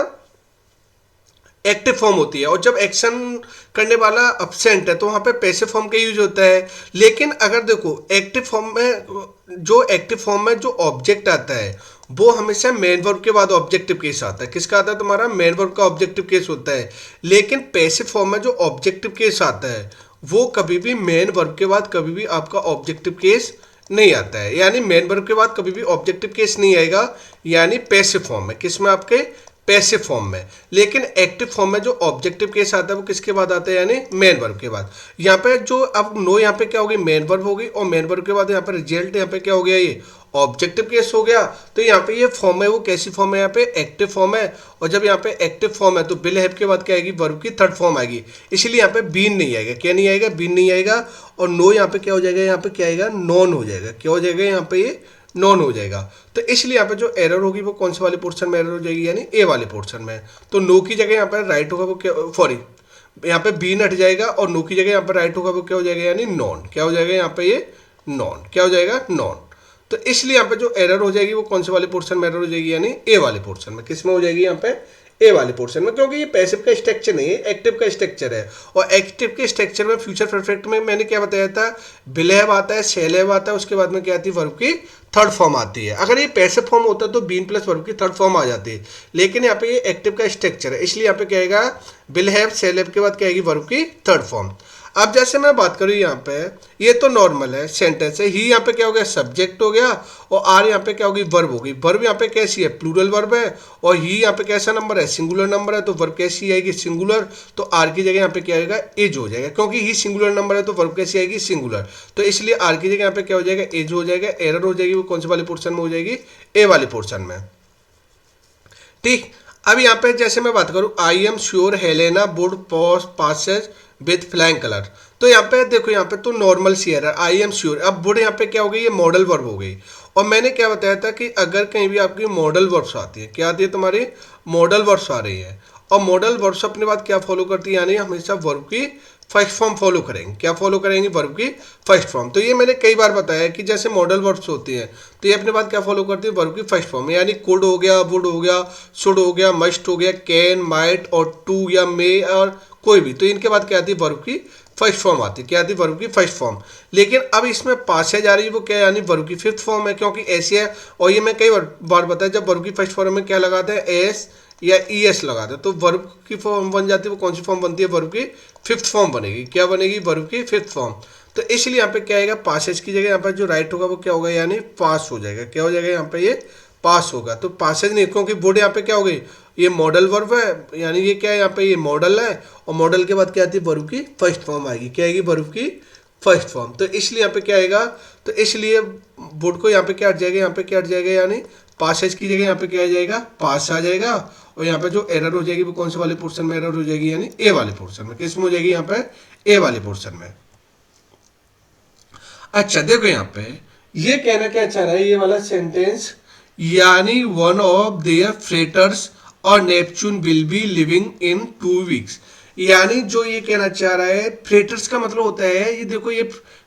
एक्टिव फॉर्म होती है। और जब एक्शन करने वाला अब्सेंट है तो वहाँ पे पैसिव फॉर्म का यूज होता है। लेकिन अगर देखो एक्टिव फॉर्म में, जो एक्टिव फॉर्म में जो ऑब्जेक्ट आता है वो हमेशा मेन वर्ब के बाद ऑब्जेक्टिव केस आता है। किसका आता है तुम्हारा? मेन वर्ब का ऑब्जेक्टिव केस होता है। लेकिन पैसिव फॉर्म में जो ऑब्जेक्टिव केस आता है वो कभी भी मेन वर्ब के बाद कभी भी आपका ऑब्जेक्टिव केस नहीं आता है, यानी मेन वर्ब के बाद कभी भी ऑब्जेक्टिव केस नहीं आएगा, यानी पैसिव फॉर्म में। किस में? आपके पैसिव फॉर्म में। लेकिन एक्टिव फॉर्म में जो ऑब्जेक्टिव केस आता है वो किसके बाद आता है? यानी मेन वर्ब के बाद। यहाँ पे जो अब नो यहाँ पे क्या होगी? मेन वर्ब होगी, और मेन वर्ब के बाद यहाँ पे रिजल्ट यहाँ पे क्या हो गया? ये ऑब्जेक्टिव केस हो गया। तो यहाँ पे ये फॉर्म है वो कैसी फॉर्म है? यहाँ पे एक्टिव फॉर्म है। और जब यहाँ पे एक्टिव फॉर्म है तो विल हैव के बाद क्या आएगी? वर्ब की थर्ड फॉर्म आएगी। इसलिए यहाँ पे बीन नहीं आएगा। क्या नहीं आएगा? बीन नहीं आएगा। और नो यहाँ पे क्या हो जाएगा? यहाँ पे क्या आएगा? नॉन हो जाएगा। क्या हो जाएगा? यहाँ पे ये नॉन हो जाएगा। तो इसलिए यहाँ पे जो एरर होगी वो कौन से वाले पोर्शन में एरर हो जाएगी? यानी ए वाले पोर्शन में। तो नो की जगह यहाँ पे राइट होगा वो क्या? सॉरी, यहाँ पे बीन हट जाएगा और नो की जगह यहाँ पे राइट होगा वो क्या हो जाएगा? यानी नॉन। क्या हो जाएगा यहाँ पे? ये नॉन। क्या हो जाएगा? नॉन। तो इसलिए यहाँ पे जो एरर हो जाएगी वो कौन से वाले पोर्शन में एरर हो जाएगी? यानी ए वाले पोर्शन में। किस में हो जाएगी? यहाँ पे ए वाले पोर्शन में, क्योंकि ये पैसिव का स्ट्रक्चर नहीं है, एक्टिव का स्ट्रक्चर है। और एक्टिव के स्ट्रक्चर में फ्यूचर परफेक्ट में मैंने क्या बताया था? विल हैव आता है, शैल हैव आता है, उसके बाद में क्या आती है? वर्ब की थर्ड फॉर्म आती है। अगर ये पैसिव फॉर्म होता तो बीन प्लस वर्ब की थर्ड फॉर्म आ जाती है। लेकिन यहाँ पे ये एक्टिव का स्ट्रक्चर है, इसलिए यहाँ पे क्या आएगा? विल हैव, शैल हैव के बाद क्या आएगी? वर्ब की थर्ड फॉर्म। अब जैसे मैं बात करूँ यहाँ पे, ये तो नॉर्मल है, सेंटेंस है। ही यहाँ पे क्या हो गया? सब्जेक्ट हो गया। और आर यहाँ पे क्या होगी? वर्ब होगी। वर्ब यहाँ पे कैसी है? प्लूरल वर्ब है। और ही यहाँ पे कैसा नंबर है? सिंगुलर नंबर है। तो वर्ब कैसी आएगी? सिंगुलर। तो आर की जगह यहाँ पे क्या आएगा? एज हो जाएगा, क्योंकि ही सिंगुलर नंबर है तो वर्ब कैसी आएगी? सिंगुलर। तो इसलिए आर की जगह यहाँ पे क्या हो जाएगा? एज हो जाएगा। एरर हो जाएगी वो कौन से वाले पोर्शन में हो जाएगी? ए वाले पोर्शन में। ठीक। अब यहाँ पे जैसे मैं बात करूँ, I am sure Helena would passes with flying colour. तो यहाँ पे देखो, यहाँ पे तो नॉर्मल सी एरर, आई एम श्योर। अब वुड यहाँ पे क्या हो गई? ये मॉडल वर्ब हो गई। और मैंने क्या बताया था कि अगर कहीं भी आपकी मॉडल वर्ब्स आती है, क्या आती है तुम्हारी? मॉडल वर्ब्स आ रही है। और मॉडल वर्ब्स अपने बाद क्या फॉलो करती है? यानी हमेशा वर्ब की फर्स्ट फॉर्म फॉलो करेंगे। क्या फॉलो करेंगे? वर्ब की फर्स्ट फॉर्म। तो ये मैंने कई बार बताया कि जैसे मॉडल वर्ब्स होती हैं तो ये अपने बाद क्या फॉलो करती है? वर्ब की फर्स्ट फॉर्म। यानी कुड हो गया, वुड हो गया, शुड हो गया, मस्ट हो गया, कैन, माइट और टू या मे और कोई भी। तो इनके बाद क्या आती है? वर्ब की फर्स्ट फॉर्म आती है। क्या आती है? वर्ब की फर्स्ट फॉर्म। लेकिन अब इसमें पासेज आ रही है वो क्या? यानी वर्ब की फिफ्थ फॉर्म है, क्योंकि ऐसी है। और ये मैं कई बार बताया, जब वर्ब की फर्स्ट फॉर्म में क्या लगाते हैं? एस या ई एस लगाते हैं तो वर्ब की फॉर्म बन जाती है। वो कौन सी फॉर्म बनती है? वर्ब की फिफ्थ फॉर्म बनेगी। क्या बनेगी? वर्ब की फिफ्थ फॉर्म। तो इसलिए यहाँ पे क्या आएगा? पासेज की जगह यहाँ पर जो राइट होगा वो क्या होगा? यानी पास हो जाएगा। क्या हो जाएगा? यहाँ पे ये पास होगा। तो पासेज नहीं, क्योंकि वुड यहाँ पे क्या हो गई? ये मॉडल वर्ब है, यानी ये क्या है? यहाँ पे ये मॉडल है। और मॉडल के बाद क्या आती है? वर्ब की फर्स्ट फॉर्म आएगी। क्या आएगी? वर्ब की फर्स्ट फॉर्म। तो इसलिए यहाँ पे क्या आएगा? तो इसलिए वुड को यहाँ पे क्या हट जाएगा? यहाँ पे क्या हट जाएगा? यानी पासेज की जगह यहाँ पे क्या आ जाएगा? पास आ जाएगा। और यहाँ पे जो एरर हो जाएगी वो कौन से वाले पोर्शन में एरर हो जाएगी? यानी ए वाले पोर्शन में। किस में हो जाएगी? यहाँ पे ए वाले पोर्शन में। अच्छा देखो, यहाँ पे ये कहना क्या चाह रहा है ये वाला सेंटेंस? यानी वन ऑफ देयर फ्रेटर्स और Neptune will be living in 2 weeks. यानी जो ये कहना चाह रहा है, फ्रेटर्स का मतलब होता है, ये देखो ये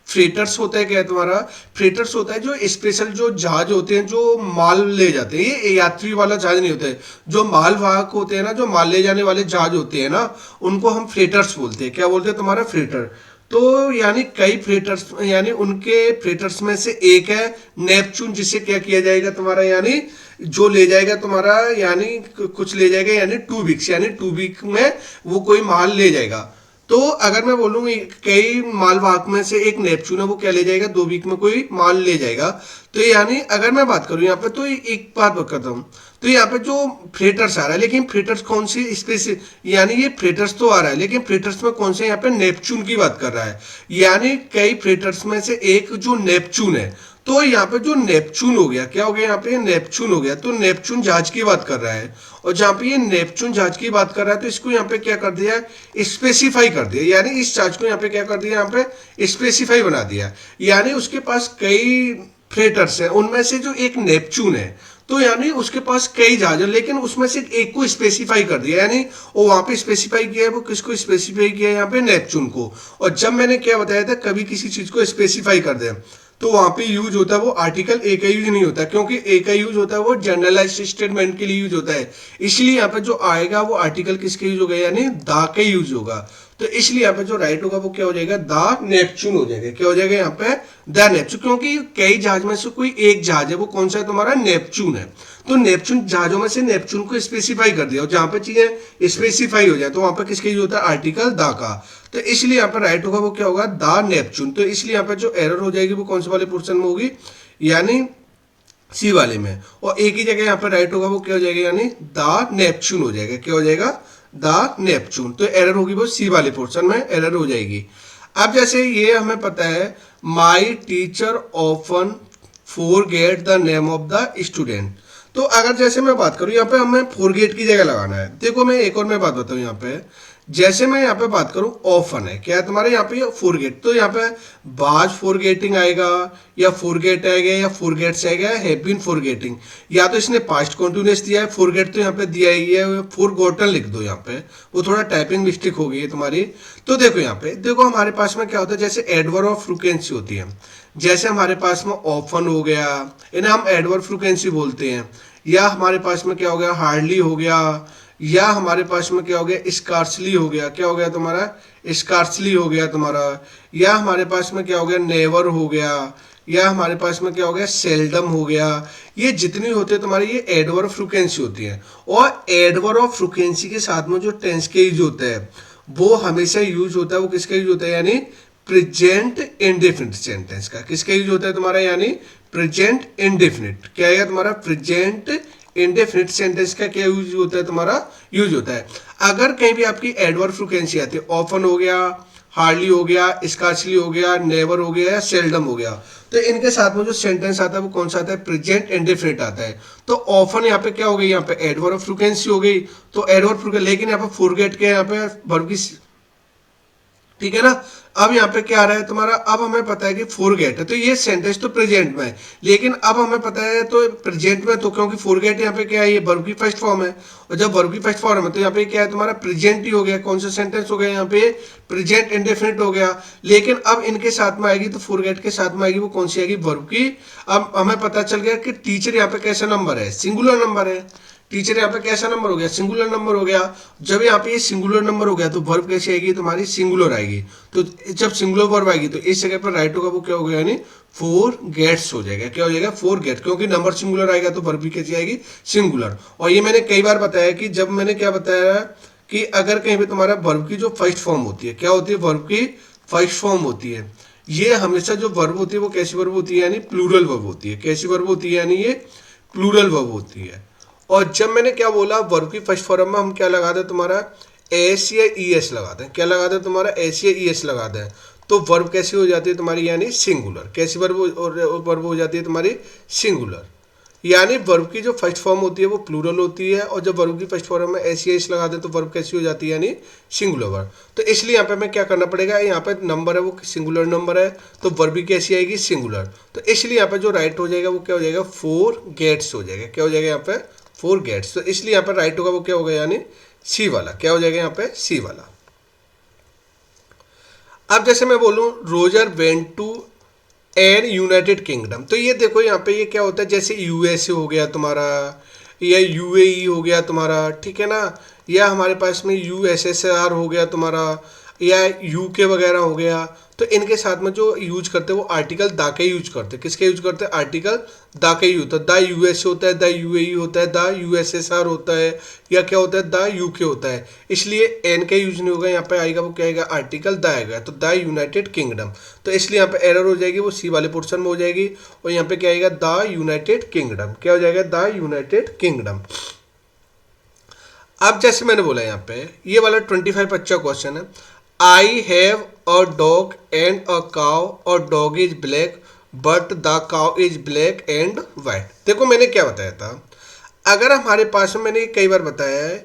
फ्रेटर्स होता है क्या है तुम्हारा? फ्रेटर्स होता है जो स्पेशल जो जहाज होते हैं जो माल ले जाते हैं। ये यात्री वाला जहाज नहीं होता है, जो माल वाहक होते हैं ना, जो माल ले जाने वाले जहाज होते हैं ना, उनको हम फ्रेटर्स बोलते हैं। क्या बोलते हैं तुम्हारा? फ्रेटर। तो यानी कई फ्रेटर्स, यानी उनके फ्रेटर्स में से एक है नेपच्यून, जिसे क्या किया जाएगा तुम्हारा? यानी जो ले जाएगा तुम्हारा, यानी कुछ ले जाएगा, यानी 2 वीक्स, यानी 2 वीक में वो कोई माल ले जाएगा। तो अगर मैं बोलूँ कई मालवाहक में से एक नेपच्यून है, वो क्या ले जाएगा? 2 वीक में कोई माल ले जाएगा। तो यानी अगर मैं बात करूँ यहाँ पे, तो एक बात करता हूँ, तो यहाँ पे जो फ्रेटर्स आ रहा है, लेकिन फ्रेटर्स कौन सी स्पेस, यानी ये फ्रेटर्स तो आ रहा है, लेकिन फ्रेटर्स में कौन से? यहाँ पे नेपच्यून की बात कर रहा है। यानी कई फ्रेटर्स में से एक जो नेपच्यून है। तो यहाँ पे जो नेपच्यून हो गया, क्या हो गया? यहाँ पे नेपच्यून हो गया। तो नेपच्यून जहाज की बात कर रहा है, और जहाँ पे ये नेपच्यून जहाज की बात कर रहा है तो इसको यहाँ पे क्या कर दिया? स्पेसिफाई कर दिया। यानी इस जहाज को यहाँ पे क्या कर दिया? यहाँ पे स्पेसिफाई बना दिया। यानी उसके पास कई फ्रेटर्स हैं, उनमें से जो एक नेपच्यून है, तो यानी उसके पास कई जहाज है, लेकिन उसमें से एक को स्पेसिफाई कर दिया। यानी वो वहां पे स्पेसिफाई किया है, वो किसको स्पेसिफाई किया है? यहाँ पे नेपच्यून को। और जब मैंने क्या बताया था, कभी किसी चीज को स्पेसिफाई कर दे तो वहां पे यूज होता है वो आर्टिकल ए का यूज नहीं होता, क्योंकि ए का यूज होता है वो जनरलाइज्ड स्टेटमेंट के लिए यूज होता है। इसलिए यहाँ पे जो आएगा वो आर्टिकल किसके यूज होगा? यानी द का यूज होगा। तो इसलिए यहाँ पे जो राइट होगा वो क्या हो जाएगा, द नेपच्यून हो जाएगा। क्या हो जाएगा यहाँ पे, द नेपच्यून, क्योंकि कई जहाज में से कोई एक जहाज है, वो कौन सा है तुम्हारा, नेपच्यून है। तो नेपच्यून जहाजों में से नेपच्यून को स्पेसिफाई कर दिया, और जहां पे चीजें स्पेसिफाई हो जाए तो वहां पर किसका यूज होता है, आर्टिकल द का। तो इसलिए यहाँ पर राइट होगा वो क्या होगा, द नेपच्यून। तो इसलिए यहाँ पर जो एरर हो जाएगी वो कौन से वाले पोर्शन में होगी, यानी सी वाले में। और एक ही जगह यहाँ पर राइट होगा वो क्या हो जाएगा, यानी द नेपच्यून हो जाएगा। क्या हो जाएगा, द नेपच्यून। तो एरर होगी वो सी वाले पोर्शन में एरर हो जाएगी। अब जैसे ये हमें पता है, my teacher often forget the name of the student. तो अगर जैसे मैं बात करूं, यहाँ पे हमें फॉरगेट की जगह लगाना है। देखो मैं एक और मैं बात बताऊं, यहाँ पे जैसे मैं यहाँ पे बात करूं, ऑफन है, क्या है तुम्हारे यहाँ पे फॉरगेट, तो यहाँ पे बाज फॉरगेटिंग आएगा, या फॉरगेट आएगा, या फॉरगेट्स आएगा, हैव बीन फॉरगेटिंग। या तो इसने पास्ट कॉन्टिन्यूअस दिया है, फॉरगेट तो यहाँ पे दिया ही है, फॉरगॉटन लिख दो यहाँ पे, वो थोड़ा टाइपिंग मिस्टेक हो गई है तुम्हारी। तो देखो यहाँ पे, देखो हमारे पास में क्या होता है, जैसे एडवर्ब ऑफ फ्रीक्वेंसी होती है, जैसे हमारे पास में ऑफन हो गया, इन्हें हम एडवर्ब फ्रीक्वेंसी बोलते हैं। या हमारे पास में क्या हो गया, हार्डली हो गया, या हमारे पास में क्या हो गया, स्कार्सली हो गया। क्या हो गया तुम्हारा, स्कार्सली हो गया तुम्हारा। या हमारे पास में क्या हो गया, नेवर हो गया। या हमारे पास में क्या हो गया, सेल्डम हो गया। ये जितनी होते हैं तुम्हारी, ये एडवर्ब फ्रीक्वेंसी होती है। और एडवर्ब ऑफ फ्रीक्वेंसी के साथ में जो टेंस के यूज होता है वो हमेशा यूज होता है, वो किसका यूज होता है, यानी प्रेजेंट इंडेफिनिट सेंटेंस का। किसका यूज होता है तुम्हारा, यानी प्रेजेंट इंडेफिनिट। क्या है तुम्हारा, प्रेजेंट इंडेफिनिट सेंटेंस का क्या यूज होता है तुम्हारा, यूज होता है। अगर कहीं भी आपकी एडवर्ब फ्रीक्वेंसी आती है, ऑफन हो गया, हार्डली हो गया, स्कार्सली हो गया, नेवर हो गया, या सेल्डम हो गया, तो इनके साथ में जो सेंटेंस आता है वो कौन सा आता है, प्रेजेंट इंडेफिनिट आता है। तो ऑफन यहाँ पे क्या हो गई, यहाँ पे एडवर्ब फ्रीक्वेंसी हो गई, तो एडवर्ब फ्रीक्वेंसी, लेकिन यहाँ पे फॉरगेट के यहाँ पे वर्ब की, ठीक है ना। अब यहाँ पे क्या आ रहा है तुम्हारा, अब हमें पता है कि फॉरगेट है, तो ये सेंटेंस तो प्रेजेंट में है, लेकिन अब हमें पता है तो प्रेजेंट में, तो क्योंकि फॉरगेट यहाँ पे क्या है, ये वर्ब की फर्स्ट फॉर्म है, और जब वर्ब की फर्स्ट फॉर्म है तो यहाँ पे क्या है तुम्हारा, प्रेजेंट ही हो गया। कौन सा सेंटेंस हो गया यहाँ पे, प्रेजेंट इंडेफिनिट हो गया। लेकिन अब इनके साथ में आएगी, तो फॉरगेट के साथ में आएगी वो कौन सी आएगी, वर्ब की। अब हमें पता चल गया कि टीचर यहाँ पे कैसा नंबर है, सिंगुलर नंबर है। टीचर यहाँ पे कैसा नंबर हो गया, सिंगुलर नंबर हो गया। जब यहाँ पे ये सिंगुलर नंबर हो गया तो वर्ब कैसी आएगी तुम्हारी, सिंगुलर आएगी। तो जब सिंगुलर वर्ब आएगी तो इस जगह पर राइट होगा वो क्या होगा, यानी फोर गेट्स हो जाएगा। क्या हो जाएगा, फोर गेट, क्योंकि नंबर सिंगुलर आएगा तो वर्ब भी कैसी आएगी, सिंगुलर। और ये मैंने कई बार बताया कि जब मैंने क्या बताया कि अगर कहीं पे तुम्हारा वर्ब की जो फर्स्ट फॉर्म होती है, क्या होती है, वर्ब की फर्स्ट फॉर्म होती है, ये हमेशा जो वर्ब होती है वो कैसी वर्ब होती है, यानी प्लूरल वर्ब होती है। कैसी वर्ब होती है, यानी ये प्लूरल वर्ब होती है। और जब मैंने क्या बोला, वर्ब की फर्स्ट फॉर्म में हम क्या लगा दें, तुम्हारा एस या ई एस लगा दें। क्या लगा दें, तुम्हारा एस या ई एस लगा दें, तो वर्ब कैसी हो जाती है तुम्हारी, यानी सिंगुलर। कैसी वर्ब वर्ब हो जाती है तुम्हारी, सिंगुलर। यानी वर्ब की जो फर्स्ट फॉर्म होती है वो प्लूरल होती है, और जब वर्ब की फर्स्ट फॉर्म में एस या एस लगा दें तो वर्ब कैसी हो जाती है, यानी सिंगुलर वर्ब। तो इसलिए यहाँ पे हमें क्या करना पड़ेगा, यहाँ पे नंबर है वो सिंगुलर नंबर है, तो वर्ब भी कैसी आएगी, सिंगुलर। तो इसलिए यहाँ पे जो राइट हो जाएगा वो क्या हो जाएगा, फोर गेट्स हो जाएगा। क्या हो जाएगा यहाँ पे, फोर गेट्स। तो इसलिए यहाँ पर राइट होगा वो क्या होगा, यानी सी वाला। क्या हो जाएगा यहाँ पे, सी वाला। अब जैसे मैं बोलूं, Roger went to an United Kingdom, तो ये देखो यहाँ पे ये क्या होता है, जैसे यूएसए हो गया तुम्हारा, या यूएई हो गया तुम्हारा, ठीक है ना, या हमारे पास में यूएसएसआर हो गया तुम्हारा, या यूके वगैरह हो गया। तो इनके साथ में जो यूज करते हैं वो आर्टिकल दा का यूज करते हैं। किसके यूज करते हैं, आर्टिकल दा का यूज होता है। द यूएसए होता है, द यूएई होता है, द यूएसएसआर होता है, या क्या होता है, द यूके होता है। इसलिए एन का यूज नहीं होगा, यहाँ पे आएगा वो क्या आएगा, आर्टिकल द आएगा, तो द यूनाइटेड किंगडम। तो इसलिए यहाँ पे एरर हो जाएगी, वो सी वाले पोर्शन में हो जाएगी, और यहाँ पे क्या आएगा, द यूनाइटेड किंगडम। क्या हो जाएगा, द यूनाइटेड किंगडम। अब जैसे मैंने बोला यहाँ पे ये वाला 25 अच्छा क्वेश्चन है, I have a dog and a cow और dog is black but the cow is black and white. देखो मैंने क्या बताया था, अगर हमारे पास में, मैंने कई बार बताया है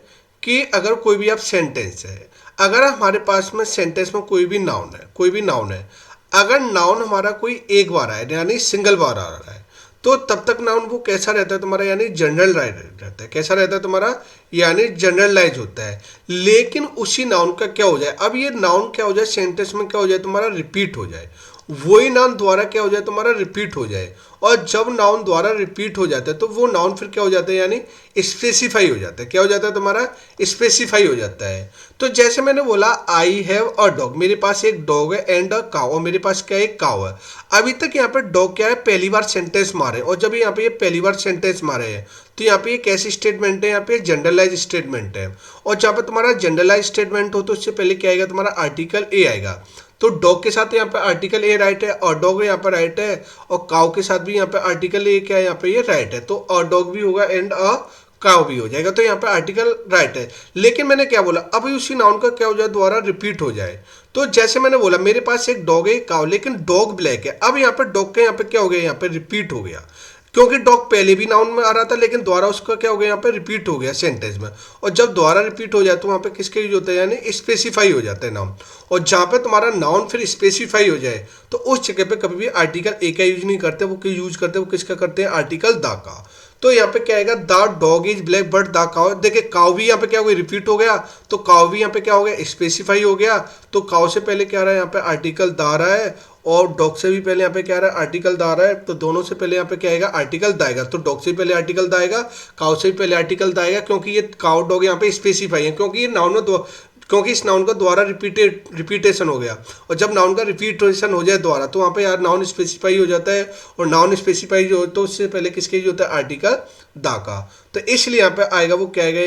कि अगर कोई भी आप सेंटेंस है, अगर हमारे पास में सेंटेंस में कोई भी नाउन है, कोई भी नाउन है, अगर नाउन हमारा कोई एक बार आए यानी सिंगल बार आ रहा है, तो तब तक नाउन वो कैसा रहता है तुम्हारा, यानी जनरलाइज रहता है। कैसा रहता है तुम्हारा, यानी जनरलाइज होता है। लेकिन उसी नाउन का क्या हो जाए, अब ये नाउन क्या हो जाए, सेंटेंस में क्या हो जाए तुम्हारा, रिपीट हो जाए, वही नाउन द्वारा क्या हो जाए तुम्हारा रिपीट हो जाए। और जब नाउन द्वारा रिपीट हो जाता है तो वो नाउन फिर क्या हो जाता है, यानी स्पेसिफाई हो जाता है। क्या हो जाता है तुम्हारा, स्पेसिफाई हो जाता है। तो जैसे मैंने बोला आई हैव अ डॉग, मेरे पास एक डॉग है एंड अ काउ, और मेरे पास क्या है, एक काउ है। अभी तक यहाँ पे डॉग क्या है, पहली बार सेंटेंस मारे, और जब यहाँ पे ये पहली बार सेंटेंस मारे हैं तो यहाँ पे ये कैसी स्टेटमेंट है, यहाँ पे जनरलाइज स्टेटमेंट है। और जहाँ पे तुम्हारा जनरलाइज स्टेटमेंट हो तो उससे पहले क्या आएगा, तुम्हारा आर्टिकल ए आएगा। तो डॉग के साथ यहाँ पे आर्टिकल ए राइट है, और डॉग यहाँ पर राइट है, और काउ के साथ भी यहाँ पे आर्टिकल ए क्या है, यहाँ पे ये राइट है। तो अ डॉग भी होगा एंड अ काउ भी हो जाएगा, तो यहाँ पे आर्टिकल राइट है। लेकिन मैंने क्या बोला, अभी उसी नाउन का क्या हो जाए, दोबारा रिपीट हो जाए। तो जैसे मैंने बोला मेरे पास एक डॉग है, एक काउ, लेकिन डॉग ब्लैक है। अब यहाँ पे डॉग के यहाँ पे क्या हो गया, यहाँ पे रिपीट हो गया, क्योंकि डॉग पहले भी नाउन में आ रहा था, लेकिन दोबारा उसका क्या हो गया, यहाँ पे रिपीट हो गया सेंटेंस में। और जब दोबारा रिपीट हो जाए तो वहाँ पे किसके यूज होता है, यानी स्पेसिफाई हो जाता है नाउन। और जहाँ पे तुम्हारा नाउन फिर स्पेसिफाई हो जाए तो उस जगह पे कभी भी आर्टिकल ए का यूज नहीं करते, वो यूज करते, वो किसका करते हैं, आर्टिकल द का। तो यहाँ पे क्या आएगा, the dog is black but the cow, देखिए काउ भी यहाँ पे क्या हो गया, रिपीट हो गया, तो काउ भी यहाँ पे क्या हो गया, स्पेसिफाई हो गया। तो काउ से पहले क्या रहा है, यहाँ पे आर्टिकल द आ रहा है, और डॉग से भी पहले यहाँ पे क्या आ रहा है, आर्टिकल द आ रहा है। तो दोनों से पहले यहाँ पे क्या आएगा, आर्टिकल द आएगा। तो डॉग से पहले आर्टिकल द आएगा, काउ से भी पहले आर्टिकल द आएगा, क्योंकि ये काउ डॉग यहाँ पे स्पेसिफाई है, क्योंकि ये नाउन में क्योंकि इस नाउन का द्वारा रिपीटेशन हो गया। और जब नाउन का रिपीटेशन हो जाए द्वारा तो वहाँ पे यार नाउन स्पेसिफाई हो जाता है, और नाउन स्पेसिफाई जो हो तो उससे पहले किसके यूज होता है, आर्टिकल द का। तो इसलिए यहाँ पे आएगा वो क्या आएगा,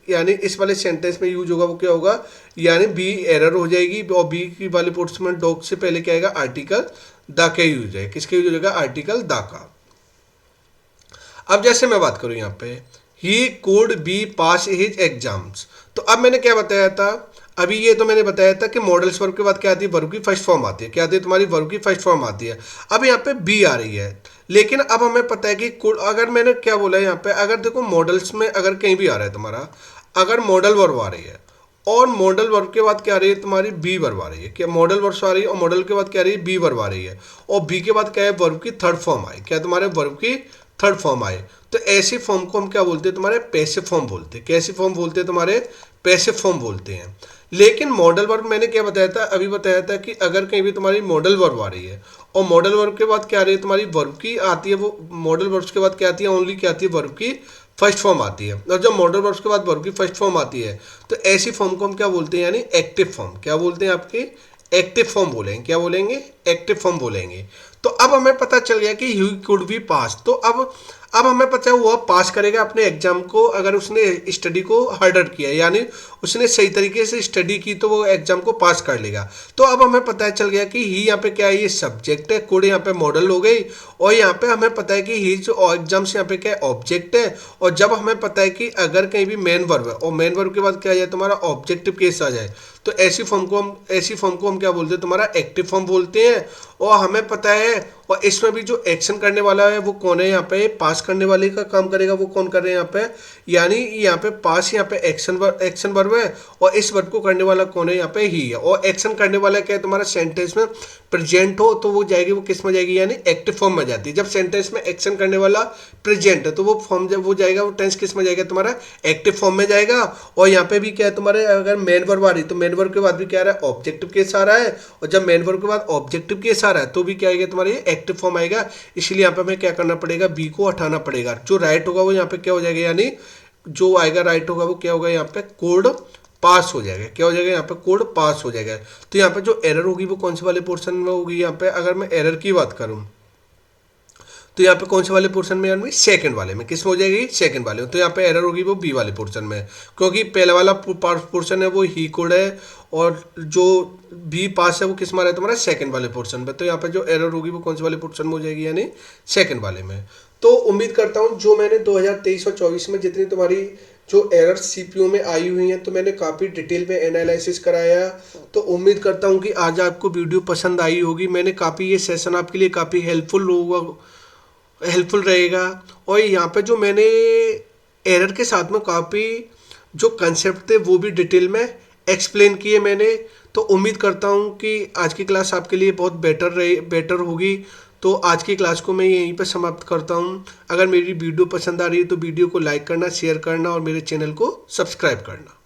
यानी इस वाले सेंटेंस में यूज होगा वो क्या होगा, यानी बी एरर हो जाएगी, और बी की वाले पोर्शन में डॉग से पहले क्या आएगा, आर्टिकल द का यूज है, किसके यूज हो जाएगा, आर्टिकल द का। अब जैसे मैं बात करूं यहाँ पे, he could be pass his exams, तो अब मैंने क्या बताया था, अभी ये तो मैंने बताया था कि मॉडल्स वर्ब के बाद क्या आती है, वर्ब की फर्स्ट फॉर्म आती है। क्या आती है तुम्हारी, वर्ब की फर्स्ट फॉर्म आती है। अब यहाँ पे बी आ रही है, लेकिन अब हमें पता है कि कुड, अगर मैंने क्या बोला है यहाँ पे, अगर देखो मॉडल्स में अगर कहीं भी आ रहा है तुम्हारा, अगर मॉडल वर्ब आ रही है और मॉडल वर्ब के बाद क्या आ रही है तुम्हारी, बी वर्ब आ रही है, क्या मॉडल वर्ब आ रही है, और मॉडल के बाद क्या आ रही है, बी वर्ब आ रही है, और बी के बाद क्या है, वर्ब की थर्ड फॉर्म आई, क्या तुम्हारे वर्ब की थर्ड फॉर्म आए। तो ऐसी फॉर्म को हम क्या बोलते हैं, तुम्हारे पैसिव फॉर्म बोलते हैं। कैसी फॉर्म बोलते हैं, तुम्हारे पैसिव फॉर्म बोलते हैं। लेकिन मॉडल वर्ब मैंने क्या बताया था, अभी बताया था कि अगर कहीं भी तुम्हारी मॉडल वर्ब आ रही है और मॉडल वर्ब के बाद क्या आ रही है, तुम्हारी वर्ब की आती है, वो मॉडल वर्ब्स के बाद क्या आती है, ओनली क्या आती है, वर्ब की फर्स्ट फॉर्म आती है। और जब मॉडल वर्ब्स के बाद वर्ब की फर्स्ट फॉर्म आती है तो ऐसी फॉर्म को हम क्या बोलते हैं, यानी एक्टिव फॉर्म। क्या बोलते हैं, आपके एक्टिव फॉर्म बोलेंगे। क्या बोलेंगे, एक्टिव फॉर्म बोलेंगे। तो अब हमें पता चल गया कि ही कुड बी पास। तो अब हमें पता है वो पास करेगा अपने एग्जाम को, अगर उसने स्टडी को हार्डर किया, यानी उसने सही तरीके से स्टडी की तो वो एग्जाम को पास कर लेगा। तो अब हमें पता चल गया कि ही यहाँ पे क्या है, ये सब्जेक्ट है, कुड यहाँ पे मॉडल हो गई, और यहाँ पे हमें पता है कि ही जो एग्जाम से यहाँ पे क्या है, ऑब्जेक्ट है। और जब हमें पता है कि अगर कहीं भी मेन वर्ब है और मेन वर्ब के बाद क्या आ जाए, तुम्हारा ऑब्जेक्टिव केस आ जाए, तो ऐसी फॉर्म को हम क्या बोलते हैं, तुम्हारा एक्टिव फॉर्म बोलते हैं। और हमें पता है, और इसमें भी जो एक्शन करने वाला है वो कौन है, यहाँ पे पास करने वाले का काम करेगा, वो कौन कर रहे हैं यहाँ पे, यानी यहाँ पे पास, यहाँ पे एक्शन वर्ब है, और इस वर्ब को करने वाला कौन है, यहाँ पे ही है। और एक्शन करने वाला क्या है, तुम्हारा सेंटेंस में प्रेजेंट हो तो वो जाएगी, वो किस में जाएगी, यानी एक्टिव फॉर्म में जाती है। जब सेंटेंस में एक्शन करने वाला प्रेजेंट है तो वो फॉर्म जब वो जाएगा, वो टेंस किस में जाएगा, तुम्हारा एक्टिव फॉर्म में जाएगा। और यहाँ पे भी क्या है, तुम्हारे अगर मेन वर्ब आ रही तो मेन वर्ब के बाद भी क्या आ रहा है, ऑब्जेक्टिव केस आ रहा है, और जब मेन वर्ब के बाद ऑब्जेक्टिव केस आ रहा है तो भी क्या आएगा, तुम्हारे एक्टिव फॉर्म आएगा। इसलिए यहाँ पे हमें क्या करना पड़ेगा, बी को हटाना पड़ेगा। जो राइट होगा वो यहाँ पे क्या हो जाएगा, यानी जो आएगा राइट होगा वो क्या होगा, यहाँ पे कोड पास हो जाएगा। क्या हो जाएगा, यहाँ पे कोड पास हो जाएगा। तो यहाँ पे जो एरर होगी वो कौन से वाले पोर्शन में होगी, यहाँ पे अगर मैं एरर की बात करूँ तो यहाँ पे कौन से वाले पोर्शन में, यानी सेकंड वाले में। किस में हो जाएगी, सेकंड वाले में। तो यहाँ पे एरर होगी वो बी वाले पोर्शन में, क्योंकि पहले वाला पोर्शन है वो ही कोड है, और जो बी पास है वो किस में आ रहा है, तुम्हारा सेकंड वाले पोर्शन में। तो यहाँ पे जो एरर होगी वो कौन से वाले पोर्शन में हो जाएगी, यानी सेकंड वाले में। तो उम्मीद करता हूँ जो मैंने 2023 और 24 में जितनी तुम्हारी जो एरर सीपीयू में आई हुई हैं तो मैंने काफ़ी डिटेल में एनालिसिस कराया। तो उम्मीद करता हूँ कि आज आपको वीडियो पसंद आई होगी। मैंने काफ़ी ये सेशन आपके लिए काफ़ी हेल्पफुल रहेगा। और यहाँ पे जो मैंने एरर के साथ में काफ़ी जो कंसेप्ट थे वो भी डिटेल में एक्सप्लेन किए मैंने। तो उम्मीद करता हूँ कि आज की क्लास आपके लिए बहुत बेटर होगी। तो आज की क्लास को मैं यहीं पर समाप्त करता हूँ। अगर मेरी वीडियो पसंद आ रही है तो वीडियो को लाइक करना, शेयर करना और मेरे चैनल को सब्सक्राइब करना।